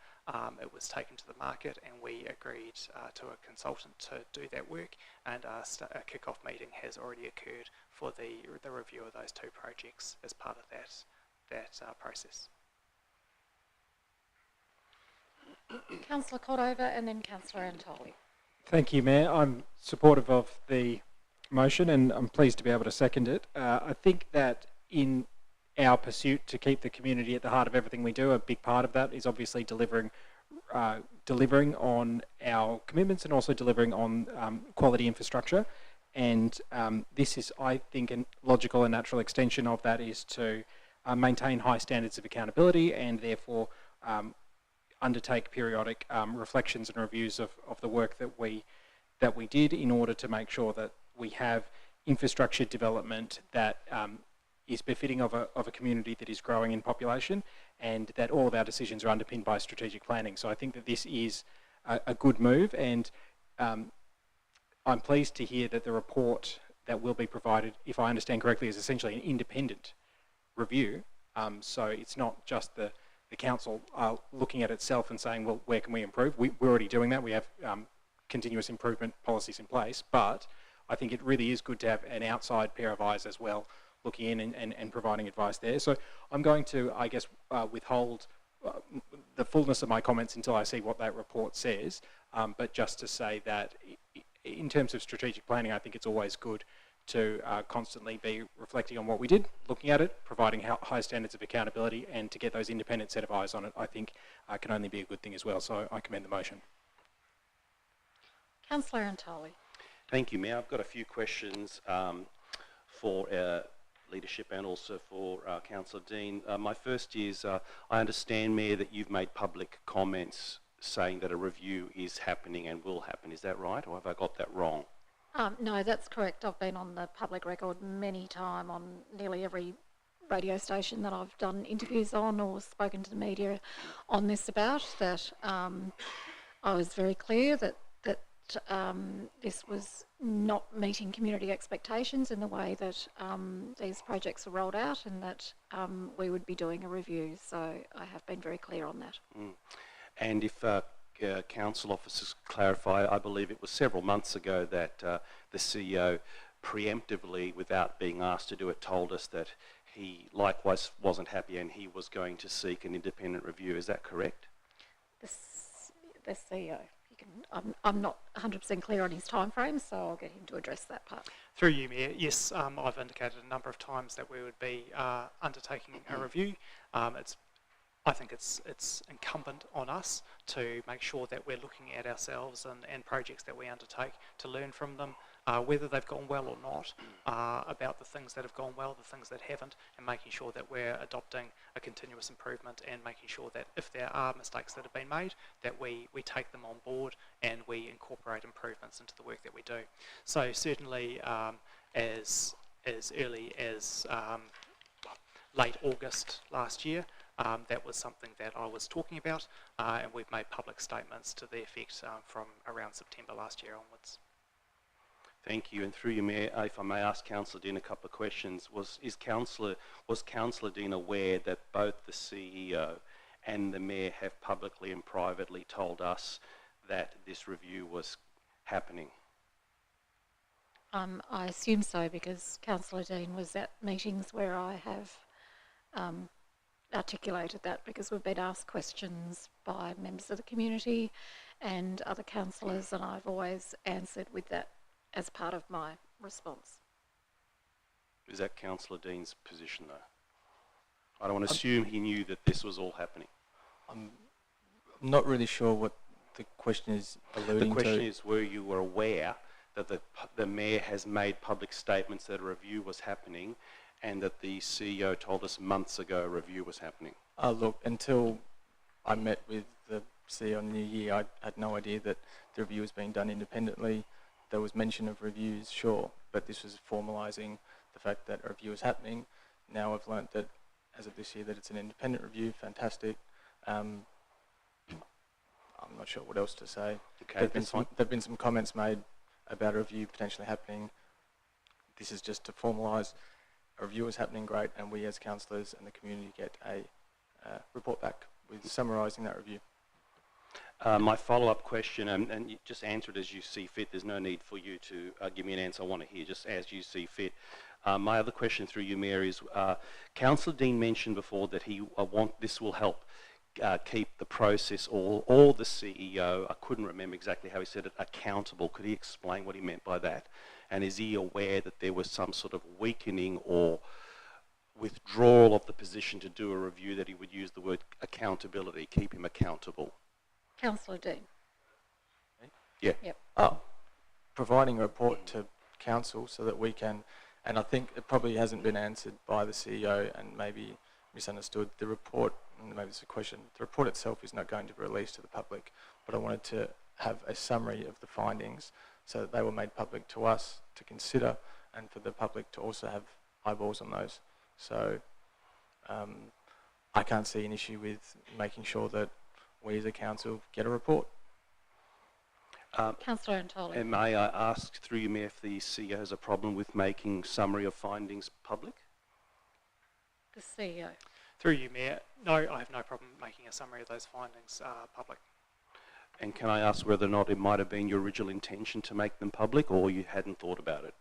It was taken to the market, and we agreed to a consultant to do that work, and a kick-off meeting has already occurred for the review of those two projects as part of that process. Councillor Cordova and then Councillor Antoli. Thank you, Mayor. I'm supportive of the motion and I'm pleased to be able to second it. I think that in our pursuit to keep the community at the heart of everything we do, a big part of that is obviously delivering on our commitments and also delivering on quality infrastructure. And this is, I think, a logical and natural extension of that is to maintain high standards of accountability and therefore undertake periodic reflections and reviews of the work that we did in order to make sure that we have infrastructure development that is befitting of a community that is growing in population, and that all of our decisions are underpinned by strategic planning. So I think that this is a good move, and I'm pleased to hear that the report that will be provided, if I understand correctly, is essentially an independent review. So it's not just the council looking at itself and saying, well, where can we improve? We're already doing that. We have continuous improvement policies in place, but I think it really is good to have an outside pair of eyes as well, looking in and providing advice there. So I'm going to, I guess, withhold the fullness of my comments until I see what that report says, but just to say that in terms of strategic planning, I think it's always good to constantly be reflecting on what we did, looking at it, providing high standards of accountability, and to get those independent set of eyes on it, I think can only be a good thing as well. So I commend the motion. Councillor Antoli. Thank you, Mayor. I've got a few questions for leadership and also for Councillor Dean. My first is, I understand, Mayor, that you've made public comments saying that a review is happening and will happen. Is that right, or have I got that wrong? No, that's correct. I've been on the public record many times on nearly every radio station that I've done interviews on or spoken to the media on this about, that I was very clear that this was not meeting community expectations in the way that these projects are rolled out, and that we would be doing a review. So I have been very clear on that. And if council officers clarify, I believe it was several months ago that the CEO preemptively, without being asked to do it, told us that he likewise wasn't happy and he was going to seek an independent review. Is that correct? The CEO. I'm not 100% clear on his time frame, so I'll get him to address that part. Through you, Mayor, yes, I've indicated a number of times that we would be undertaking a review. I think it's incumbent on us to make sure that we're looking at ourselves and projects that we undertake to learn from them, whether they've gone well or not, about the things that have gone well, the things that haven't, and making sure that we're adopting a continuous improvement and making sure that if there are mistakes that have been made, that we take them on board and we incorporate improvements into the work that we do. So certainly as early as late August last year, that was something that I was talking about, and we've made public statements to the effect from around September last year onwards. Thank you. And through you, Mayor, if I may ask Councillor Dean a couple of questions. Was Councillor Dean aware that both the CEO and the Mayor have publicly and privately told us that this review was happening? I assume so, because Councillor Dean was at meetings where I have articulated that, because we've been asked questions by members of the community and other councillors, and I've always answered with that as part of my response. Is that Councillor Dean's position, though? I don't want to assume he knew that this was all happening. I'm not really sure what the question is alluding to. The question is, were you aware that the Mayor has made public statements that a review was happening, and that the CEO told us months ago a review was happening? Look, until I met with the CEO in the new year, I had no idea that the review was being done independently. There was mention of reviews, sure, but this was formalising the fact that a review is happening. Now I've learnt that, as of this year, that it's an independent review. Fantastic. I'm not sure what else to say. Okay, there've been some comments made about a review potentially happening. This is just to formalise. A review is happening, great, and we as councillors and the community get a report back with summarising that review. My follow-up question, and you just answer it as you see fit. There's no need for you to give me an answer I want to hear, just as you see fit. My other question through you, Mayor, is Councillor Dean mentioned before that this will help keep the process or the CEO, I couldn't remember exactly how he said it, accountable. Could he explain what he meant by that? And is he aware that there was some sort of weakening or withdrawal of the position to do a review, that he would use the word accountability, keep him accountable? Councillor Dean. Yeah. Yep. Providing a report to council so that we can, and I think it probably hasn't been answered by the CEO and maybe misunderstood. The report, and maybe it's a question, the report itself is not going to be released to the public, but I wanted to have a summary of the findings so that they were made public to us to consider, and for the public to also have eyeballs on those. So I can't see an issue with making sure that we as a council get a report. Councillor Antoli. And may I ask through you, Mayor, if the CEO has a problem with making summary of findings public? The CEO. Through you, Mayor, no, I have no problem making a summary of those findings public. And can I ask whether or not it might have been your original intention to make them public, or you hadn't thought about it?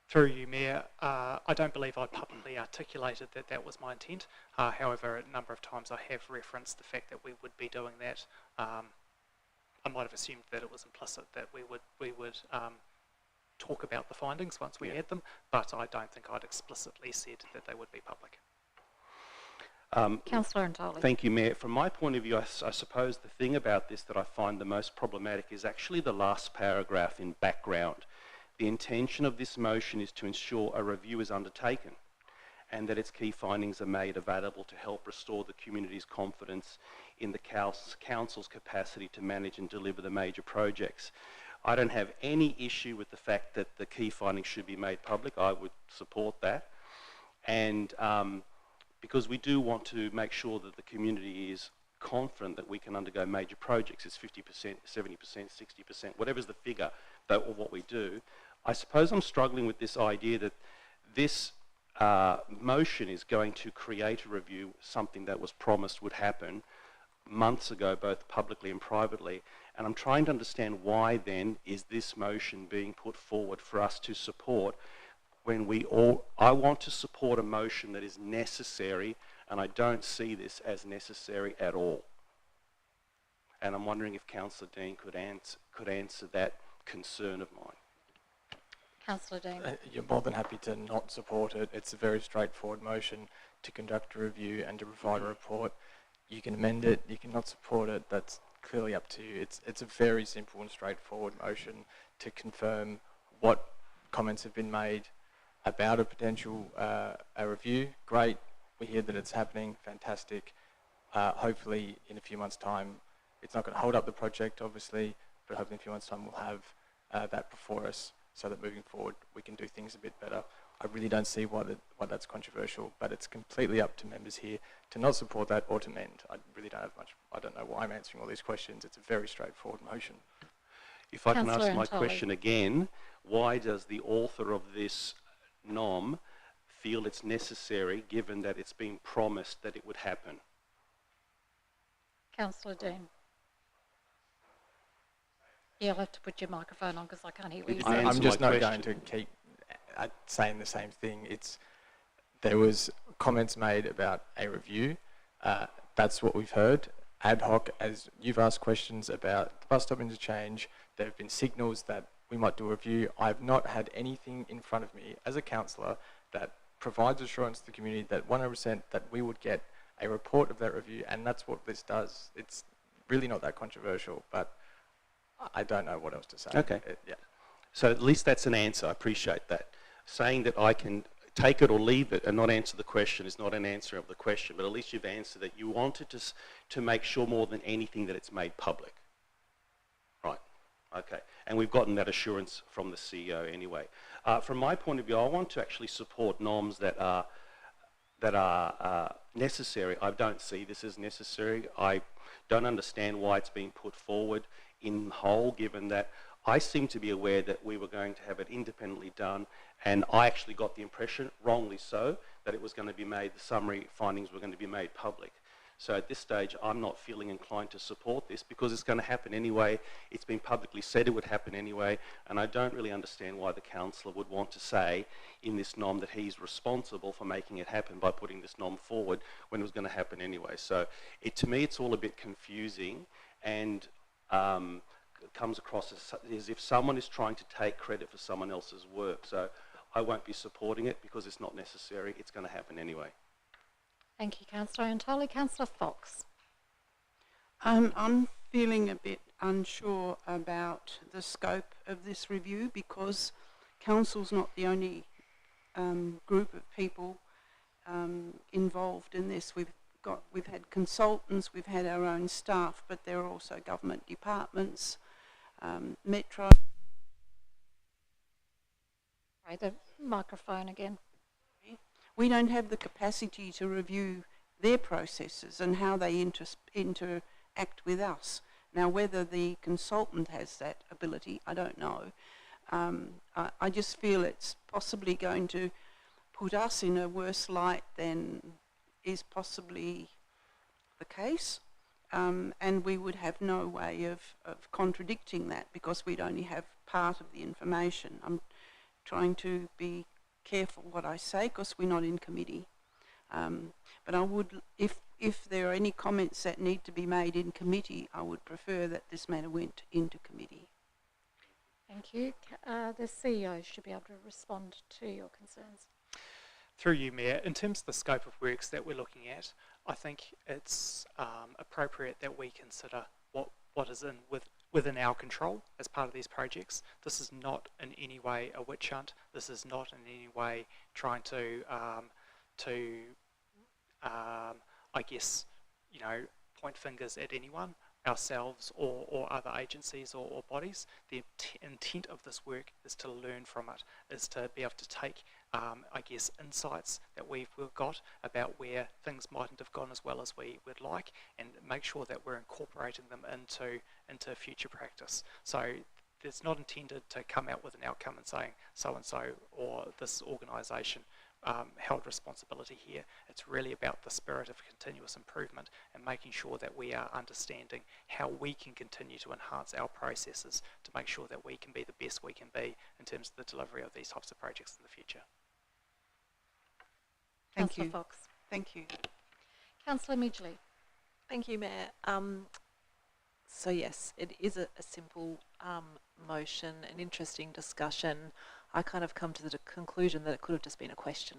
Through you, Mayor, I don't believe I publicly articulated that that was my intent. However, a number of times I have referenced the fact that we would be doing that. I might have assumed that it was implicit that we would talk about the findings once we had them, but I don't think I'd explicitly said that they would be public. Councillor Antoli. Thank you, Mayor. From my point of view, I suppose the thing about this that I find the most problematic is actually the last paragraph in background. The intention of this motion is to ensure a review is undertaken and that its key findings are made available to help restore the community's confidence in the council's capacity to manage and deliver the major projects. I don't have any issue with the fact that the key findings should be made public. I would support that. And because we do want to make sure that the community is confident that we can undergo major projects. It's 50%, 70%, 60%, whatever's the figure of what we do. I suppose I'm struggling with this idea that this motion is going to create a review, something that was promised would happen months ago, both publicly and privately. And I'm trying to understand why then is this motion being put forward for us to support when I want to support a motion that is necessary, and I don't see this as necessary at all. And I'm wondering if Councillor Dean could answer that concern of mine. Councillor Dean. You're more than happy to not support it. It's a very straightforward motion to conduct a review and to provide a report. You can amend it, you can not support it, that's clearly up to you. It's a very simple and straightforward motion to confirm what comments have been made about a potential a review. Great, we hear that it's happening, fantastic. Hopefully in a few months' time, it's not going to hold up the project, obviously, but hopefully in a few months' time we'll have that before us so that moving forward we can do things a bit better. I really don't see why that's controversial, but it's completely up to members here to not support that or to amend. I really don't have much, I don't know why I'm answering all these questions. It's a very straightforward motion. If I can Councillor ask my Antoli. question again, why does the author of this NOM feel it's necessary, given that it's been promised that it would happen? Councillor Dean. You'll have to put your microphone on because I can't hear what you're saying. I'm just not going to keep saying the same thing. There was comments made about a review. That's what we've heard. Ad hoc, as you've asked questions about the bus stop interchange, there have been signals that we might do a review. I've not had anything in front of me as a councillor that provides assurance to the community that 100% that we would get a report of that review, and that's what this does. It's really not that controversial, but I don't know what else to say. Okay. Yeah. So at least that's an answer. I appreciate that. Saying that I can take it or leave it and not answer the question is not an answer of the question, but at least you've answered that you wanted to make sure more than anything that it's made public. Right. Okay. And we've gotten that assurance from the CEO anyway. From my point of view, I want to actually support NOMs that are necessary. I don't see this as necessary. I don't understand why it's being put forward in whole, given that I seem to be aware that we were going to have it independently done, and I actually got the impression, wrongly so, that it was going to be made, the summary findings were going to be made public. So at this stage, I'm not feeling inclined to support this because it's going to happen anyway. It's been publicly said it would happen anyway, and I don't really understand why the councillor would want to say in this NOM that he's responsible for making it happen by putting this NOM forward when it was going to happen anyway. So to me, it's all a bit confusing, and comes across as if someone is trying to take credit for someone else's work. So I won't be supporting it because it's not necessary. It's going to happen anyway. Thank you, Councillor Antoli. Councillor Fox. I'm feeling a bit unsure about the scope of this review because council's not the only group of people involved in this. We've had consultants, we've had our own staff, but there are also government departments, Metro. Right, the microphone again. We don't have the capacity to review their processes and how they interact with us. Now, whether the consultant has that ability, I don't know. I just feel it's possibly going to put us in a worse light than is possibly the case, and we would have no way of contradicting that because we'd only have part of the information. I'm trying to be careful what I say because we're not in committee. But I would, if there are any comments that need to be made in committee, I would prefer that this matter went into committee. Thank you. The CEO should be able to respond to your concerns. Through you, Mayor, in terms of the scope of works that we're looking at, I think it's appropriate that we consider what is within our control as part of these projects. This is not in any way a witch hunt. This is not in any way trying to I guess, point fingers at anyone, ourselves or other agencies or bodies. The intent of this work is to learn from it, is to be able to take, I guess, insights that we've got about where things mightn't have gone as well as we would like, and make sure that we're incorporating them into future practice. So it's not intended to come out with an outcome and saying so-and-so or this organisation held responsibility here. It's really about the spirit of continuous improvement and making sure that we are understanding how we can continue to enhance our processes to make sure that we can be the best we can be in terms of the delivery of these types of projects in the future. Thank you. Councillor Fox. Thank you. Councillor Midgley. Thank you, Mayor. So yes, it is a simple motion, an interesting discussion. I kind of come to the conclusion that it could have just been a question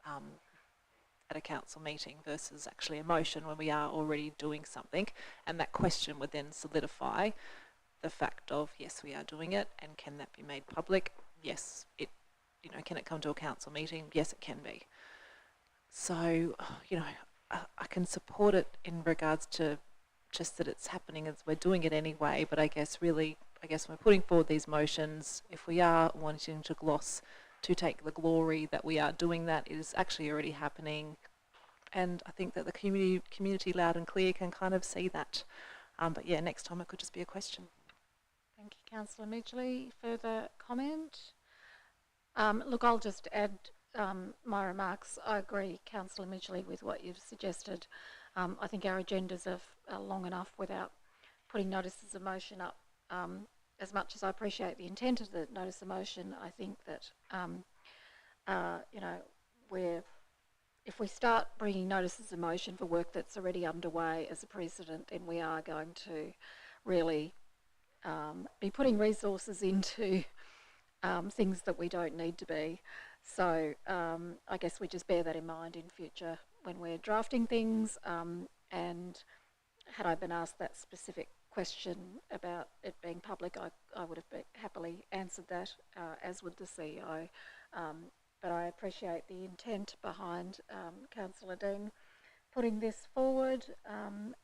at a council meeting versus actually a motion when we are already doing something, and that question would then solidify the fact of, yes, we are doing it, and can that be made public? Yes, can it come to a council meeting? Yes, it can be. So, I can support it in regards to just that it's happening, as we're doing it anyway, but I guess we're putting forward these motions. If we are wanting to take the glory that we are doing that, it is actually already happening. And I think that the community loud and clear can kind of see that. But yeah, next time it could just be a question. Thank you, Councillor Midgley. Further comment? Look, I'll just add my remarks. I agree, Councillor Midgley, with what you've suggested. I think our agendas are long enough without putting notices of motion up. As much as I appreciate the intent of the notice of motion, I think that if we start bringing notices of motion for work that's already underway as a precedent, then we are going to really be putting resources into things that we don't need to be. So I guess we just bear that in mind in future when we're drafting things. And had I been asked that specific question about it being public, I would have happily answered that, as would the CEO. But I appreciate the intent behind Councillor Dean putting this forward,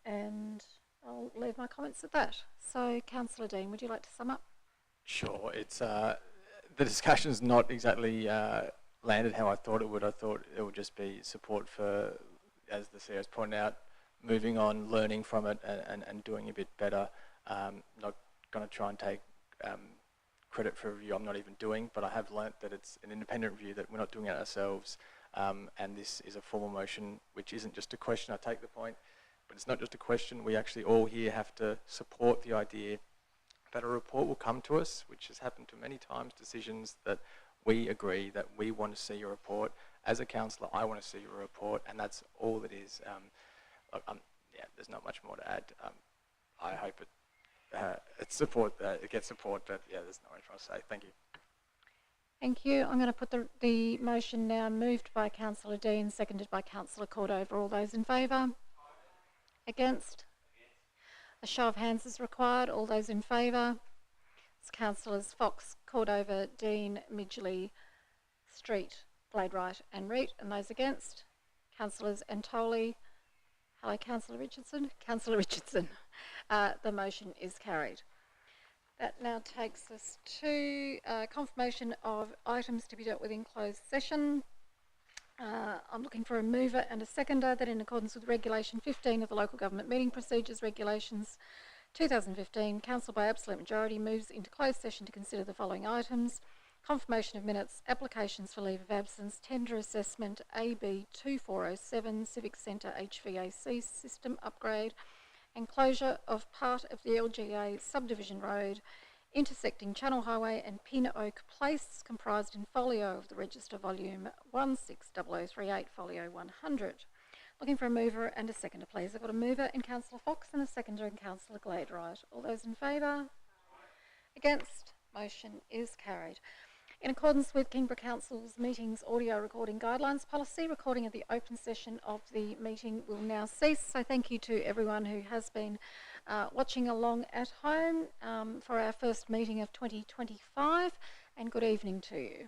and I'll leave my comments at that. So, Councillor Dean, would you like to sum up? Sure. It's the discussion's not exactly landed how I thought it would. I thought it would just be support for, as the CEO's pointed out, moving on, learning from it, and doing a bit better. Not going to try and take credit for a review I'm not even doing, but I have learnt that it's an independent review, that we're not doing it ourselves, and this is a formal motion, which isn't just a question. I take the point, but it's not just a question. We actually all here have to support the idea that a report will come to us, which has happened to many times, decisions that we agree that we want to see a report. As a councillor, I want to see a report, and that's all it is. There's not much more to add. I hope it gets support, but yeah, there's not much more to say. Thank you. Thank you. I'm going to put the motion now, moved by Councillor Dean, seconded by Councillor Cordover. All those in favour? Against? A show of hands is required. All those in favour? It's Councillors Fox, Cordover, Dean, Midgley, Street, Bladewright and Reid. And those against? Councillors Antoli. Hello, Councillor Richardson. Councillor Richardson. The motion is carried. That now takes us to confirmation of items to be dealt with in closed session. I'm looking for a mover and a seconder that, in accordance with Regulation 15 of the Local Government Meeting Procedures Regulations 2015, Council by absolute majority moves into closed session to consider the following items: confirmation of minutes, applications for leave of absence, tender assessment, AB 2407, Civic Centre HVAC system upgrade, and closure of part of the LGA subdivision road intersecting Channel Highway and Pin Oak Place, comprised in folio of the Register Volume 160038, folio 100. Looking for a mover and a seconder, please. I've got a mover in Councillor Fox and a seconder in Councillor Gladewright. All those in favour? Against? Motion is carried. In accordance with Kingborough Council's meetings audio recording guidelines policy, recording of the open session of the meeting will now cease. So thank you to everyone who has been watching along at home for our first meeting of 2025, and good evening to you.